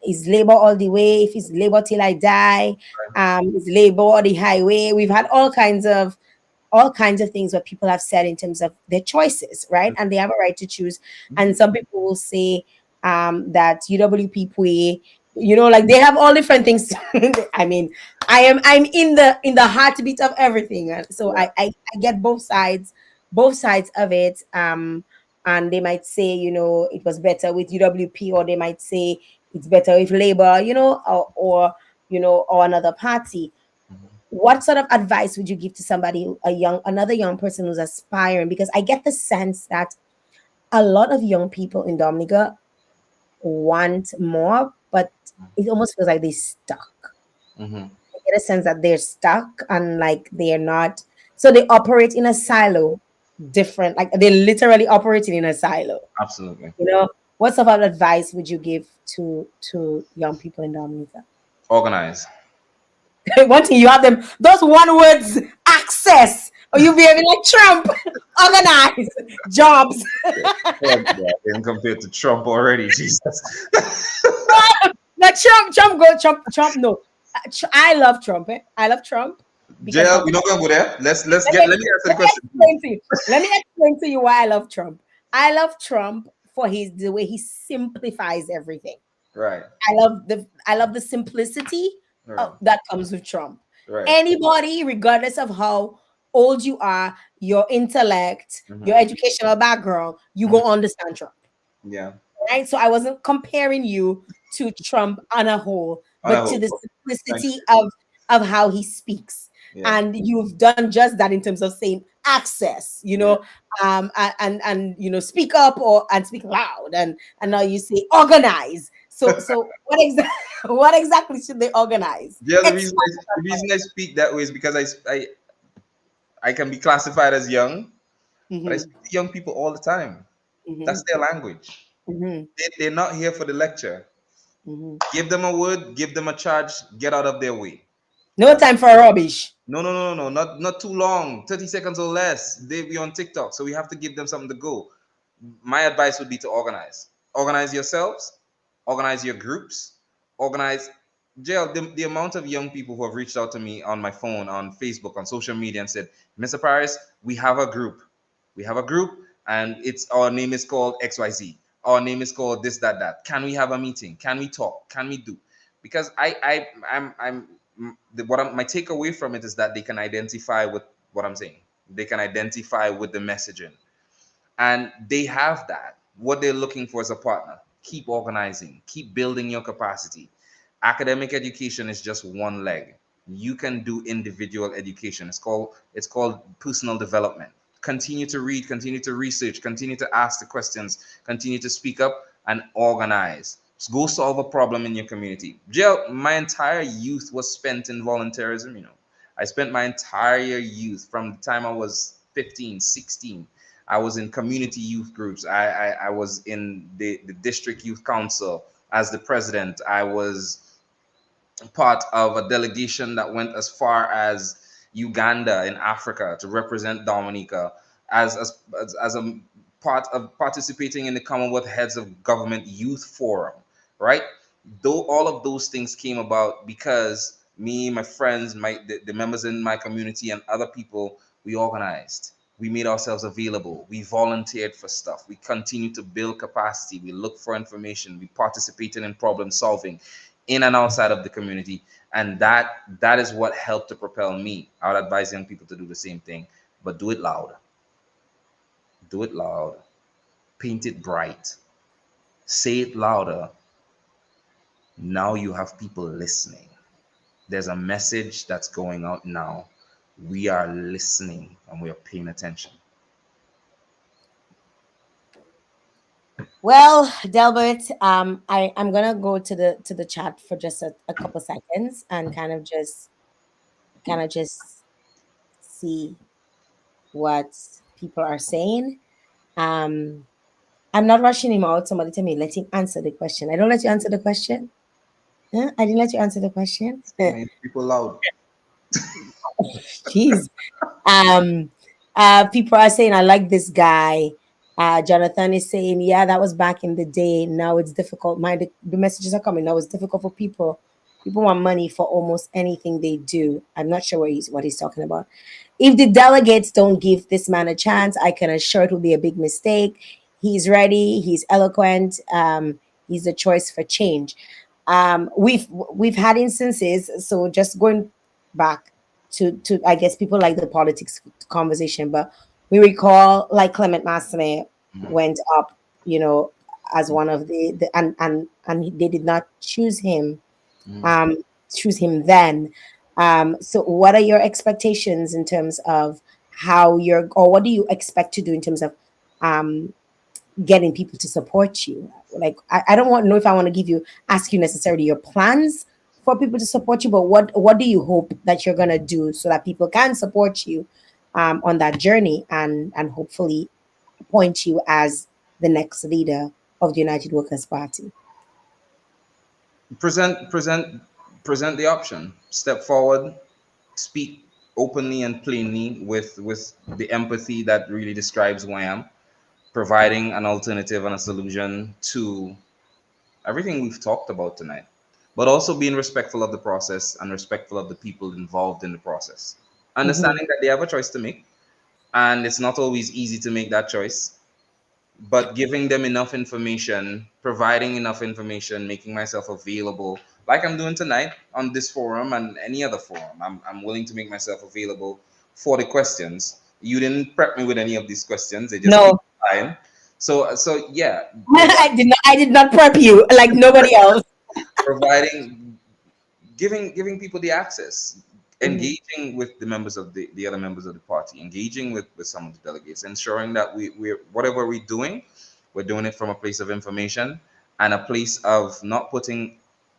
is labor all the way? If it's labor till I die, is labor or the highway? We've had all kinds of things what people have said in terms of their choices, right? And they have a right to choose. And some people will say, that UWP Pui, like they have all different things. I mean, I'm in the heartbeat of everything. So Yeah. I get both sides of it. And they might say, it was better with UWP, or they might say it's better with Labour, or another party. What sort of advice would you give to somebody, another young person who's aspiring? Because I get the sense that a lot of young people in Dominica want more, but it almost feels like they're stuck. Mm-hmm. I get a sense that they're stuck and like they're not. So they operate in a silo, different. Like they're literally operating in a silo. Absolutely. What sort of advice would you give to young people in Dominica? Organize. One thing you have them, those one words, access, or you behaving like Trump, organize, jobs. Oh, yeah, and compared to Trump already, Jesus. Like Trump. No, I love Trump. I love Trump because Jael, we're not gonna go there. Let me answer the let me question. explain to you. Let me explain to you why I love Trump. I love Trump for the way he simplifies everything. Right. I love the simplicity Right. that comes with Trump. Right. Anybody, regardless of how old you are, your intellect, your Mm-hmm. educational background, you Mm-hmm. go understand Trump. Yeah. Right? So I wasn't comparing you to Trump on a whole, On a but to whole. the Thank simplicity you. of how he speaks. Yeah. And you've done just that in terms of saying access, Yeah. and speak up and speak loud, and now you say organize. So what exactly should they organize? Yeah, Expand the on reason I speak that way is because I can be classified as young, that. but I Mhm, speak to young people all the time. That's mhm, their language. mhm, They're not here for the lecture. mhm. Give them a word, give them a charge, get out of their way. No That's time for rubbish. no, not too long, 30 seconds or less. They be on TikTok, so we have to give them something to go. My advice would be to organize. Organize yourselves, organize your groups, organize. Jail, the amount of young people who have reached out to me on my phone, on Facebook, on social media, and said, Mr. Paris, we have a group. We have a group, and it's our name is called XYZ. Our name is called this, that, that. Can we have a meeting? Can we talk? Can we do? Because I'm my takeaway from it is that they can identify with what I'm saying. They can identify with the messaging, and they have that. What they're looking for is a partner. Keep organizing, keep building your capacity. Academic education is just one leg. You can do individual education. It's called personal development. Continue to read, continue to research, continue to ask the questions, continue to speak up and organize. So go solve a problem in your community. Jill, my entire youth was spent in volunteerism. I spent my entire youth from the time I was 15, 16. I was in community youth groups. I was in the district youth council as the president. I was part of a delegation that went as far as Uganda in Africa to represent Dominica as a part of participating in the Commonwealth Heads of Government Youth Forum, right? Though all of those things came about because me, my friends, the members in my community and other people, we organized. We made ourselves available. We volunteered for stuff. We continued to build capacity. We looked for information. We participated in problem solving in and outside of the community, and that is what helped to propel me. I would advise young people to do the same thing, but do it loud. Do it loud. Paint it bright. Say it louder. Now you have people listening. There's a message that's going out now. We are listening and we are paying attention. Well, Delbert, I'm gonna go to the chat for just a couple seconds and kind of just see what people are saying. Um, I'm not rushing him out. Somebody tell me, let him answer the question. I don't let you answer the question. Huh? I didn't let you answer the question. People loud. Jeez. Um, People are saying, I like this guy. Jonathan is saying, yeah, that was back in the day. Now it's difficult. The messages are coming. Now it's difficult for people. People want money for almost anything they do. I'm not sure what he's talking about. If the delegates don't give this man a chance, I can assure it will be a big mistake. He's ready. He's eloquent. He's a choice for change. We've had instances. So just going back to I guess people like the politics conversation, but we recall like Clement Massenet went up, as one of the and they did not um choose him then. So what are your expectations in terms of how you're, or what do you expect to do in terms of um getting people to support you? Like I don't want know if I want to ask you necessarily your plans for people to support you, but what do you hope that you're gonna do so that people can support you on that journey, and hopefully appoint you as the next leader of the United Workers Party? Present the option. Step forward, speak openly and plainly with the empathy that really describes who I am, providing an alternative and a solution to everything we've talked about tonight, but also being respectful of the process and respectful of the people involved in the process. Mhm. Understanding that they have a choice to make, and it's not always easy to make that choice, but giving them enough information, providing enough information, making myself available, like I'm doing tonight on this forum and any other forum. I'm willing to make myself available for the questions. You didn't prep me with any of these questions; they just came No, fine. So yeah, I did not prep you like nobody else. providing giving people the access, Mhm. engaging with the members of the other members of the party, engaging with some of the delegates, ensuring that we're whatever we're doing it from a place of information and a place of not putting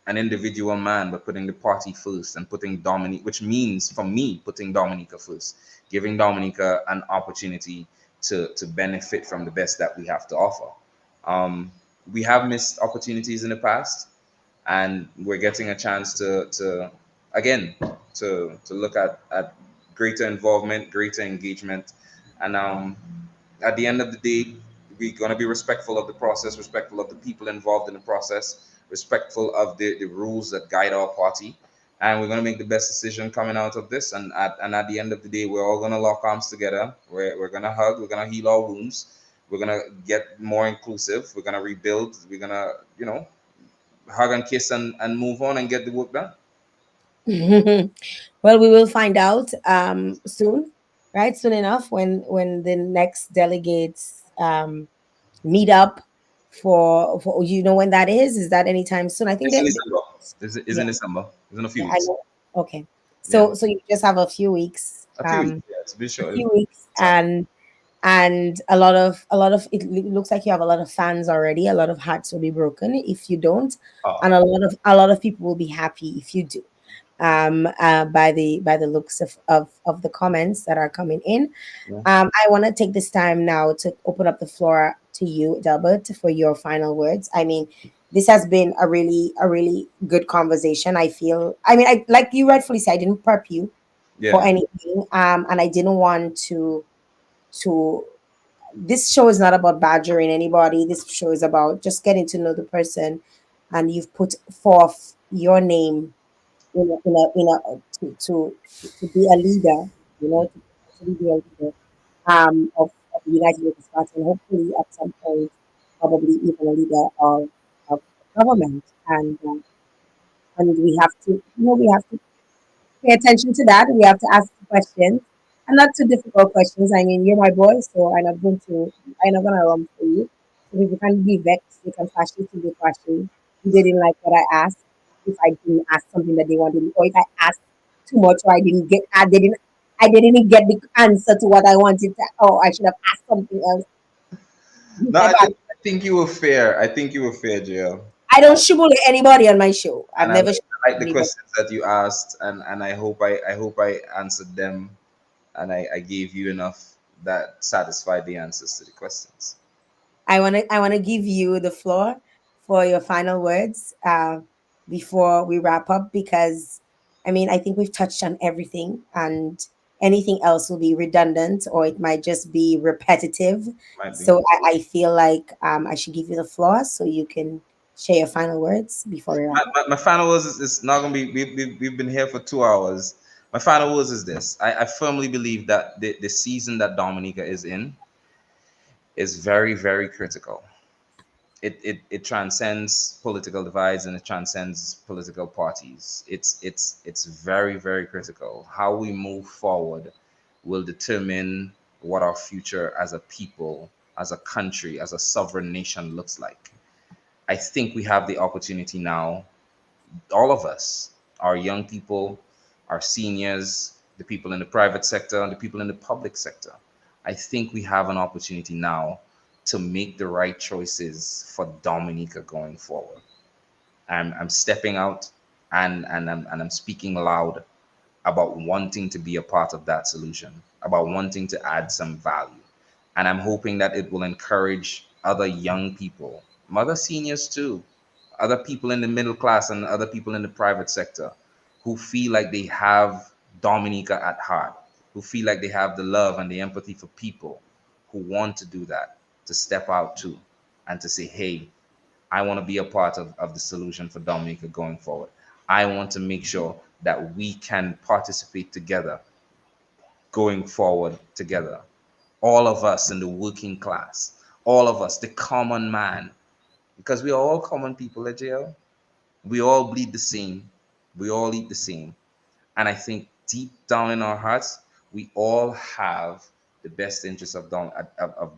an individual man, but putting the party first and putting Dominique, which means for me putting Dominica first, giving Dominica an opportunity to benefit from the best that we have to offer. We have missed opportunities in the past, and we're getting a chance to again to look at greater involvement, greater engagement, and at the end of the day, we're going to be respectful of the process, respectful of the people involved in the process, respectful of the rules that guide our party, and we're going to make the best decision coming out of this. And at the end of the day, we're all going to lock arms together. We're going to hug. We're going to heal our wounds. We're going to get more inclusive. We're going to rebuild. We're going to hug and kiss and move on and get the work done. Well, we will find out soon, right? Soon enough, when the next delegates meet up for when that is. Is that anytime soon? I think It's in that December. It's yeah, in December. It's in a few yeah, I weeks. know. Okay, Yeah, so you just have a few weeks, a few weeks. Yeah, to be sure. Time. and a lot of it looks like you have a lot of fans already. A lot of hearts will be broken if you don't, and Oh, a lot of people will be happy if you do. By the looks of the comments that are coming in. yeah. I want to take this time now to open up the floor to you, Delbert, for your final words. I mean, this has been a really good conversation. I feel, I mean, I like you rightfully said, I didn't prep you for Yeah. anything, and I didn't want to. This show is not about badgering anybody. This show is about just getting to know the person, and you've put forth your name to be a leader, to actually be a leader of the United Workers Party, and hopefully at some point, probably even a leader of government. And we have to pay attention to that. We have to ask questions, and not too difficult questions. I mean, you're my boy, so I'm not gonna run for you. So if you can be vexed, you can flash it to be flashing. You didn't like what I asked. If I didn't ask something that they wanted, or if I asked too much, or I didn't get the answer to what I wanted to. Oh, I should have asked something else. No, My bad. I think you were fair. I think you were fair, JL. I don't shibboleth anybody on my show. I've And I never like, shibboleth I like the anybody. questions that you asked, and I hope I answered them, and I gave you enough that satisfied the answers to the questions. I want to give you the floor for your final words before we wrap up, because I mean I think we've touched on everything, and anything else will be redundant, or it might just be repetitive. Might be. So I feel like I should give you the floor so you can share your final words before we wrap up. My final words is not gonna be. We've been here for 2 hours. My final words is this: I firmly believe that the season that Dominica is in is very, very critical. it transcends political divides and it transcends political parties. It's very, very critical. How we move forward will determine what our future as a people, as a country, as a sovereign nation looks like. I think we have the opportunity now, all of us, our young people, our seniors, the people in the private sector, and the people in the public sector. I think we have an opportunity now to make the right choices for Dominica going forward. I'm stepping out and I'm speaking loud about wanting to be a part of that solution, about wanting to add some value. And I'm hoping that it will encourage other young people, other seniors too, other people in the middle class and other people in the private sector who feel like they have Dominica at heart, who feel like they have the love and the empathy for people, who want to do that, to step out too and to say, hey, I want to be a part of the solution for Dominica going forward. I want to make sure that we can participate together going forward together. All of us in the working class, all of us, the common man, because we are all common people at jail. We all bleed the same. We all eat the same. And I think deep down in our hearts, we all have the best interests of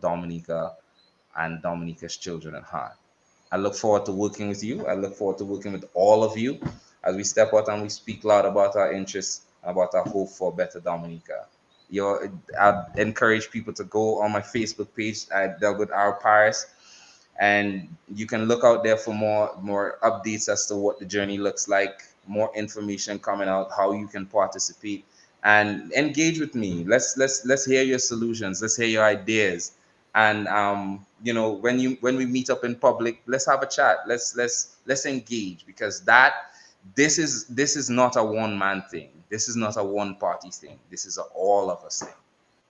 Dominica and Dominica's children at heart. I look forward to working with you. I look forward to working with all of you as we step out and we speak loud about our interests, about our hope for better Dominica. I'd encourage people to go on my Facebook page at Delbert R. Paris, and you can look out there for more updates as to what the journey looks like, more information coming out, how you can participate and engage with me. Let's hear your solutions. Let's hear your ideas. And when we meet up in public, let's have a chat. Let's engage, because this is not a one man thing. This is not a one party thing. This is a all of us thing.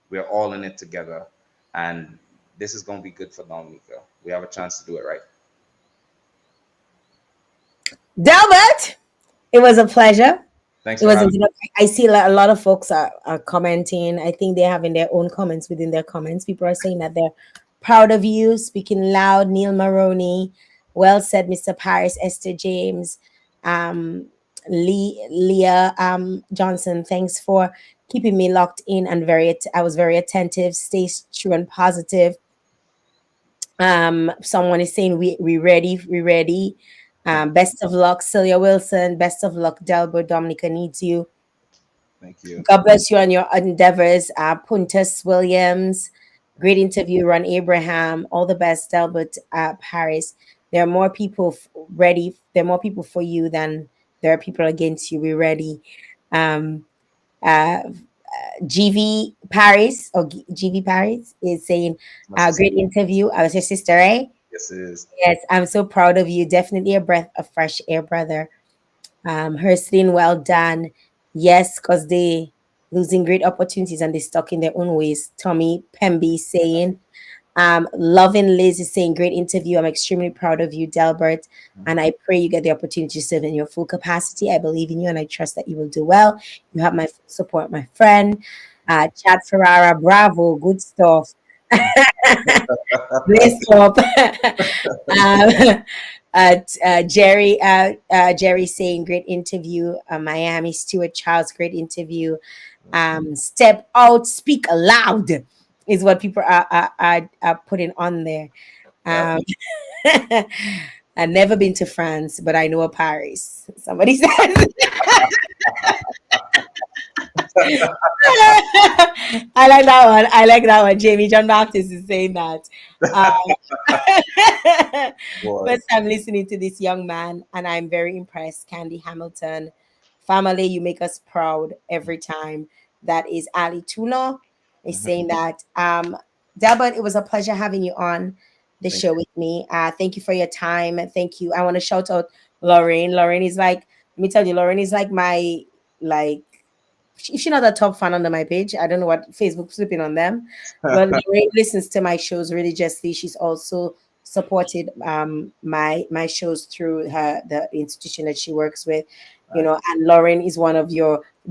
We're all in it together, and this is going to be good for Dominica. We have a chance to do it right. Delbert, it was a pleasure. Thanks It for was. having me. I see a lot of folks are commenting. I think they're having their own comments within their comments. People are saying that they're proud of you, speaking loud. Neil Maroney, well said, Mr. Paris, Esther James, um, Leah Johnson. Thanks for keeping me locked in and I was very attentive. Stay true and positive. Someone is saying we ready, we ready. Best of luck, Celia Wilson. Best of luck, Delbert. Dominica needs you. Thank you. God bless you on your endeavors. Puntus Williams, great interview. Ron Abraham, all the best, Delbert Paris. There are more people ready. There are more people for you than there are people against you. We're ready. Um, uh, GV Paris or GV Paris is saying, My sister. great interview. I was your sister, right? Yes, it is. Yes, I'm so proud of you. Definitely a breath of fresh air, brother. Herslin, well done. Yes, because they losing great opportunities and they stuck in their own ways. Tommy Pemby saying, loving Liz is saying, great interview. I'm extremely proud of you, Delbert. And I pray you get the opportunity to serve in your full capacity. I believe in you and I trust that you will do well. You have my full support, my friend. Chad Ferrara, bravo, good stuff. Bless up. um, Jerry saying great interview. Miami Stuart Charles, great interview. Step out, speak aloud is what people are putting on there. Yep. Um, I've never been to France, but I know a Paris. Somebody says. I like that one. I like that one. Jamie John Baptist is saying that. Boy. First time listening to this young man, and I'm very impressed. Candy Hamilton, family, you make us proud every time. That is Ali Tula is Mhm. saying that. Delbert, it was a pleasure having you on the Thank show with me. Thank you for your time. Thank you. I want to shout out Lorraine. Lorraine is like, let me tell you, Lorraine is like my like if she's not a top fan under my page, I don't know what Facebook's flipping on them. But Lorraine listens to my shows religiously. She's also supported my shows through the institution that she works with. You Right. know, and Lauren is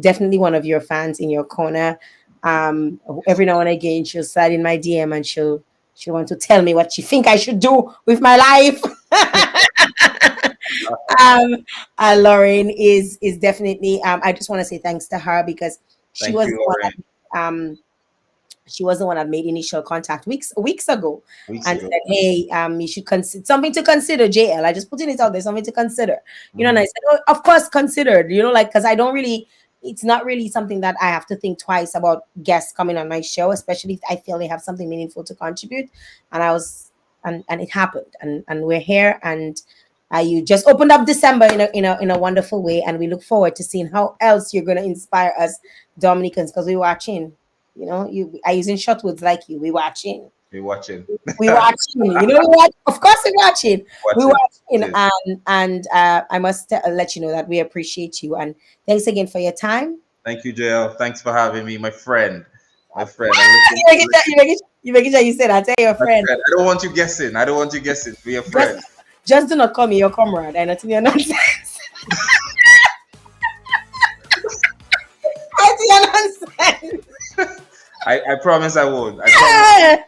definitely one of your fans in your corner. Every now and again she'll slide in my DM and she'll She wants to tell me what she think I should do with my life. Lauren is definitely. I just want to say thanks to her because she Thank was you, the one Lauren. that, she was the one that made initial contact weeks ago Weeks and ago. said, "Hey, you should consider something to consider, JL." I just putting it out there, something to consider, And I said, "Oh, of course, considered." Like because I don't really. It's not really something that I have to think twice about guests coming on my show, especially if I feel they have something meaningful to contribute. And I was, and it happened, and we're here, and you just opened up December in a wonderful way, and we look forward to seeing how else you're going to inspire us Dominicans because we're watching. You I using short words like you. We watching. We're watching. We watching. We watch. Of course, we watching. We Watching. watching. And I must let you know that we appreciate you and thanks again for your time. Thank you, Jael. Thanks for having me, my friend. My friend. You making sure you said that. Tell your My friend. friend. I don't want you guessing. I don't want you guessing. Be a friend. Just do not call me your comrade. I know to be nonsense. I see nonsense. I promise I won't. I promise.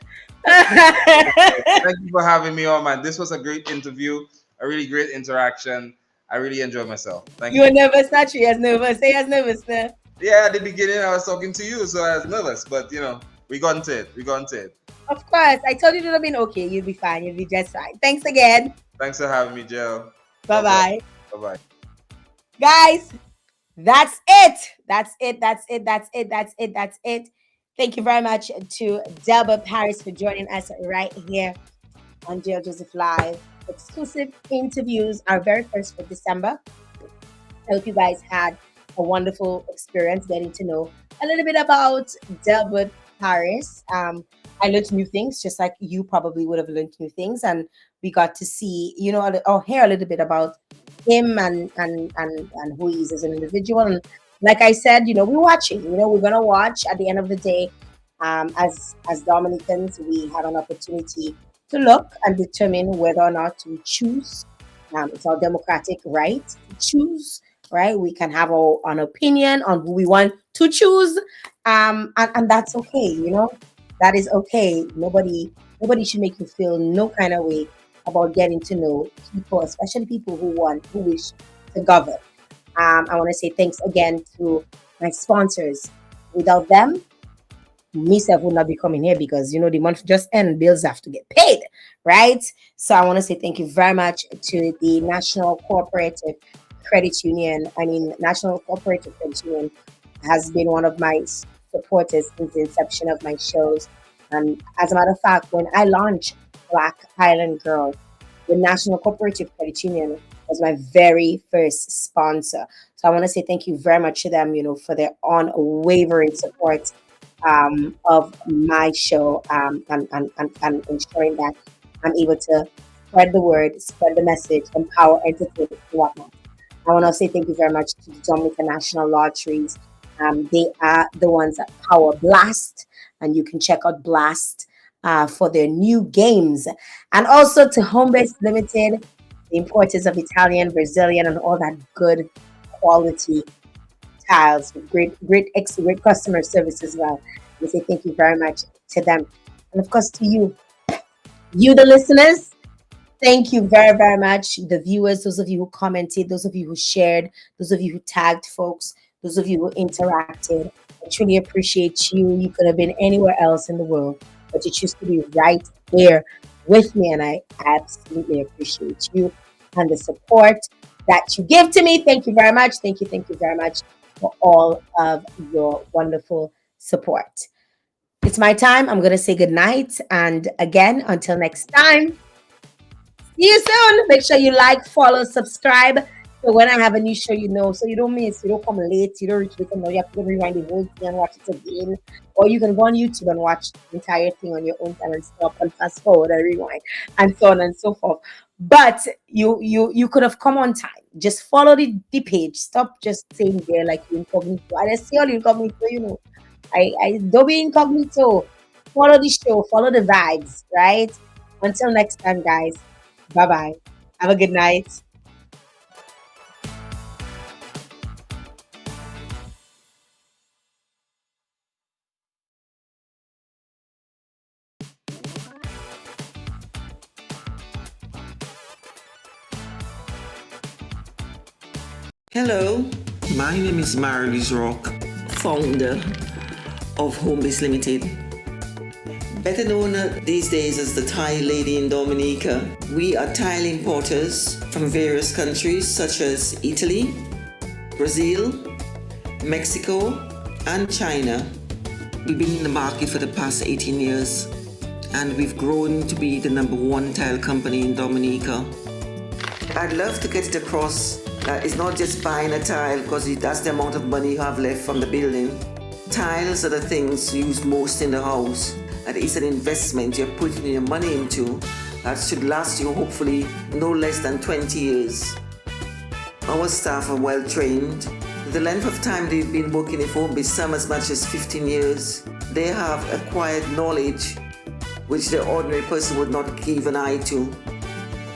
Thank you for having me on, man. This was a great interview, a really great interaction. I really enjoyed myself. Thank you. You were nervous, not you as nervous. Say as nervous, nah. Yeah, at the beginning I was talking to you, so I was nervous, but we got into it. We got into it. Of course. I told you it would have been okay. You'll be fine. You'll be just fine. Thanks again. Thanks for having me, Jael. Bye-bye. Bye-bye. Guys, that's it. That's it. That's it. That's it. That's it. That's it. Thank you very much to Delbert Paris for joining us right here on Jael Joseph Live. Exclusive interviews, our very first for December. I hope you guys had a wonderful experience getting to know a little bit about Delbert Paris. I learned new things, just like you probably would have learned new things, and we got to see, or hear a little bit about him and who he is as an individual. And like I said, we're watching. We're gonna watch at the end of the day. As Dominicans, we had an opportunity to look and determine whether or not we choose. It's our democratic right to choose. Right, we can have an opinion on who we want to choose, and that's okay. That is okay. Nobody should make you feel no kind of way about getting to know people, especially people who wish to govern. I want to say thanks again to my sponsors. Without them, myself would not be coming here because the month just end, bills have to get paid, right? So I want to say thank you very much to the National Cooperative Credit Union. National Cooperative Credit Union has been one of my supporters since the inception of my shows. And as a matter of fact, when I launched Black Island Girl, the National Cooperative Credit Union was my very first sponsor. So I want to say thank you very much to them, for their unwavering support of my show and ensuring that I'm able to spread the word, spread the message, empower, entertain, and whatnot. I want to say thank you very much to the Dominican National Lotteries. They are the ones that power Blast, and you can check out Blast for their new games. And also to Homebase Limited, the importers of Italian, Brazilian, and all that good quality tiles with great customer service as well. We say thank you very much to them. And of course to you, the listeners. Thank you very, very much. The viewers, those of you who commented, those of you who shared, those of you who tagged folks, those of you who interacted. I truly appreciate you. You could have been anywhere else in the world, but you choose to be right here with me. And I absolutely appreciate you and the support that you give to me. Thank you very much. Thank you very much for all of your wonderful support. It's my time. I'm going to say good night. And again, until next time. See you soon. Make sure you like, follow, subscribe. So when I have a new show, so you don't miss, you don't come late, you don't reach late, you have to rewind the whole thing and watch it again. Or you can go on YouTube and watch the entire thing on your own time and stop and fast forward and rewind and so on and so forth. But you could have come on time. Just follow the page. Stop just saying there like you incognito. I just see all incognito, I don't be incognito. Follow the show, follow the vibes, right? Until next time, guys. Bye-bye. Have a good night. Hello, my name is Marlies Rock, founder of Homebase Limited. Better known these days as the Thai Lady in Dominica. We are tile importers from various countries such as Italy, Brazil, Mexico, and China. We've been in the market for the past 18 years, and we've grown to be the #1 tile company in Dominica. I'd love to get it across that it's not just buying a tile because that's the amount of money you have left from the building. Tiles are the things used most in the house, and it's an investment you're putting your money into that should last you hopefully no less than 20 years. Our staff are well trained. The length of time they've been working in Homebase, some as much as 15 years. They have acquired knowledge which the ordinary person would not give an eye to,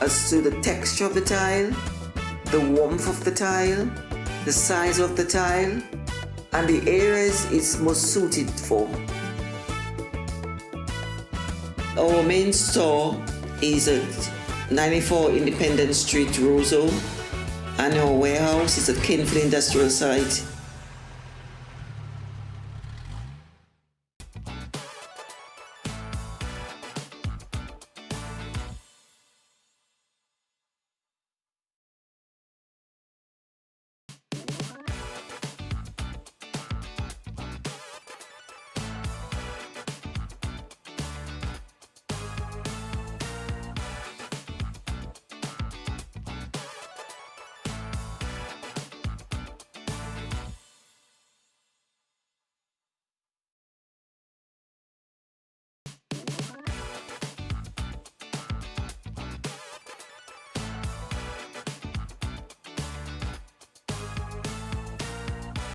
as to the texture of the tile, the warmth of the tile, the size of the tile, and the areas it's most suited for. Our main store is at 94 Independence Street, Roseau, and our warehouse is at Kinfield Industrial Site.